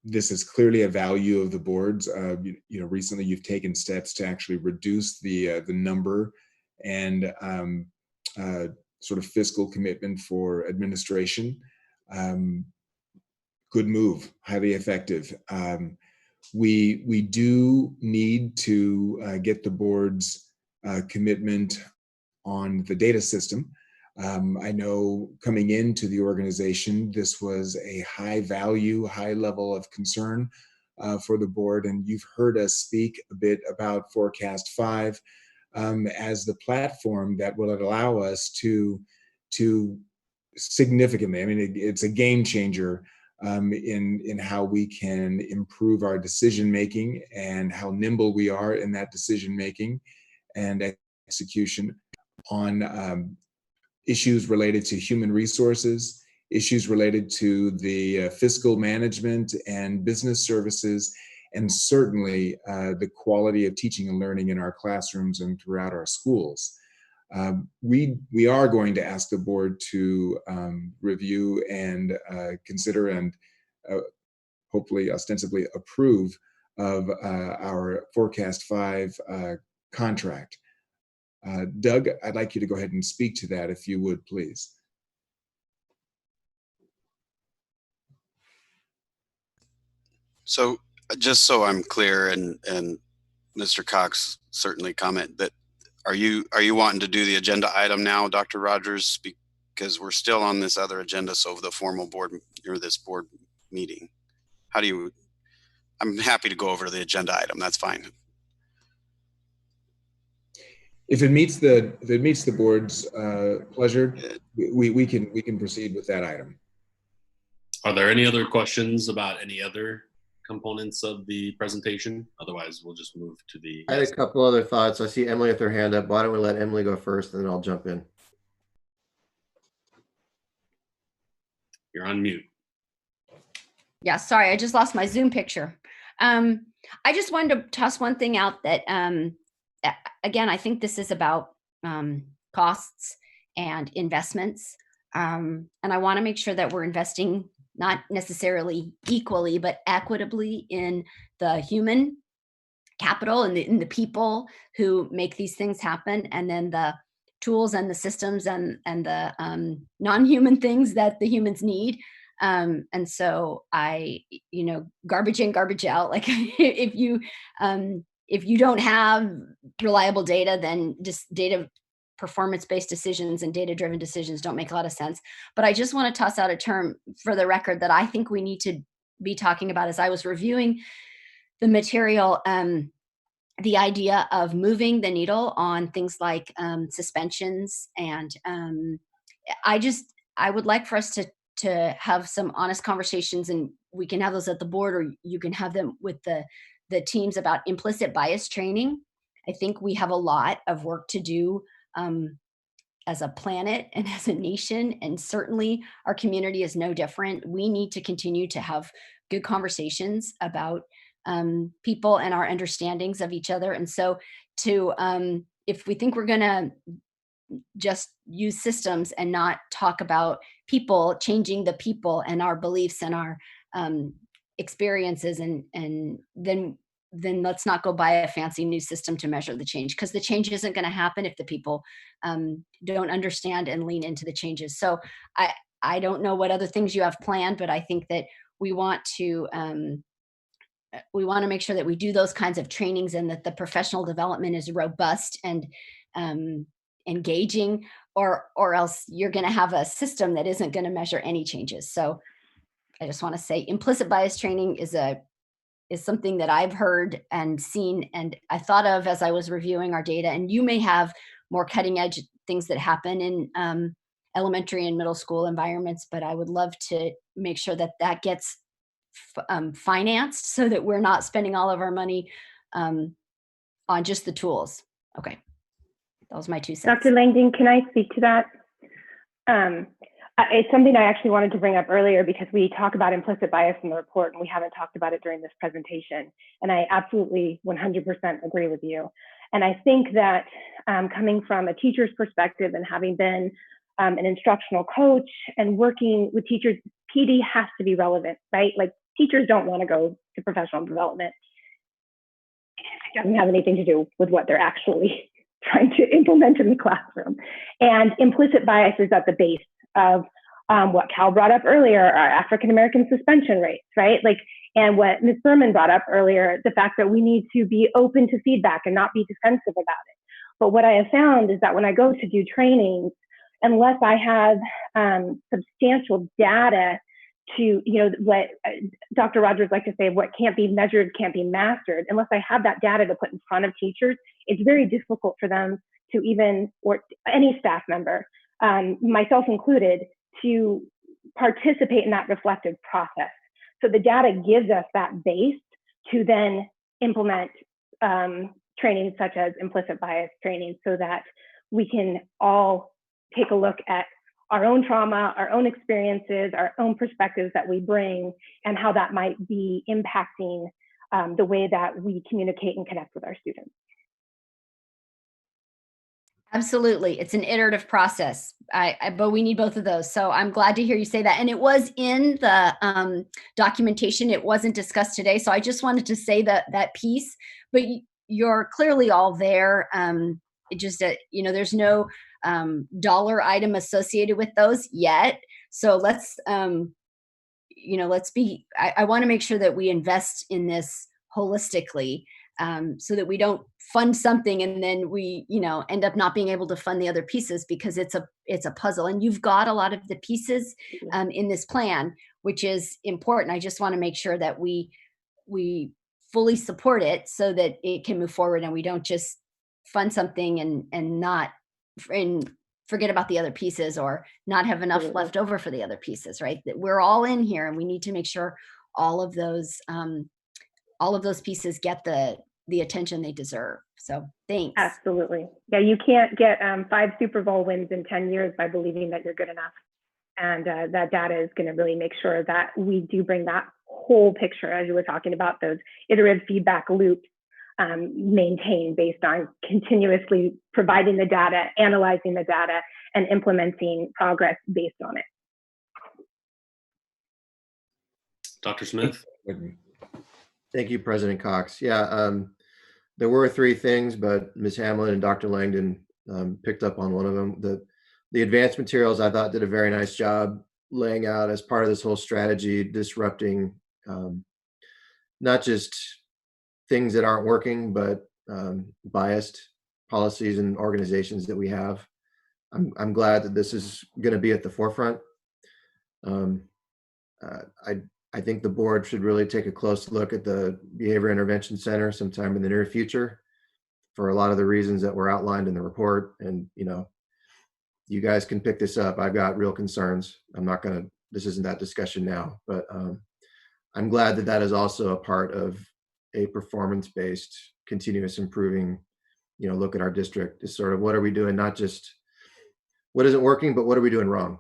this is clearly a value of the boards. You know, recently you've taken steps to actually reduce the number and sort of fiscal commitment for administration. Good move, highly effective. We do need to get the board's commitment on the data system. I know coming into the organization, this was a high value, high level of concern for the board. And you've heard us speak a bit about Forecast 5 as the platform that will allow us to significantly, I mean, it's a game changer in how we can improve our decision making and how nimble we are in that decision making and execution on issues related to human resources, issues related to the fiscal management and business services, and certainly the quality of teaching and learning in our classrooms and throughout our schools. We are going to ask the board to review and consider and hopefully ostensibly approve of our Forecast 5 contract. Doug, I'd like you to go ahead and speak to that if you would, please. So just so I'm clear, and Mr. Cox certainly comment that, are you wanting to do the agenda item now, Dr. Rogers? Because we're still on this other agenda, so the formal board or this board meeting. How do you? I'm happy to go over to the agenda item. That's fine. If it meets the board's pleasure, we can proceed with that item. Are there any other questions about any other components of the presentation? Otherwise, we'll just move to the. I had a couple other thoughts. I see Emily with her hand up. Why don't we let Emily go first, and then I'll jump in. You're on mute. Yeah, sorry, I just lost my Zoom picture. I just wanted to toss one thing out that, again, I think this is about costs and investments. And I want to make sure that we're investing not necessarily equally, but equitably in the human capital and in the people who make these things happen, and then the tools and the systems and the non-human things that the humans need. And so garbage in, garbage out. Like if you don't have reliable data, then just data performance-based decisions and data-driven decisions don't make a lot of sense. But I just want to toss out a term for the record that I think we need to be talking about. As I was reviewing the material, the idea of moving the needle on things like suspensions, and I would like for us to have some honest conversations, and we can have those at the board, or you can have them with the teams, about implicit bias training I think we have a lot of work to do as a planet and as a nation, and certainly our community is no different. We need to continue to have good conversations about people and our understandings of each other. And so to if we think we're going to just use systems and not talk about people, changing the people and our beliefs and our experiences, and then let's not go buy a fancy new system to measure the change, because the change isn't going to happen if the people don't understand and lean into the changes. So I don't know what other things you have planned, but I think that we want to make sure that we do those kinds of trainings, and that the professional development is robust and engaging, or else you're going to have a system that isn't going to measure any changes. So I just want to say implicit bias training is something that I've heard and seen, and I thought of as I was reviewing our data. And you may have more cutting edge things that happen in elementary and middle school environments, but I would love to make sure that that gets financed, so that we're not spending all of our money on just the tools. Okay. That was my 2 cents. Dr. Langdon, can I speak to that? It's something I actually wanted to bring up earlier, because we talk about implicit bias in the report and we haven't talked about it during this presentation. And I absolutely 100% agree with you. And I think that coming from a teacher's perspective and having been an instructional coach and working with teachers, PD has to be relevant, right? Like, teachers don't want to go to professional development. It doesn't have anything to do with what they're actually trying to implement in the classroom. And implicit bias is at the base of what Cal brought up earlier, our African-American suspension rates, right? Like, and what Ms. Berman brought up earlier, the fact that we need to be open to feedback and not be defensive about it. But what I have found is that when I go to do trainings, unless I have substantial data to, what Dr. Rogers likes to say, what can't be measured can't be mastered. Unless I have that data to put in front of teachers, it's very difficult for them to even, or any staff member, myself included, to participate in that reflective process. So the data gives us that base to then implement training such as implicit bias training, so that we can all take a look at our own trauma, our own experiences, our own perspectives that we bring, and how that might be impacting the way that we communicate and connect with our students. Absolutely. It's an iterative process, but we need both of those. So I'm glad to hear you say that. And it was in the documentation. It wasn't discussed today. So I just wanted to say that piece, but you're clearly all there. It just, there's no dollar item associated with those yet. So let's, let's be, I want to make sure that we invest in this holistically, so that we don't fund something and then we, end up not being able to fund the other pieces, because it's a puzzle, and you've got a lot of the pieces in this plan, which is important. I just want to make sure that we fully support it so that it can move forward, and we don't just fund something and not forget about the other pieces, or not have enough left over for the other pieces, right? That we're all in here, and we need to make sure all of those pieces get the attention they deserve. So thanks. Absolutely. Yeah, you can't get 5 Super Bowl wins in 10 years by believing that you're good enough. And that data is going to really make sure that we do bring that whole picture, as you were talking about, those iterative feedback loops maintained based on continuously providing the data, analyzing the data, and implementing progress based on it. Dr. Smith? Thank you, President Cox. Yeah, there were 3 things, but Ms. Hamlin and Dr. Langdon picked up on one of them. The advanced materials, I thought, did a very nice job laying out, as part of this whole strategy, disrupting not just things that aren't working, but biased policies and organizations that we have. I'm glad that this is going to be at the forefront. I think the board should really take a close look at the Behavior Intervention Center sometime in the near future, for a lot of the reasons that were outlined in the report. And, you guys can pick this up. I've got real concerns. This isn't that discussion now, but I'm glad that that is also a part of a performance-based, continuous improving look at our district is sort of what are we doing, not just what isn't working, but what are we doing wrong,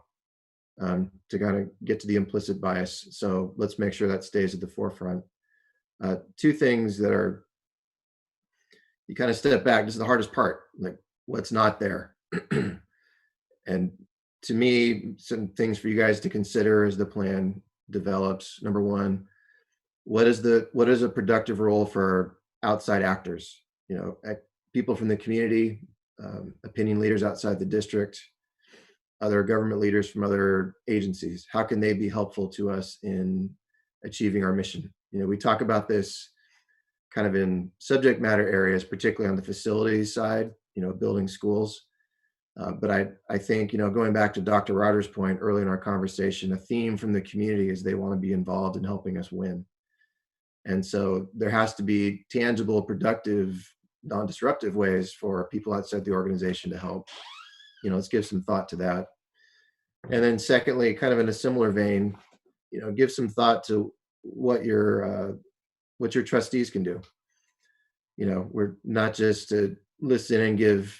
to kind of get to the implicit bias. So let's make sure that stays at the forefront. Two things that are, you kind of step back, this is the hardest part, like what's not there. And to me, some things for you guys to consider as the plan develops. Number one, what is a productive role for outside actors? People from the community, opinion leaders outside the district, other government leaders from other agencies. How can they be helpful to us in achieving our mission? We talk about this kind of in subject matter areas, particularly on the facilities side, building schools. But I think, going back to Dr. Rogers' point early in our conversation, a theme from the community is they want to be involved in helping us win. And so there has to be tangible, productive, non-disruptive ways for people outside the organization to help. Let's give some thought to that. And then secondly, kind of in a similar vein, give some thought to what your trustees can do. We're not just to listen and give,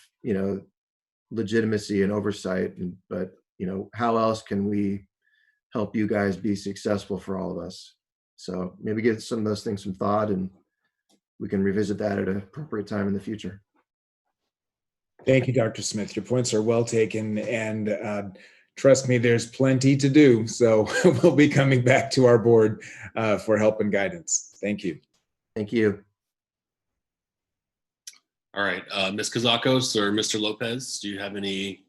legitimacy and oversight, but how else can we help you guys be successful for all of us? So maybe give some of those things some thought, and we can revisit that at an appropriate time in the future. Thank you, Dr. Smith. Your points are well taken, and trust me, there's plenty to do. So we'll be coming back to our board for help and guidance. Thank you. Thank you. All right, Ms. Kazakos or Mr. Lopez, do you have any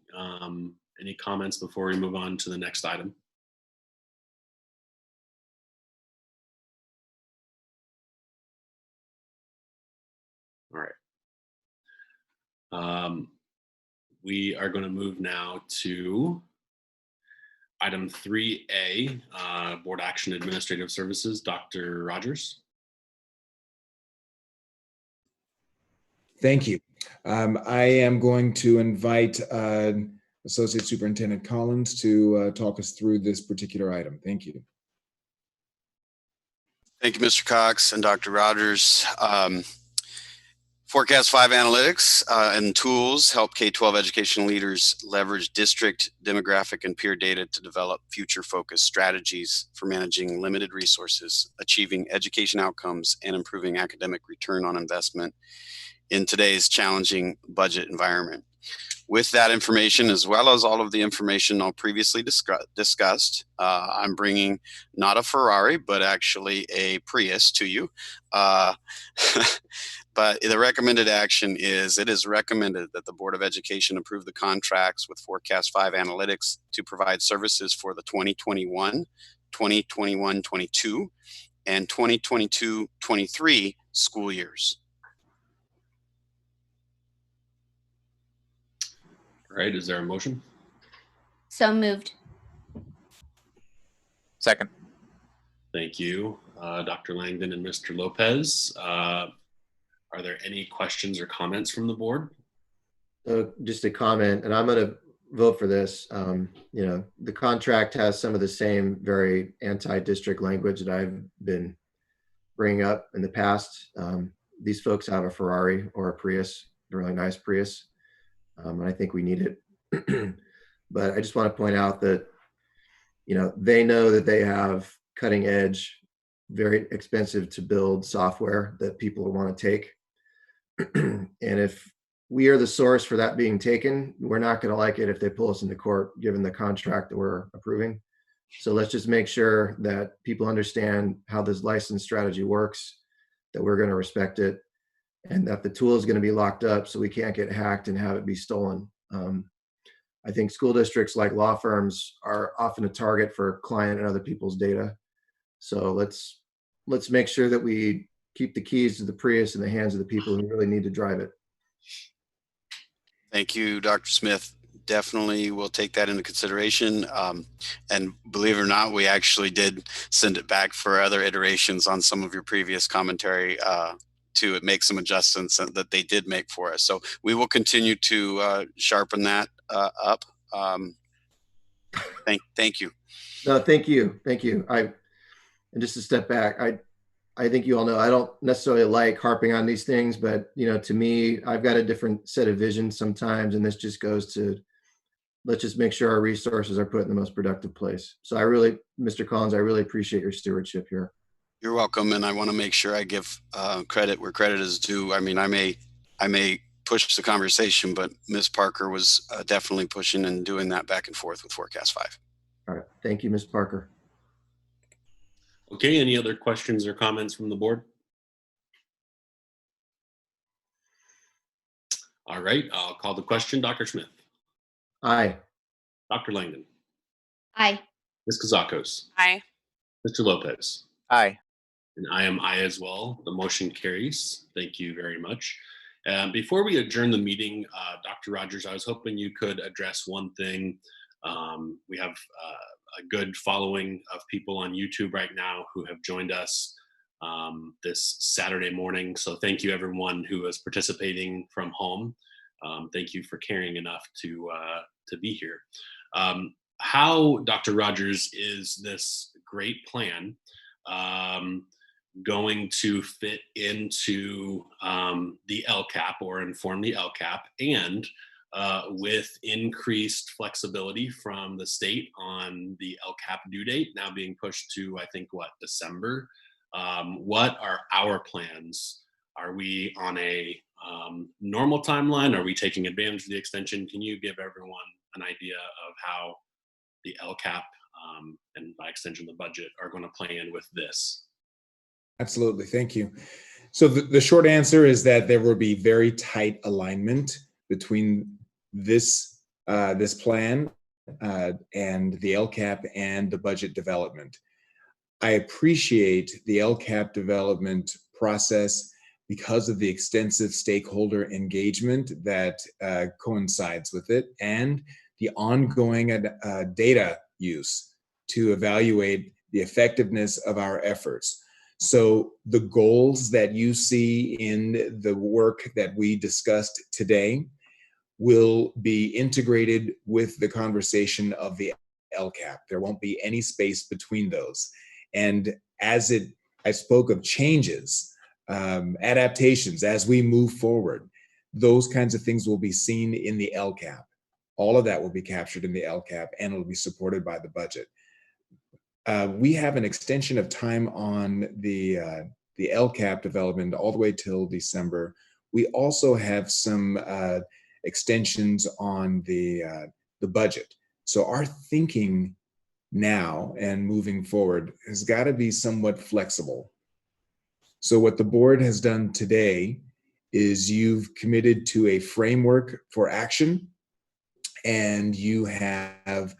comments before we move on to the next item? All right. We are going to move now to item 3A, Board Action Administrative Services. Dr. Rogers. Thank you. I am going to invite Associate Superintendent Collins to talk us through this particular item. Thank you. Thank you, Mr. Cox and Dr. Rogers. Forecast 5 analytics and tools help K-12 education leaders leverage district demographic and peer data to develop future-focused strategies for managing limited resources, achieving education outcomes, and improving academic return on investment in today's challenging budget environment. With that information, as well as all of the information I'll previously discussed, I'm bringing not a Ferrari, but actually a Prius to you. But the recommended action is, it is recommended that the Board of Education approve the contracts with Forecast 5 Analytics to provide services for the 2021, 2021-22, and 2022-23 school years. All right, is there a motion? So moved. Second. Thank you, Dr. Langdon and Mr. Lopez. Are there any questions or comments from the board? Just a comment, and I'm going to vote for this. The contract has some of the same very anti-district language that I've been bringing up in the past. These folks have a Ferrari or a Prius, a really nice Prius. And I think we need it. But I just want to point out that, they know that they have cutting edge, very expensive to build software that people want to take. And if we are the source for that being taken, we're not going to like it if they pull us into court, given the contract that we're approving. So let's just make sure that people understand how this license strategy works, that we're going to respect it, and that the tool is going to be locked up so we can't get hacked and have it be stolen. I think school districts, like law firms, are often a target for client and other people's data. So let's make sure that we keep the keys to the Prius in the hands of the people who really need to drive it. Thank you, Dr. Smith. Definitely will take that into consideration. And believe it or not, we actually did send it back for other iterations on some of your previous commentary to make some adjustments that they did make for us. So we will continue to sharpen that up. Thank you. No, thank you. And just to step back, I think you all know I don't necessarily like harping on these things, but to me, I've got a different set of visions sometimes, and this just goes to let's just make sure our resources are put in the most productive place. So Mr. Collins, I really appreciate your stewardship here. You're welcome, and I want to make sure I give credit where credit is due. I mean, I may push the conversation, but Ms. Parker was definitely pushing and doing that back and forth with Forecast 5. All right, thank you, Ms. Parker. Okay, any other questions or comments from the board? All right, I'll call the question. Dr. Smith. Aye. Dr. Langdon. Aye. Ms. Kazakos. Aye. Mr. Lopez. Aye. And I am aye as well. The motion carries. Thank you very much. Before we adjourn the meeting, Dr. Rogers, I was hoping you could address one thing. We have a good following of people on YouTube right now who have joined us this Saturday morning. So thank you everyone who is participating from home. Thank you for caring enough to be here. How, Dr. Rogers, is this great plan going to fit into the LCAP or inform the LCAP, and with increased flexibility from the state on the LCAP due date now being pushed to, I think, December? What are our plans? Are we on a normal timeline? Are we taking advantage of the extension? Can you give everyone an idea of how the LCAP and by extension the budget are going to play in with this? Absolutely, thank you. So the short answer is that there will be very tight alignment between this plan and the LCAP and the budget development. I appreciate the LCAP development process because of the extensive stakeholder engagement that coincides with it, and the ongoing data use to evaluate the effectiveness of our efforts. So the goals that you see in the work that we discussed today will be integrated with the conversation of the LCAP. There won't be any space between those. And I spoke of changes, adaptations as we move forward. Those kinds of things will be seen in the LCAP. All of that will be captured in the LCAP, and it'll be supported by the budget. We have an extension of time on the LCAP development all the way till December. We also have some extensions on the budget. So our thinking now and moving forward has got to be somewhat flexible. So what the board has done today is you've committed to a framework for action, and you have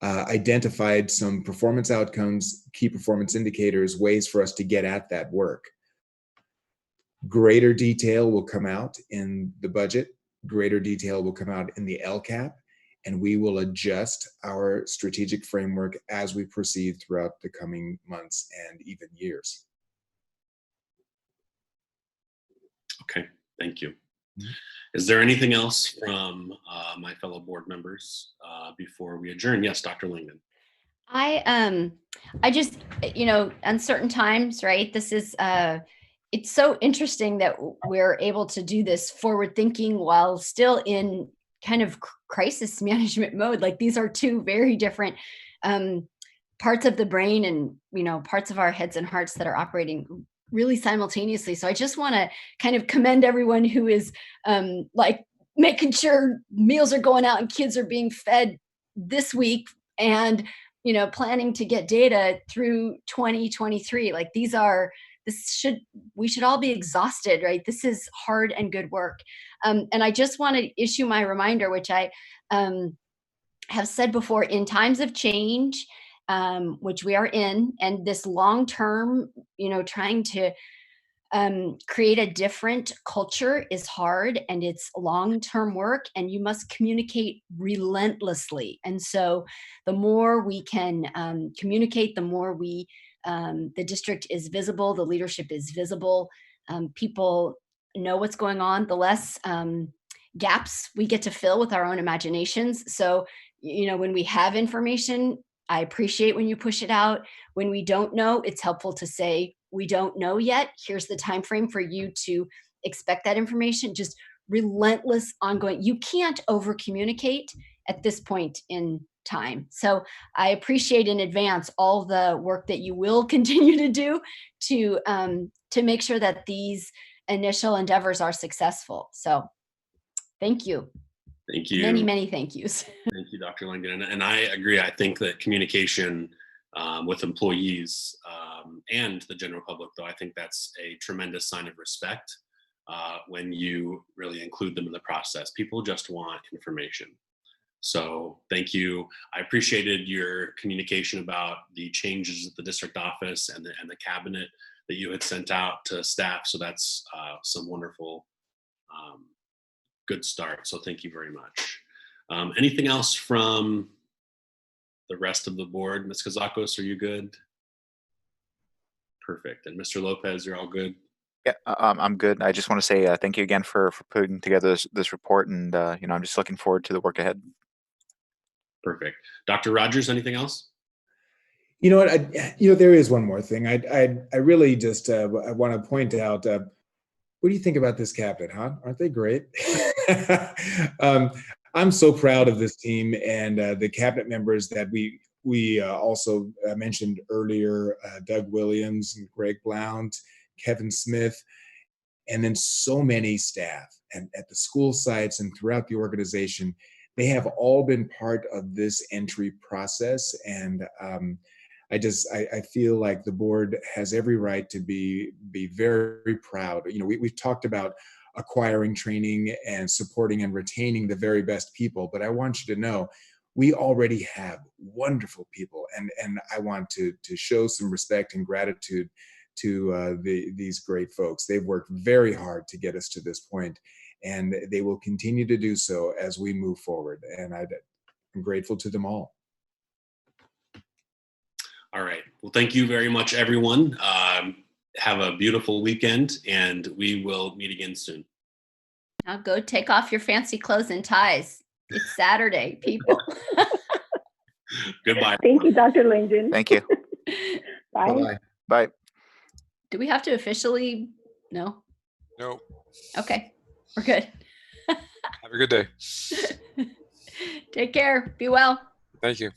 identified some performance outcomes, key performance indicators, ways for us to get at that work. Greater detail will come out in the budget, greater detail will come out in the LCAP, and we will adjust our strategic framework as we proceed throughout the coming months and even years. Okay, thank you. Is there anything else from my fellow board members before we adjourn? Yes, Dr. Langdon. I just, uncertain times, right? This is, it's so interesting that we're able to do this forward thinking while still in kind of crisis management mode. Like, these are two very different parts of the brain and, parts of our heads and hearts that are operating really simultaneously. So I just want to kind of commend everyone who is like making sure meals are going out and kids are being fed this week, and planning to get data through 2023. Like, we should all be exhausted, right? This is hard and good work. And I just want to issue my reminder, which I have said before, in times of change, which we are in, and this long-term, trying to create a different culture is hard, and it's long-term work, and you must communicate relentlessly. And so the more we can communicate, the more the district is visible, the leadership is visible, people know what's going on, the less gaps we get to fill with our own imaginations. So, when we have information, I appreciate when you push it out. When we don't know, it's helpful to say, we don't know yet. Here's the time frame for you to expect that information. Just relentless ongoing. You can't over communicate at this point in time. So I appreciate in advance all the work that you will continue to do to make sure that these initial endeavors are successful. So thank you. Thank you. Many, many thank yous. Thank you, Dr. Langdon. And I agree. I think that communication with employees and the general public, though, I think that's a tremendous sign of respect when you really include them in the process. People just want information. So thank you. I appreciated your communication about the changes at the district office and the cabinet that you had sent out to staff. So that's some wonderful, good start. So thank you very much. Anything else from the rest of the board? Ms. Kazakos, are you good? Perfect. And Mr. Lopez, you're all good? Yeah, I'm good. I just want to say thank you again for putting together this report, and I'm just looking forward to the work ahead. Perfect. Dr. Rogers, anything else? You know what? There is one more thing. I really just I want to point out. What do you think about this cabinet, huh? Aren't they great? I'm so proud of this team and the cabinet members that we also mentioned earlier, Doug Williams and Greg Blount, Kevin Smith, and then so many staff and at the school sites and throughout the organization. They have all been part of this entry process, and I feel like the board has every right to be very proud. We've talked about acquiring training and supporting and retaining the very best people, but I want you to know we already have wonderful people, and I want to show some respect and gratitude to these great folks. They've worked very hard to get us to this point, and they will continue to do so as we move forward. And I'm grateful to them all. All right. Well, thank you very much, everyone. Have a beautiful weekend, and we will meet again soon. Now go take off your fancy clothes and ties. It's Saturday, people. Goodbye. Thank you, Dr. Langdon. Thank you. Bye. Bye-bye. Bye. Do we have to officially? No? No. Okay, we're good. Have a good day. Take care. Be well. Thank you.